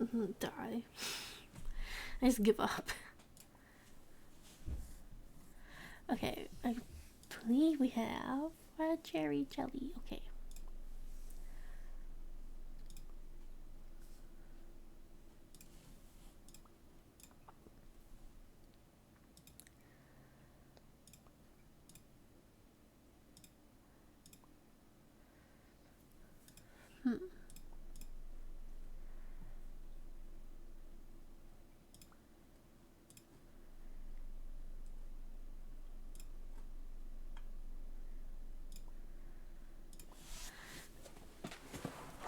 I'm gonna die. I just give up. Okay, I believe we have a cherry jelly. Okay.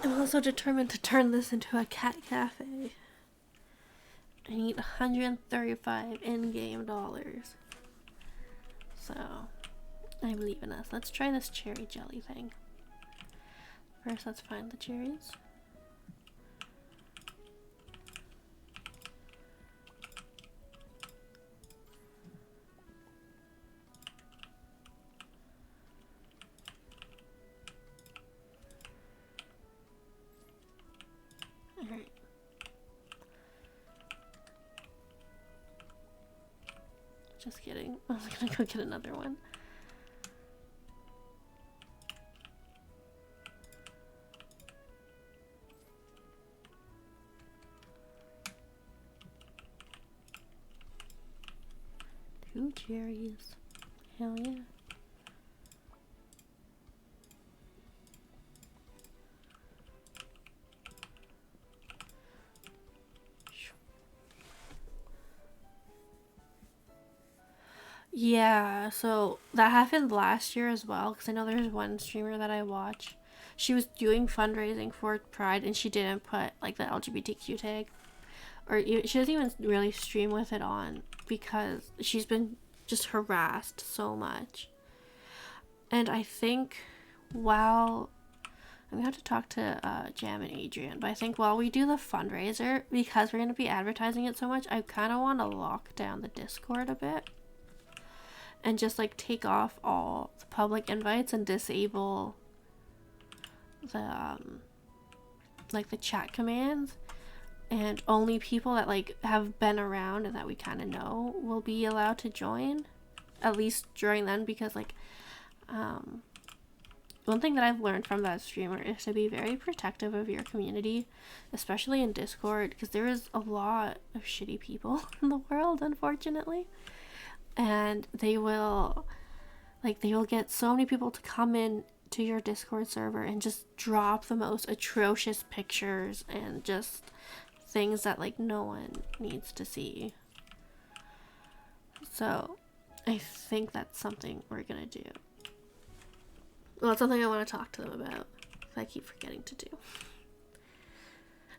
I'm also determined to turn this into a cat cafe. I need 135 in-game dollars. So, I believe in us. Let's try this cherry jelly thing. First, let's find the cherries. Just kidding. I was gonna go get another one. Two cherries. Hell yeah. Yeah, so that happened last year as well, because I know there's one streamer that I watch. She was doing fundraising for Pride and she didn't put like the LGBTQ tag. Or she doesn't even really stream with it on because she's been just harassed so much. And I think while I'm gonna have to talk to Jam and Adrian, but I think while we do the fundraiser, because we're gonna be advertising it so much, I kind of want to lock down the Discord a bit and just like take off all the public invites and disable the like the chat commands, and only people that like have been around and that we kind of know will be allowed to join, at least during then, because like one thing that I've learned from that streamer is to be very protective of your community, especially in Discord, because there is a lot of shitty people in the world, unfortunately. And they will get so many people to come in to your Discord server and just drop the most atrocious pictures and just things that like no one needs to see. So I think that's something we're gonna do. Well, it's something I want to talk to them about, if I keep forgetting to do.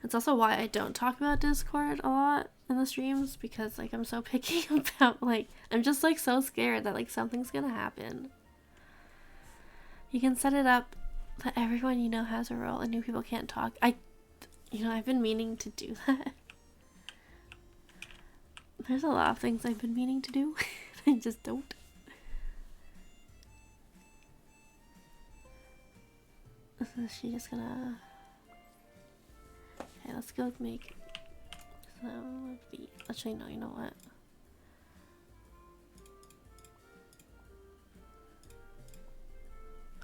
It's also why I don't talk about Discord a lot in the streams, because like I'm so picky about like, I'm just like so scared that like something's gonna happen. You can set it up that everyone you know has a role and new people can't talk. I've been meaning to do that. There's a lot of things I've been meaning to do. I just don't. Is she just gonna... Okay, let's go make some of the... Actually, no, you know what?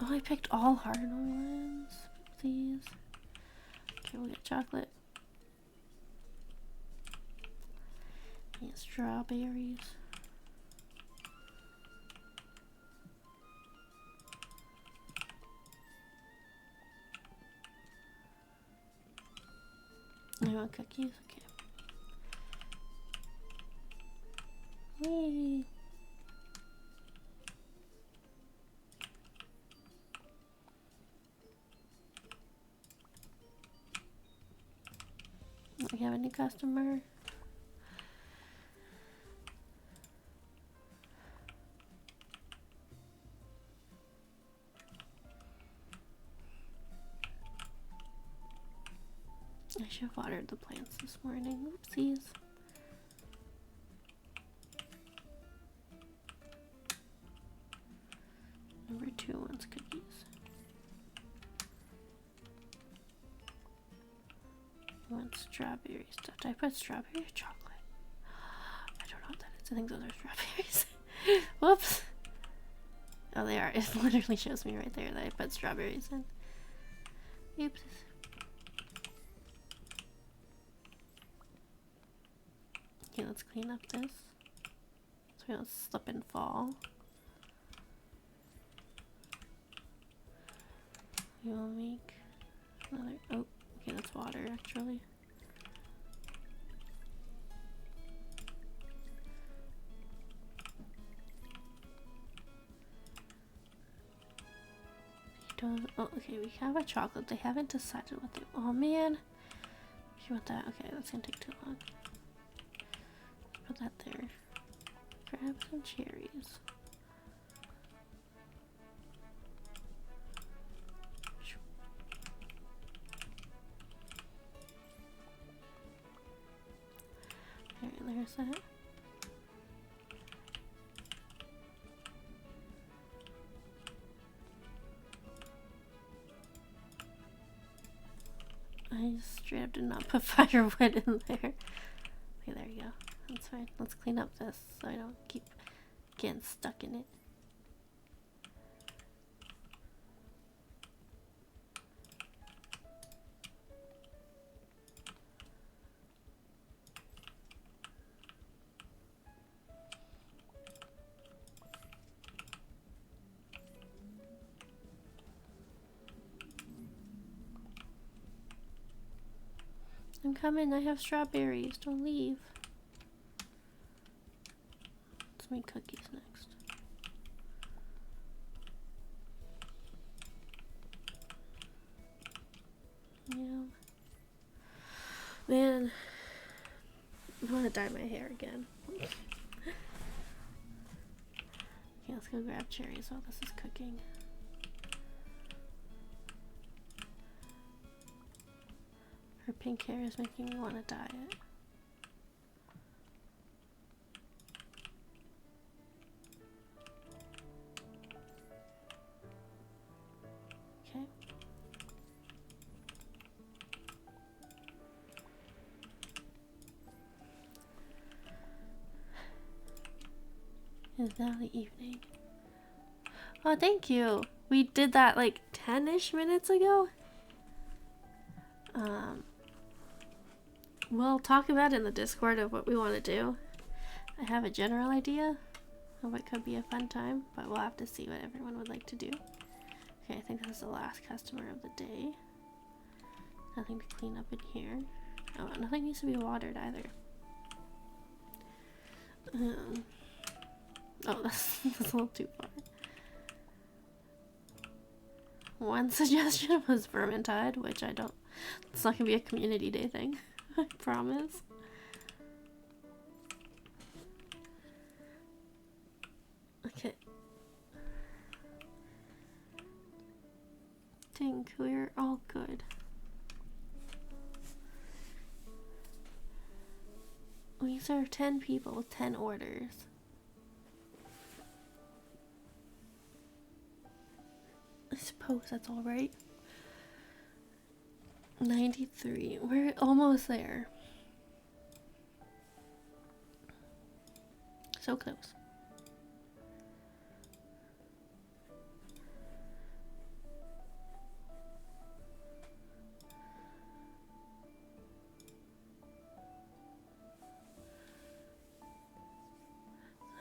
Oh, I picked all hard ones. Please. Okay, we'll get chocolate. Yeah, strawberries. I want cookies? Okay. Whee! We have a new customer. I should have watered the plants this morning. Oopsies. Number 2 wants cookies. Want strawberry stuff. Did I put strawberry or chocolate? I don't know what that is. I think those are strawberries. Whoops. Oh, they are. It literally shows me right there that I put strawberries in. Oops. Okay, let's clean up this so we don't slip and fall. We will make another... Oh, okay, that's water actually. Oh, okay, we have a chocolate. They haven't decided what they... Oh, man. If you want that... Okay, that's gonna take too long. Put that there. Grab some cherries. There's that. I straight up did not put firewood in there. Okay, there you go. That's It's fine. Let's clean up this so I don't keep getting stuck in it. I'm coming. I have strawberries. Don't leave. Let's make cookies next. Yeah. Man, I want to dye my hair again. Okay, let's go grab cherries while this is cooking. Her pink hair is making me want to dye it. Okay. It's now the evening. Oh, thank you. We did that like 10-ish minutes ago. We'll talk about it in the Discord of what we want to do. I have a general idea of what could be a fun time, but we'll have to see what everyone would like to do. Okay, I think this is the last customer of the day. Nothing to clean up in here. Oh, nothing needs to be watered either. Oh, that's a little too far. One suggestion was Vermintide, which I don't... It's not gonna be a community day thing. I promise. Okay. Think we're all good. We serve 10 people with 10 orders. I suppose that's alright. 93. We're almost there. So close.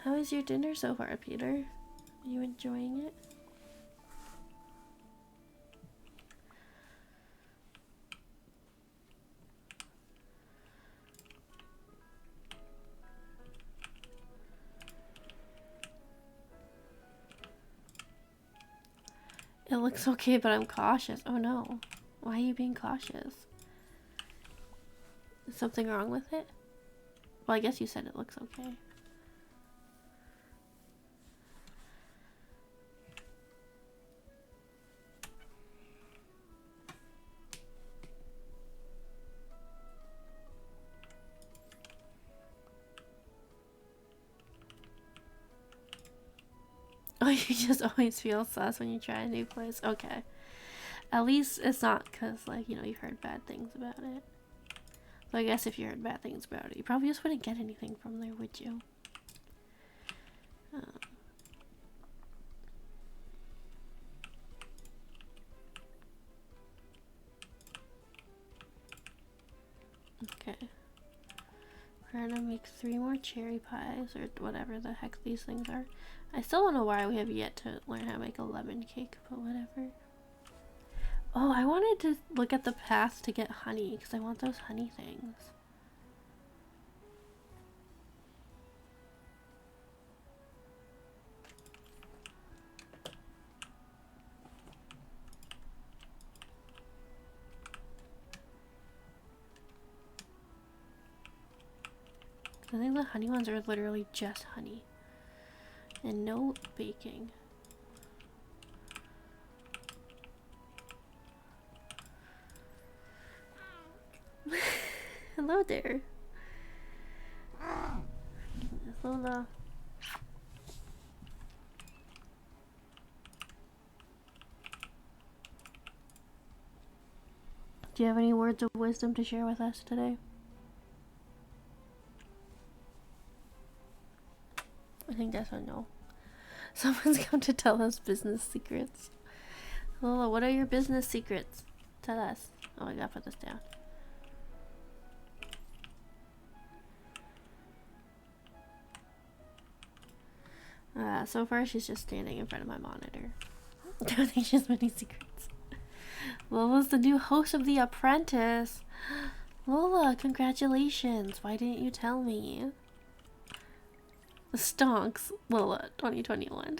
How is your dinner so far, Peter? Are you enjoying it? It looks okay, but I'm cautious. Oh no. Why are you being cautious? Is something wrong with it? Well, I guess you said it looks okay. Oh, you just always feel sus when you try a new place. Okay. At least it's not because, like, you know, you've heard bad things about it. So I guess if you heard bad things about it, you probably just wouldn't get anything from there, would you? Okay. We're gonna make 3 more cherry pies, or whatever the heck these things are. I still don't know why we have yet to learn how to make a lemon cake, but whatever. Oh, I wanted to look at the path to get honey, because I want those honey things. I think the honey ones are literally just honey. And no baking. Hello there. Lola. Do you have any words of wisdom to share with us today? think that's a no. Someone's come to tell us business secrets. Lola, what are your business secrets? Tell us. Oh, I gotta put this down. So far she's just standing in front of my monitor. I don't think she has many secrets. Lola's the new host of The Apprentice. Lola, congratulations. Why didn't you tell me? Stonks, Lola, 2021.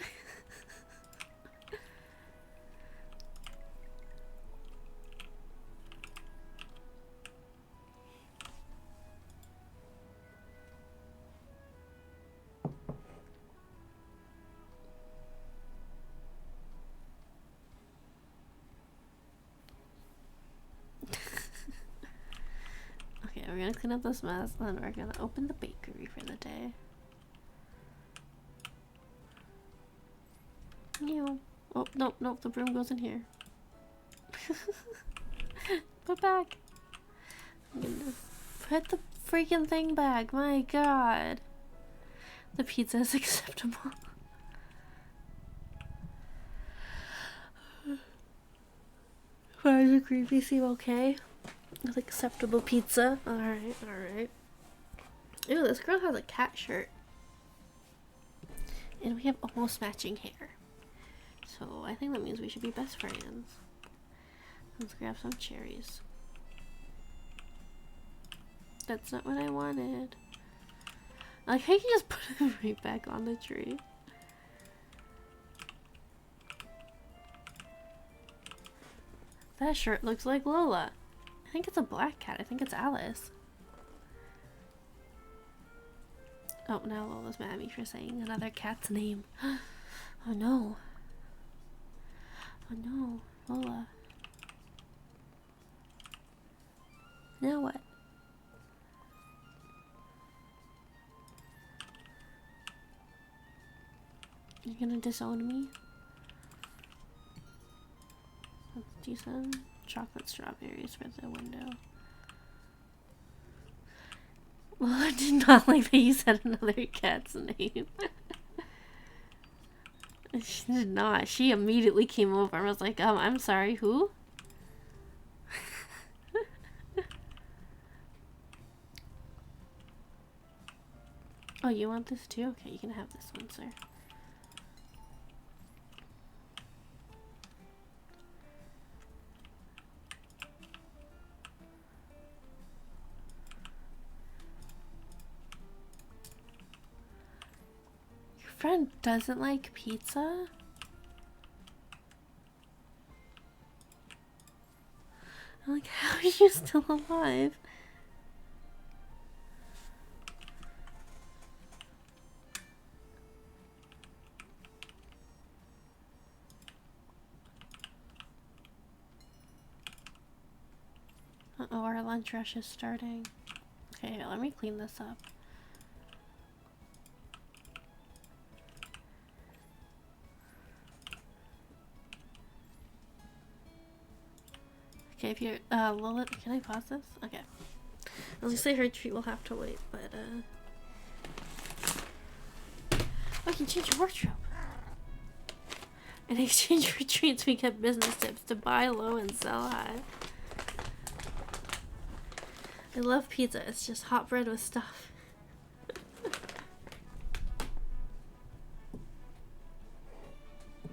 Okay, we're gonna clean up this mess and we're gonna open the bakery for the day. Meow. Oh, nope, nope, the broom goes in here. Put back. I'm gonna put the freaking thing back. My god. The pizza is acceptable. Why does the creepy seem okay? With acceptable pizza. Alright, alright. Ew, this girl has a cat shirt. And we have almost matching hair. So I think that means we should be best friends. Let's grab some cherries. That's not what I wanted. Like, I can just put it right back on the tree. That shirt looks like Lola. I think it's a black cat. I think it's Alice. Oh, now Lola's mad at me for saying another cat's name. Oh no. Oh no, Lola. Now what? You're gonna disown me? Let's do some chocolate strawberries for the window. Lola did not like that you said another cat's name. She did not. She immediately came over and was like, I'm sorry, who? Oh, you want this too? Okay, you can have this one, sir. Your friend doesn't like pizza? I'm like, how are you still alive? Uh-oh, our lunch rush is starting. Okay, let me clean this up. Okay, if you're, Lola, can I pause this? Okay. I was gonna say her treat will have to wait, but, oh, you can change your wardrobe. In exchange for treats, we get business tips to buy low and sell high. I love pizza. It's just hot bread with stuff.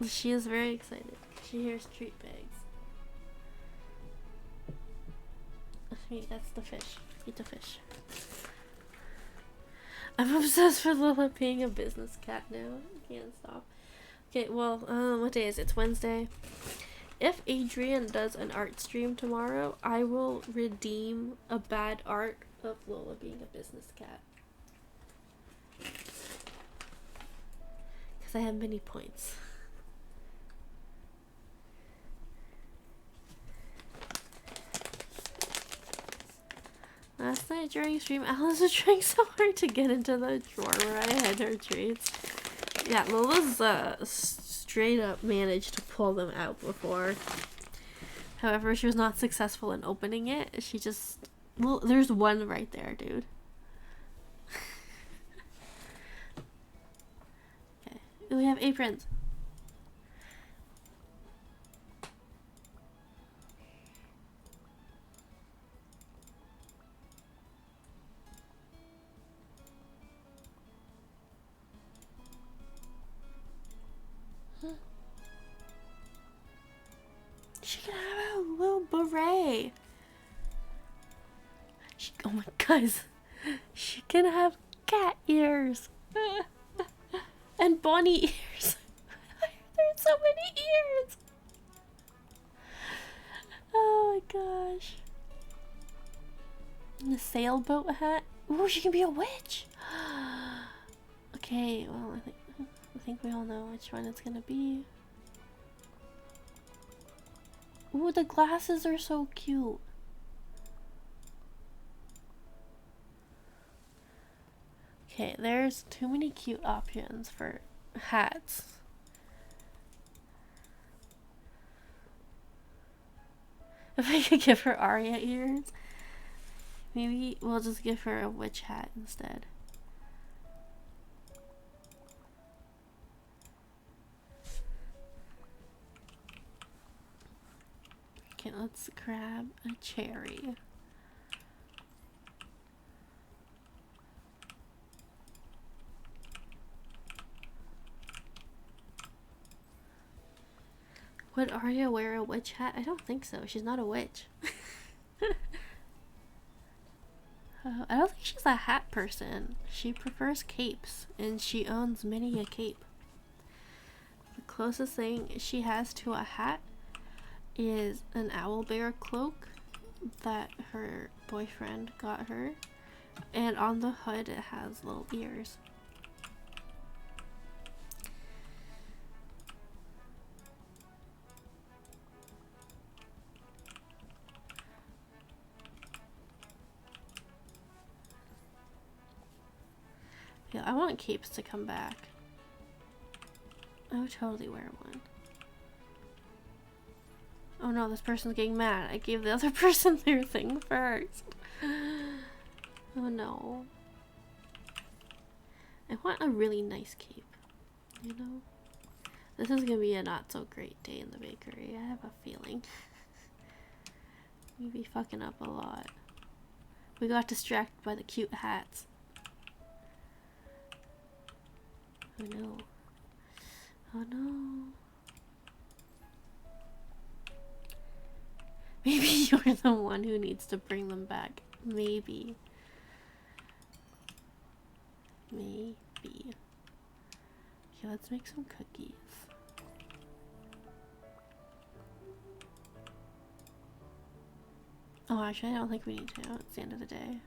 She is very excited. She hears treat bags. Wait, that's the fish. Eat the fish. I'm obsessed with Lola being a business cat now. I can't stop. Okay, well, what day is it? It's Wednesday. If Adrian does an art stream tomorrow, I will redeem a bad art of Lola being a business cat. Because I have many points. Last night during stream, Alice was trying so hard to get into the drawer where I had her treats. Yeah, Lola's straight up managed to pull them out before. However, she was not successful in opening it. She just... Well, there's one right there, dude. We have aprons. She can have a little beret. Oh my guys, she can have cat ears and bunny ears. There's so many ears. Oh my gosh. And the sailboat hat. Ooh, she can be a witch. Okay, well I think we all know which one it's gonna be. Ooh, the glasses are so cute. Okay, there's too many cute options for hats. If I could give her Arya ears, maybe we'll just give her a witch hat instead. Okay, let's grab a cherry. Would Arya wear a witch hat? I don't think so. She's not a witch. I don't think she's a hat person. She prefers capes, and she owns many a cape. The closest thing she has to a hat is an owlbear cloak that her boyfriend got her, and on the hood it has little ears. Yeah, I want capes to come back. I would totally wear one. Oh no, this person's getting mad. I gave the other person their thing first. Oh no. I want a really nice cape, you know? This is gonna be a not so great day in the bakery. I have a feeling. We'll be fucking up a lot. We got distracted by the cute hats. Oh no. Oh no. Maybe you're the one who needs to bring them back. Maybe. Maybe. Okay, let's make some cookies. Oh, actually, I don't think we need to. It's the end of the day.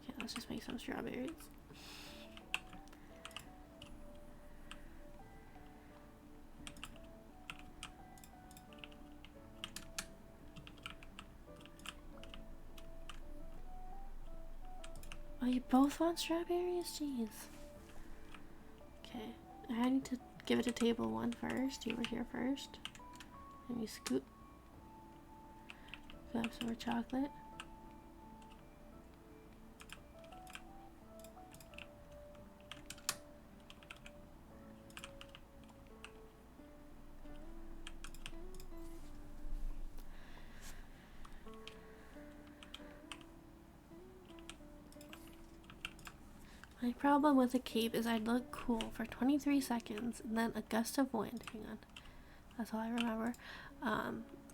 Okay, let's just make some strawberries. Oh, you both want strawberries? Jeez. Okay, I need to give it to table one first. You were here first. And you scoop. Grab some more chocolate. My problem with a cape is I'd look cool for 23 seconds and then a gust of wind, hang on, that's all I remember,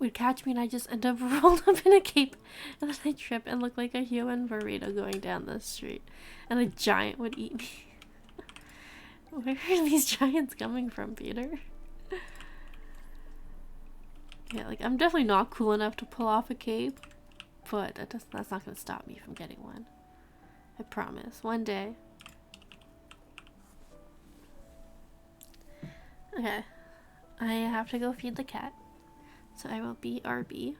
would catch me and I just end up rolled up in a cape and then I trip and look like a human burrito going down the street and a giant would eat me. Where are these giants coming from, Peter? Yeah, like I'm definitely not cool enough to pull off a cape, but that's not gonna stop me from getting one. I promise, one day. Okay, I have to go feed the cat, so I will be RB,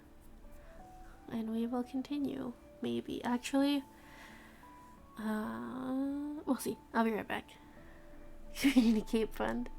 and we will continue, maybe. Actually, we'll see. I'll be right back. Community Cape Fund.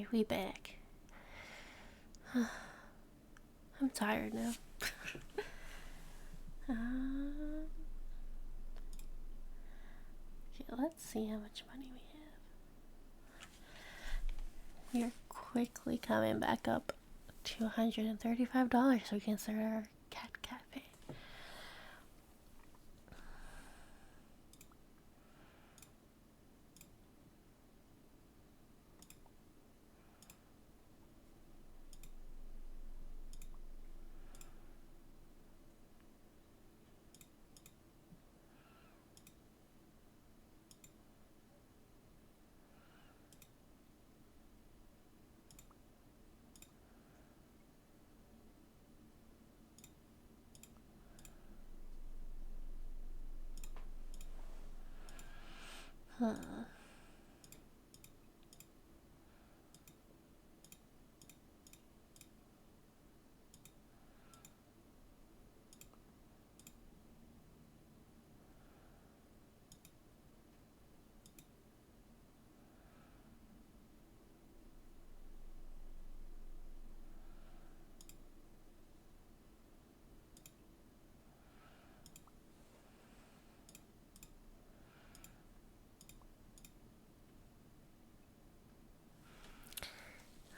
Alright, we back. I'm tired now. Okay, let's see how much money we have. We are quickly coming back up to $135 so we can start our cat cafe.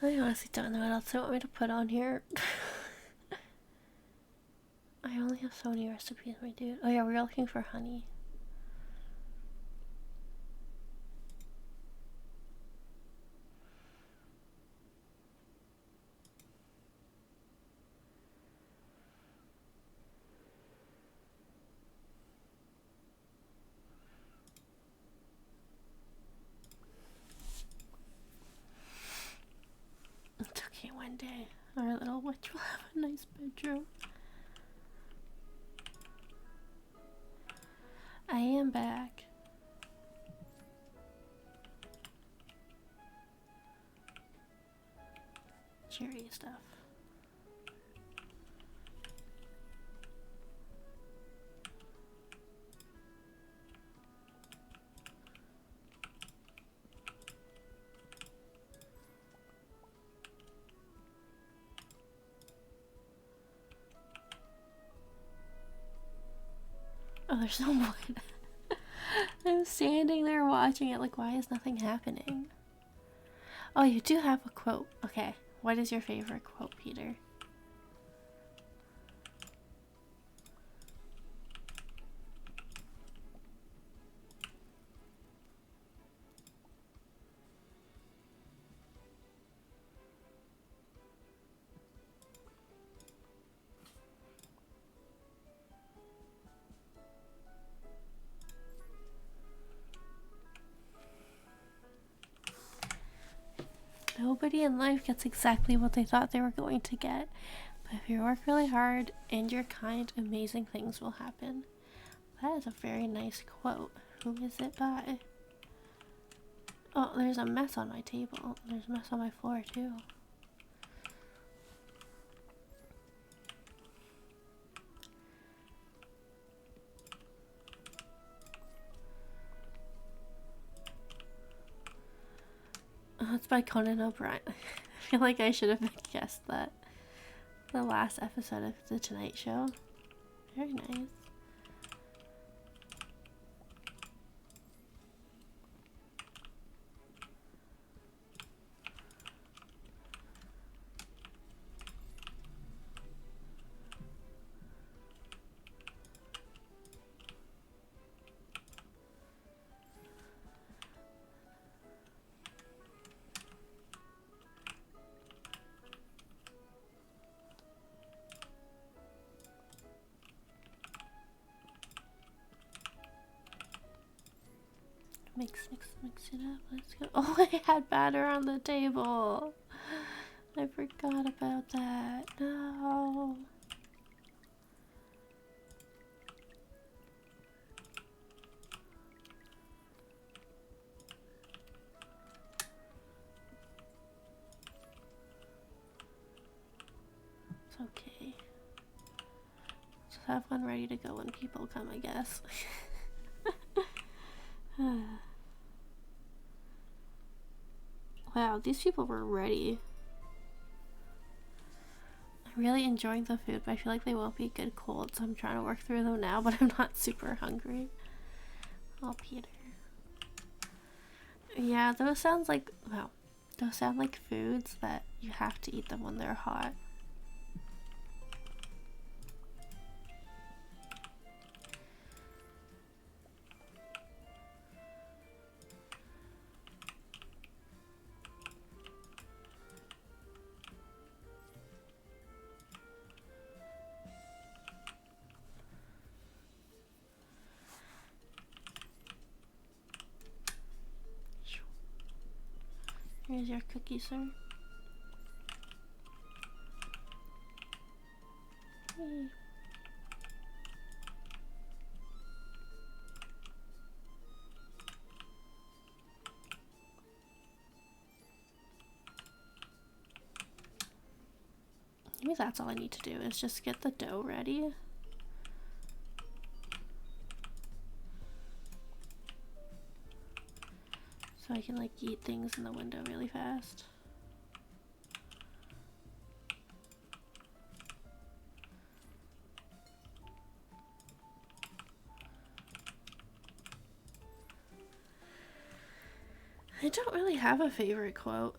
I honestly don't know what else they want me to put on here. I only have so many recipes, my dude. Oh yeah, we're looking for honey. It's okay, one day our little witch will have a nice bedroom. I am back. Cherry stuff. Oh, there's no more. I'm standing there watching it like, why is nothing happening? Oh, you do have a quote. Okay, what is your favorite quote, Peter? Nobody in life gets exactly what they thought they were going to get. But if you work really hard and you're kind, amazing things will happen. That is a very nice quote. Who is it by? Oh, there's a mess on my table. There's a mess on my floor too. Oh, it's by Conan O'Brien. I feel like I should have guessed that. The last episode of The Tonight Show. Very nice. Mix it up. Let's go. Oh, I had batter on the table. I forgot about that. No. It's okay. Just have one ready to go when people come, I guess. Wow, these people were ready. I'm really enjoying the food, but I feel like they won't be good cold, so I'm trying to work through them now, but I'm not super hungry. Oh, Peter. Yeah, those sounds like, wow, those sound like foods that you have to eat them when they're hot. Here's your cookie, sir. Hey. Maybe that's all I need to do is just get the dough ready. So I can like eat things in the window really fast. I don't really have a favorite quote.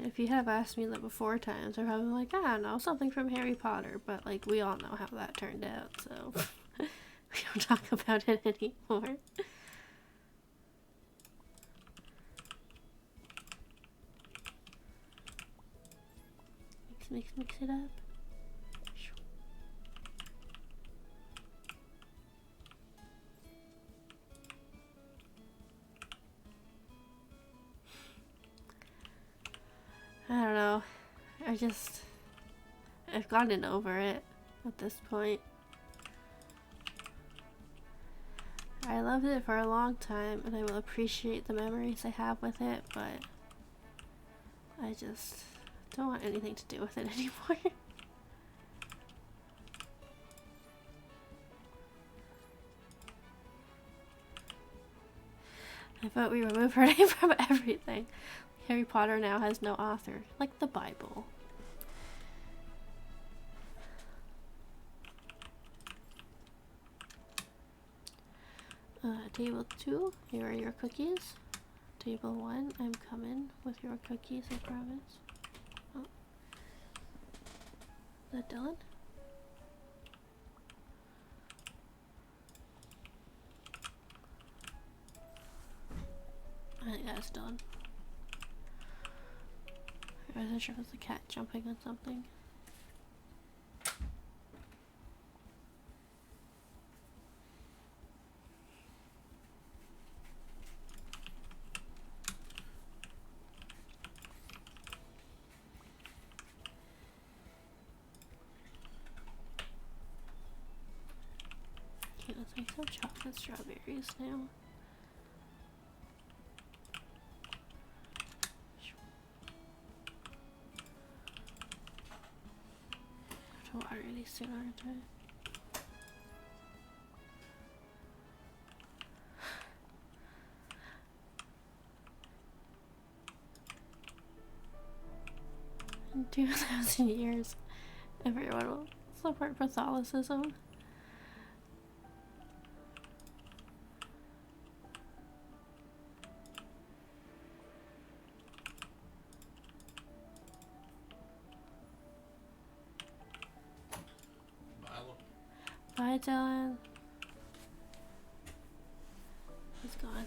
If you have asked me that before times, I'm probably like, I don't know, something from Harry Potter, but like we all know how that turned out, so we don't talk about it anymore. Mix it up. I don't know. I've gotten over it at this point. I loved it for a long time, and I will appreciate the memories I have with it, but I just don't want anything to do with it anymore. I vote we remove her name from everything. Harry Potter now has no author, like the Bible. Table 2, here are your cookies. Table 1, I'm coming with your cookies, I promise. Oh. Is that Dylan? I think that's Dylan. I wasn't sure if it was a cat jumping on something. Okay, let's make some chocolate strawberries now. I have to water these soon, aren't I? In 2,000 years, everyone will support Catholicism. Bye, Dylan. He's gone.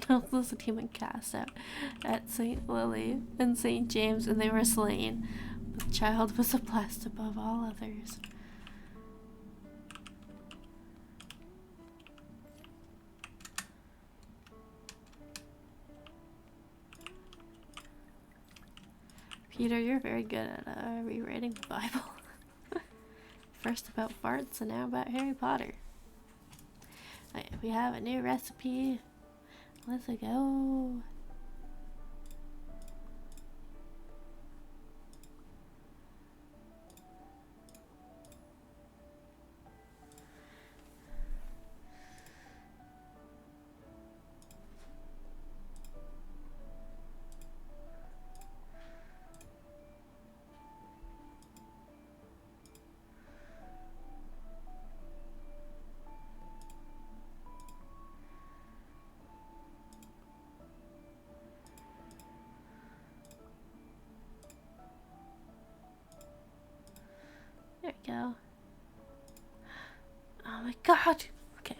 No, there's a demon cast out at St. Lily and St. James, and they were slain The child was blessed above all others. Peter, you're very good at rewriting the Bible. First about farts and now about Harry Potter. Right, we have a new recipe. Let's go. There we go. Oh my god! Okay.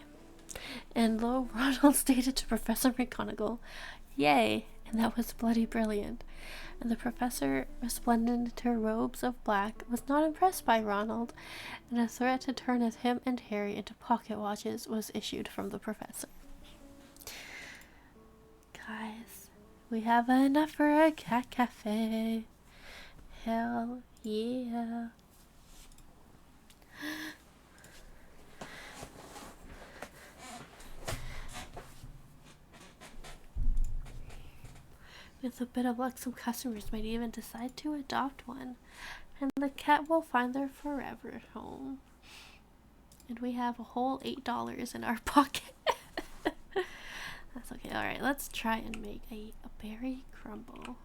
And lo, Ronald stated to Professor McGonagall, "Yay!" And that was bloody brilliant. And the professor, resplendent in her robes of black, was not impressed by Ronald, and a threat to turn him and Harry into pocket watches was issued from the professor. Guys, we have enough for a cat cafe. Hell yeah. With a bit of luck, some customers might even decide to adopt one, and the cat will find their forever home. And we have a whole $8 in our pocket. That's okay. Alright, let's try and make a berry crumble.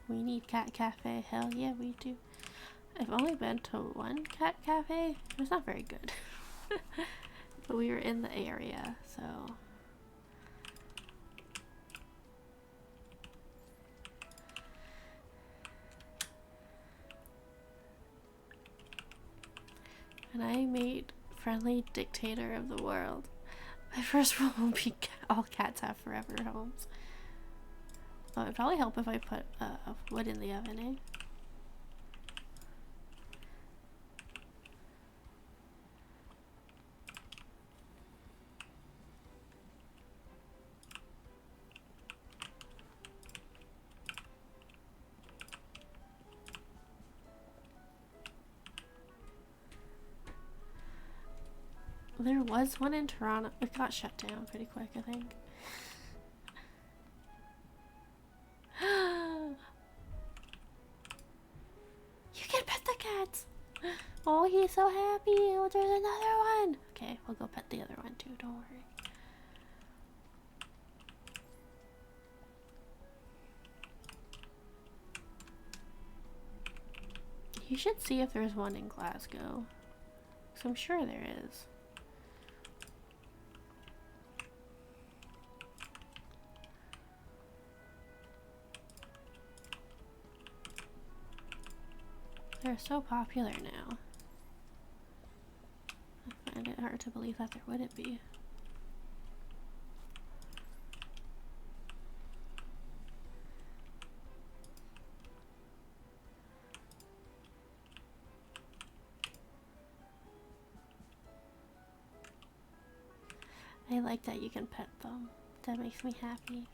We need cat cafe. Hell yeah, we do. I've only been to one cat cafe. It was not very good. But we were in the area, so. And I made friendly dictator of the world. My first rule will be all cats have forever homes. Oh, it'd probably help if I put wood in the oven, eh? There was one in Toronto. It got shut down pretty quick, I think. You can pet the cats! Oh, he's so happy! Oh, there's another one! Okay, we'll go pet the other one too, don't worry. You should see if there's one in Glasgow. 'Cause I'm sure there is. They're so popular now. I find it hard to believe that there wouldn't be. I like that you can pet them. That makes me happy.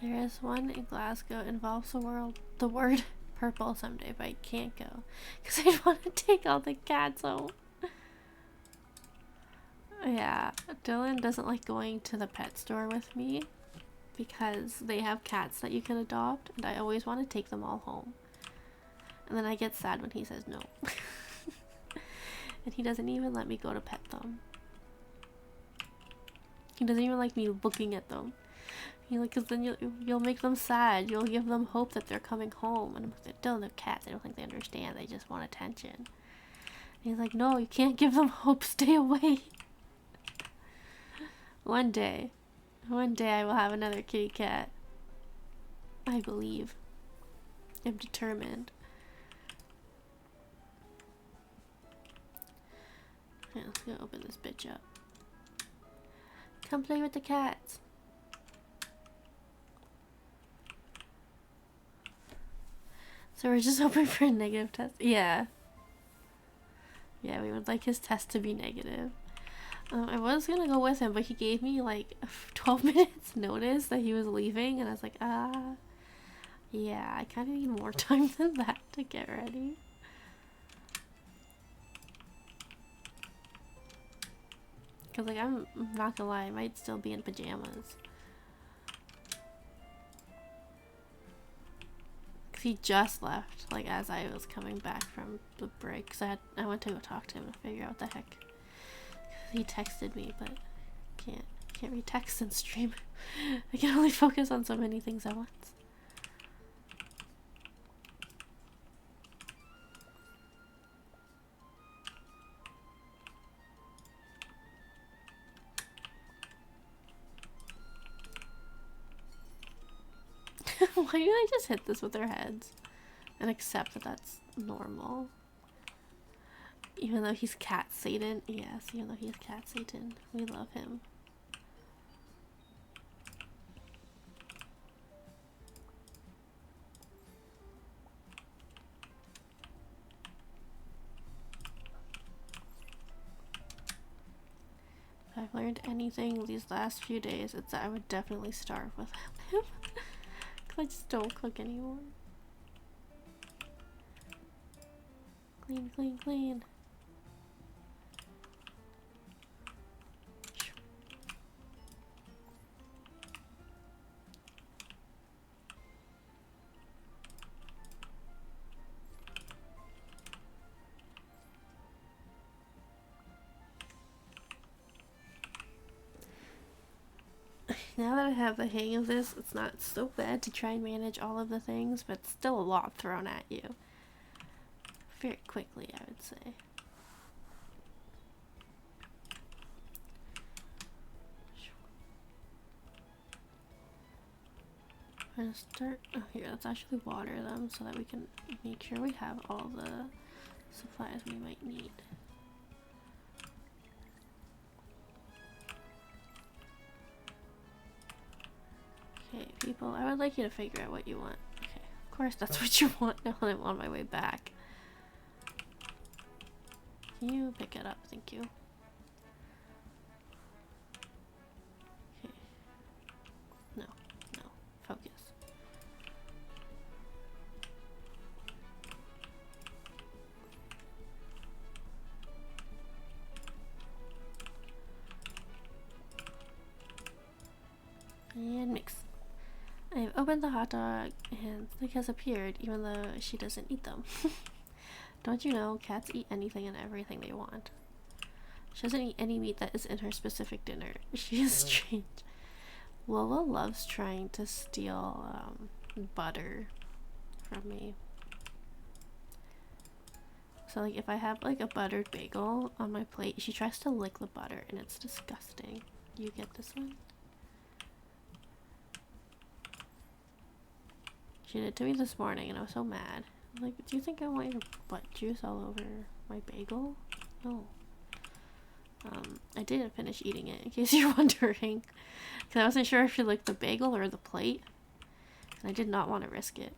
There is one in Glasgow. Involves the word purple someday, but I can't go because I want to take all the cats home. Yeah, Dylan doesn't like going to the pet store with me because they have cats that you can adopt, and I always want to take them all home. And then I get sad when he says no. And he doesn't even let me go to pet them. He doesn't even like me looking at them. Because then you'll make them sad. You'll give them hope that they're coming home. And I'm like, Dylan, they're cats. I don't think they understand. They just want attention. And he's like, no, you can't give them hope. Stay away. One day. One day I will have another kitty cat. I believe. I'm determined. Yeah, let's go open this bitch up. Come play with the cats. So we're just hoping for a negative test. Yeah. Yeah, we would like his test to be negative. I was gonna go with him, but he gave me like 12 minutes notice that he was leaving, and I was like, yeah, I kind of need more time than that to get ready. Because, like, I'm not gonna lie, I might still be in pajamas. Because he just left, like, as I was coming back from the break. Because I went to go talk to him to figure out what the heck. He texted me, but can't read text and stream. I can only focus on so many things at once. Why do I just hit this with their heads and accept that that's normal? Even though he's cat Satan. Yes, even though he's cat Satan. We love him. If I've learned anything these last few days, it's that I would definitely starve without him. Because I just don't cook anymore. Clean, clean, clean. Now that I have the hang of this, it's not so bad to try and manage all of the things, but still a lot thrown at you. Very quickly, I would say. I'm gonna start. Oh, here, let's actually water them so that we can make sure we have all the supplies we might need. Okay, people, I would like you to figure out what you want. Okay, of course that's what you want now that I'm on my way back. Can you pick it up? Thank you. Okay. No, focus. And mix. I've opened the hot dog and Snick has appeared even though she doesn't eat them. Don't you know, cats eat anything and everything they want. She doesn't eat any meat that is in her specific dinner. She is strange. Lola loves trying to steal butter from me. So like if I have like a buttered bagel on my plate, she tries to lick the butter and it's disgusting. You get this one? She did it to me this morning and I was so mad. I'm like, do you think I want your butt juice all over my bagel? No. I didn't finish eating it, in case you're wondering. Because I wasn't sure if she licked the bagel or the plate. And I did not want to risk it.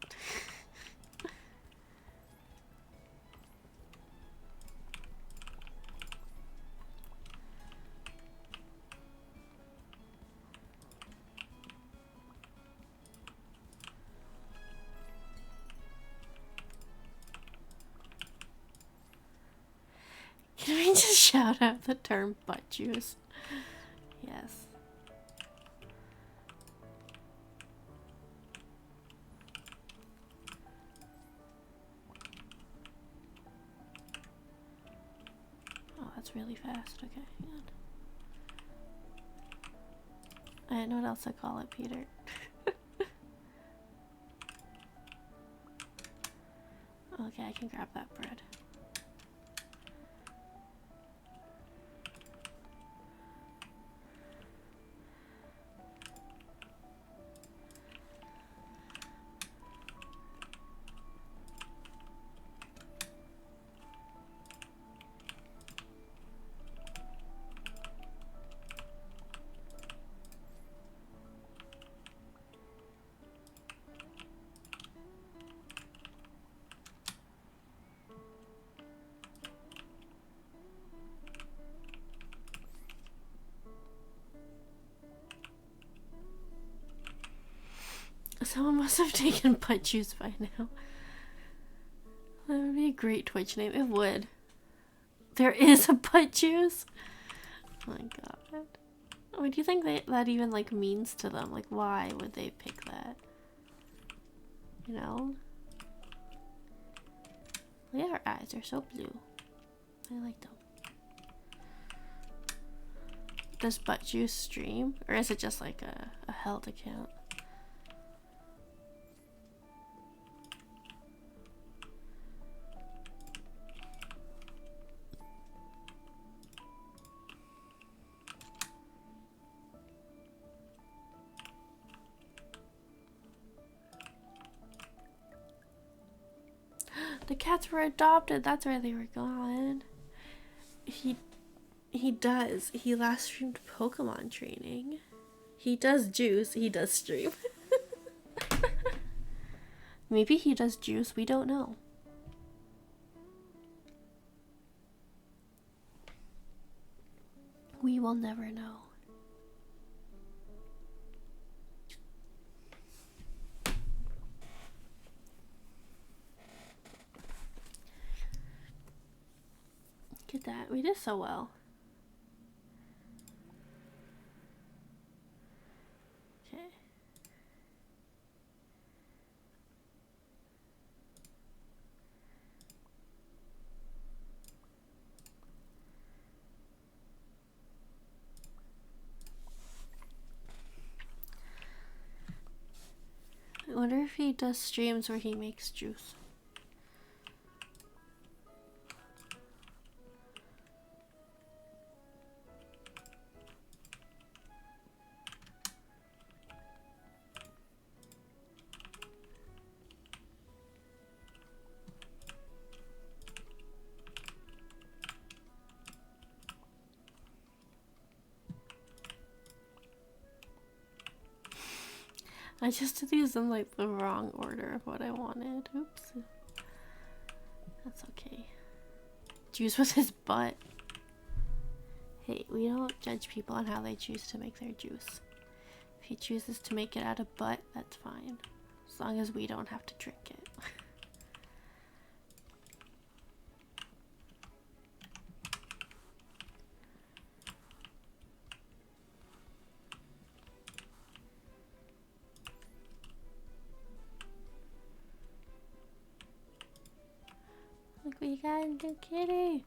Can we just shout out the term butt juice? Yes. Oh, that's really fast. Okay, hang on. I don't know what else to call it, Peter. Okay, I can grab that bread. Someone must have taken butt juice by now. That would be a great Twitch name. It would. There is a butt juice? Oh my god. What do you think that even like means to them? Like, why would they pick that? You know? Look at her eyes, they're so blue. I like them. Does butt juice stream? Or is it just like a held account? The cats were adopted. That's why they were gone. He does. He last streamed Pokemon training. He does juice. He does stream. Maybe he does juice. We don't know. We will never know. Look at that. We did so well. Okay. I wonder if he does streams where he makes juice. I just did these in like the wrong order of what I wanted. Oops. That's okay. Juice was his butt. Hey, we don't judge people on how they choose to make their juice. If he chooses to make it out of butt, that's fine. As long as we don't have to drink it. Look, we got a new kitty.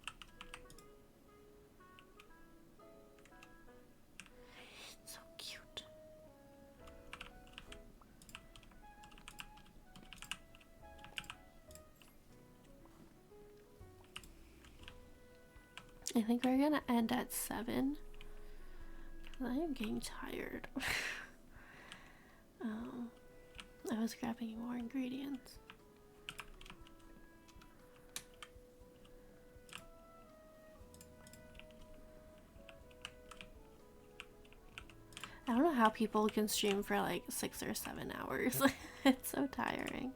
So cute. I think we're gonna end at 7. I am getting tired. I was grabbing more ingredients. I don't know how people can stream for like 6 or 7 hours. It's so tiring.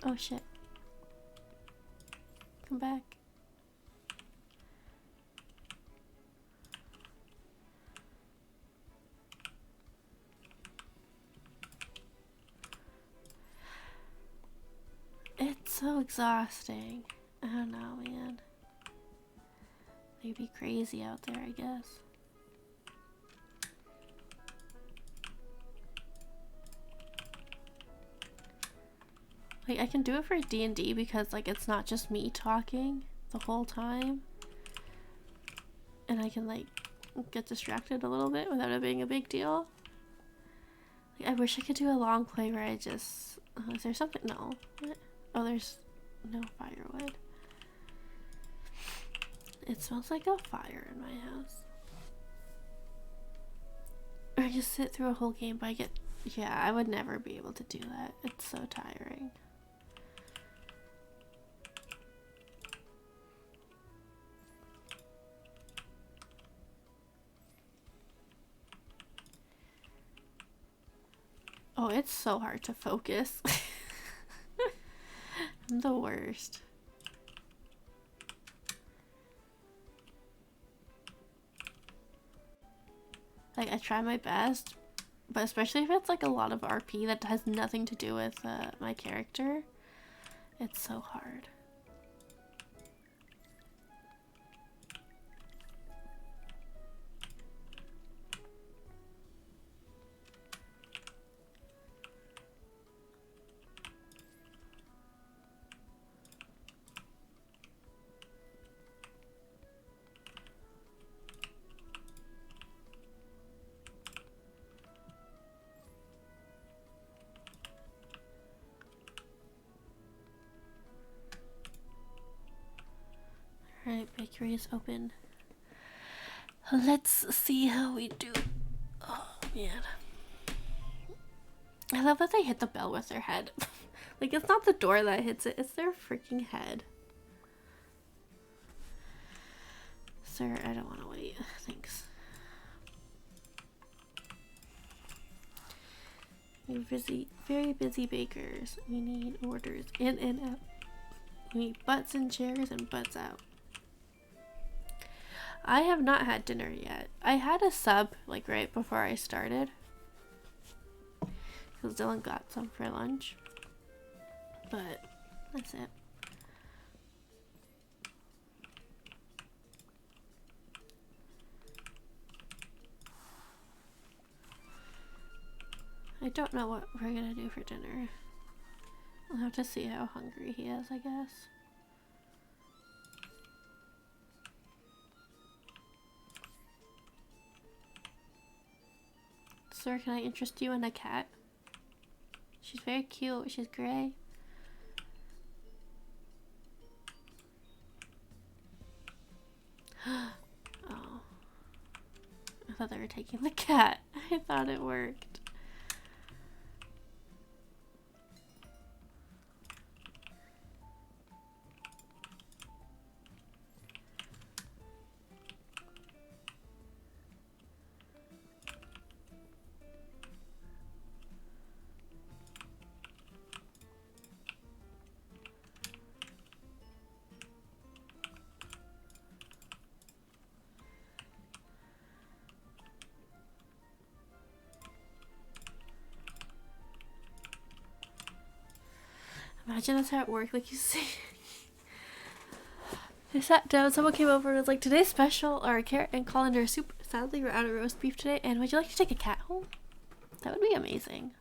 Oh shit. Come back. It's so exhausting. I don't know, man. They'd be crazy out there, I guess. Like, I can do it for D&D because, like, it's not just me talking the whole time. And I can, like, get distracted a little bit without it being a big deal. Like, I wish I could do a long play where I just... is there something? No. What? Oh, there's no firewood. It smells like a fire in my house. Or I just sit through a whole game, but I get... Yeah, I would never be able to do that. It's so tiring. Oh, it's so hard to focus. I'm the worst. Like, I try my best, But especially if it's like a lot of RP that has nothing to do with my character, it's so hard. Alright, bakery is open. Let's see how we do. Oh, man. I love that they hit the bell with their head. Like, it's not the door that hits it, it's their freaking head. Sir, I don't want to wait. Thanks. We're busy, very busy bakers. We need orders in and out. We need butts in chairs and butts out. I have not had dinner yet. I had a sub like right before I started, because Dylan got some for lunch, but that's it. I don't know what we're gonna do for dinner. I'll have to see how hungry he is, I guess. Sir, can I interest you in a cat? She's very cute. She's gray. Oh. I thought they were taking the cat. I thought it worked. Imagine that's how it worked, like you see. I sat down, someone came over and was like, today's special are carrot and colander soup. Sadly, we're out of roast beef today, and would you like to take a cat home? That would be amazing.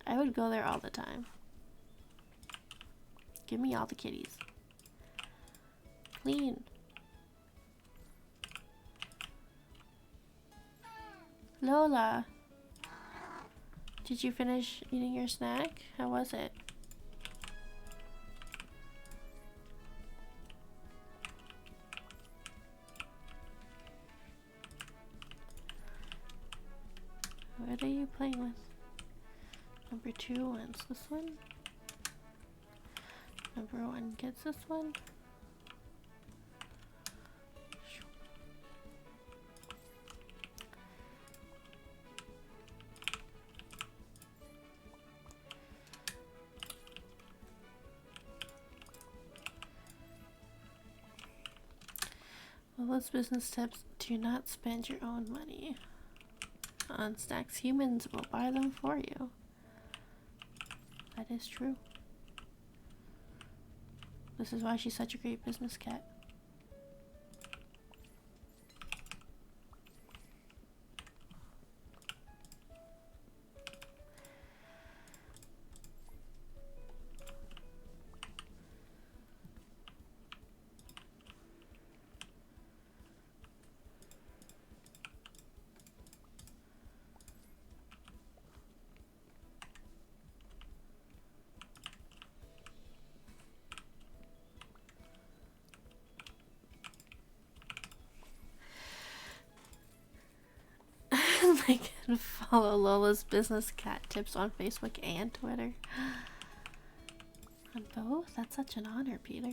I would go there all the time. Give me all the kitties. Clean. Lola. Did you finish eating your snack? How was it? What are you playing with? Number 2 wants this one. Number 1 gets this one. Well, those business tips: do not spend your own money on snacks. Humans will buy them for you. That is true. This is why she's such a great business cat. Like and follow Lola's business cat tips on Facebook and Twitter. On both? That's such an honor, Peter.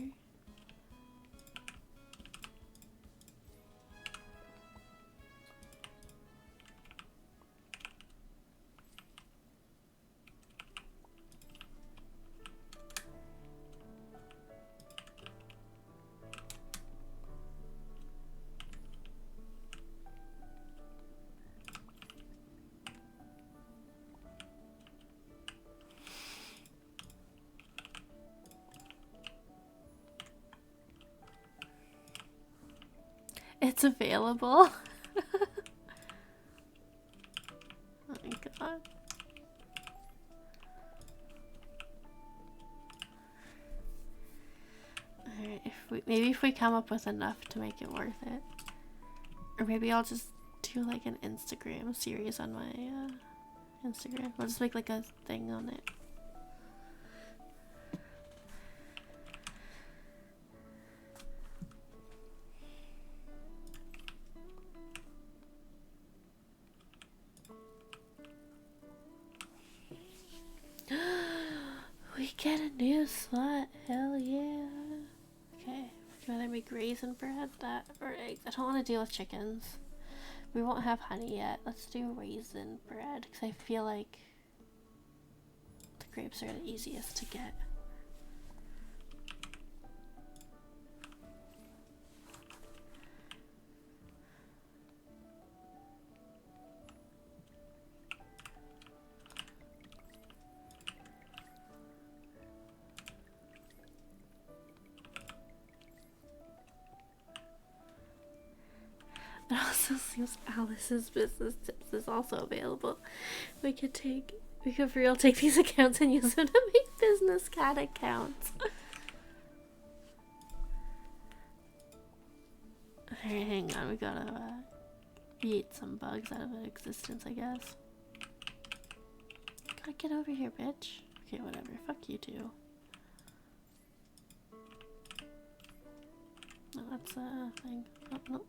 It's available. Oh my god. Alright, maybe if we come up with enough to make it worth it. Or maybe I'll just do like an Instagram series on my Instagram. We'll just make like a thing on it. We get a new slot. Hell yeah. Okay. Would you rather make raisin bread that or eggs? I don't want to deal with chickens. We won't have honey yet. Let's do raisin bread because I feel like the grapes are the easiest to get. It also seems Alice's business tips is also available. We could for real take these accounts and use them to make business cat accounts. Alright, hang on, we gotta beat some bugs out of existence, I guess. Gotta get over here, bitch. Okay, whatever. Fuck you too. No, that's a thing. Oh, no.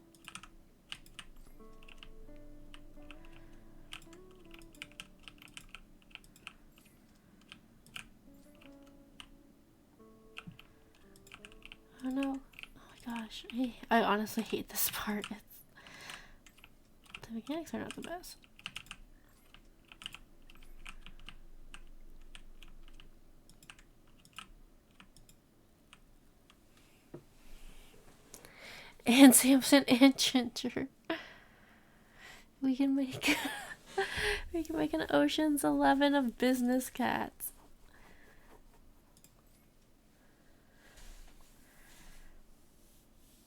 Oh no. Oh my gosh. I honestly hate this part. The mechanics are not the best. And Samson and Ginger. We can make an Ocean's 11 of business cats.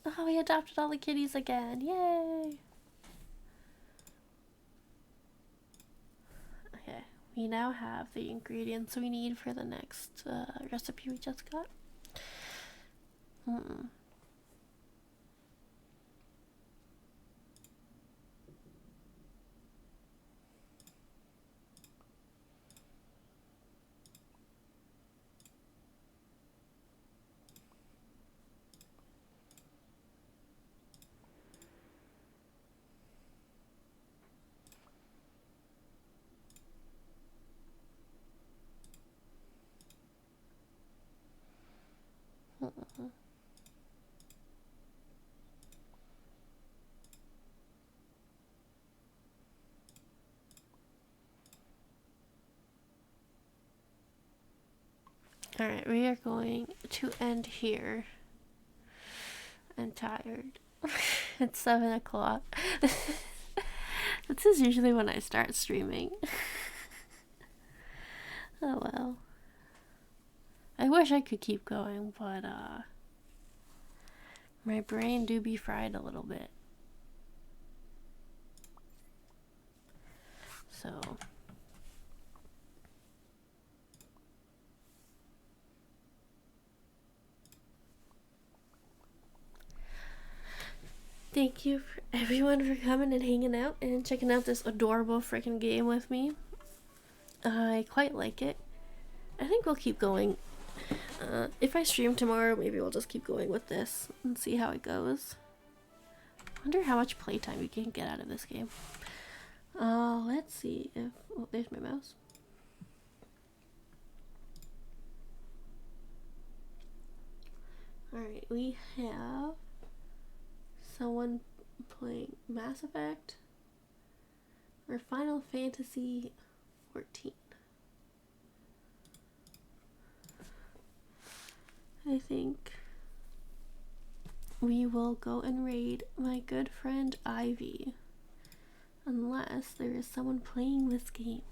Oh, we adopted all the kitties again. Yay! Okay, we now have the ingredients we need for the next recipe we just got. Alright, we are going to end here. I'm tired. It's 7 o'clock. This is usually when I start streaming. Oh well. I wish I could keep going, but my brain do be fried a little bit. So thank you for everyone for coming and hanging out and checking out this adorable freaking game with me. I quite like it. I think we'll keep going. If I stream tomorrow, maybe we'll just keep going with this and see how it goes. I wonder how much playtime we can get out of this game. Let's see if... Oh, there's my mouse. Alright, we have someone playing Mass Effect or Final Fantasy 14. I think we will go and raid my good friend Ivy. Unless there is someone playing this game.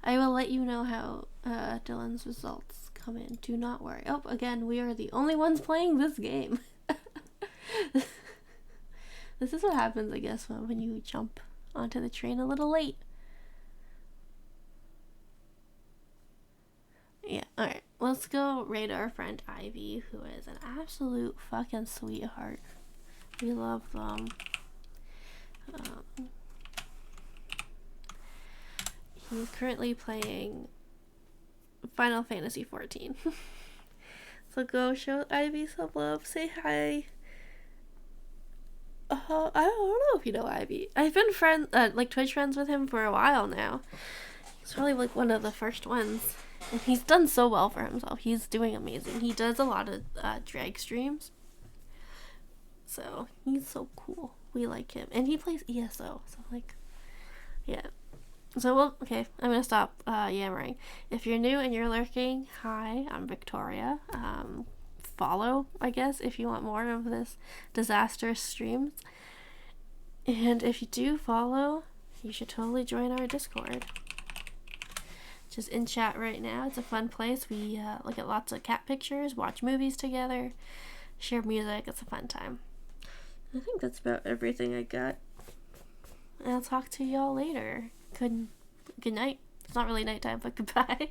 I will let you know how Dylan's results come in. Do not worry. Oh, again, we are the only ones playing this game. This is what happens, I guess, when you jump onto the train a little late. Yeah, alright. Let's go raid our friend Ivy, who is an absolute fucking sweetheart. We love them. He's currently playing Final Fantasy 14. So go show Ivy some love. Say hi. I don't know if you know Ivy. I've been Twitch friends with him for a while now. He's probably like one of the first ones. And he's done so well for himself. He's doing amazing. He does a lot of drag streams. So he's so cool. We like him. And he plays ESO. So like, yeah. So okay, I'm gonna stop yammering. If you're new and you're lurking, hi, I'm Victoria. Follow, I guess, if you want more of this disastrous streams. And if you do follow, you should totally join our Discord. Just in chat right now. It's a fun place. We look at lots of cat pictures, watch movies together, share music. It's a fun time. I think that's about everything I got. And I'll talk to y'all later. Good night. It's not really nighttime, but goodbye.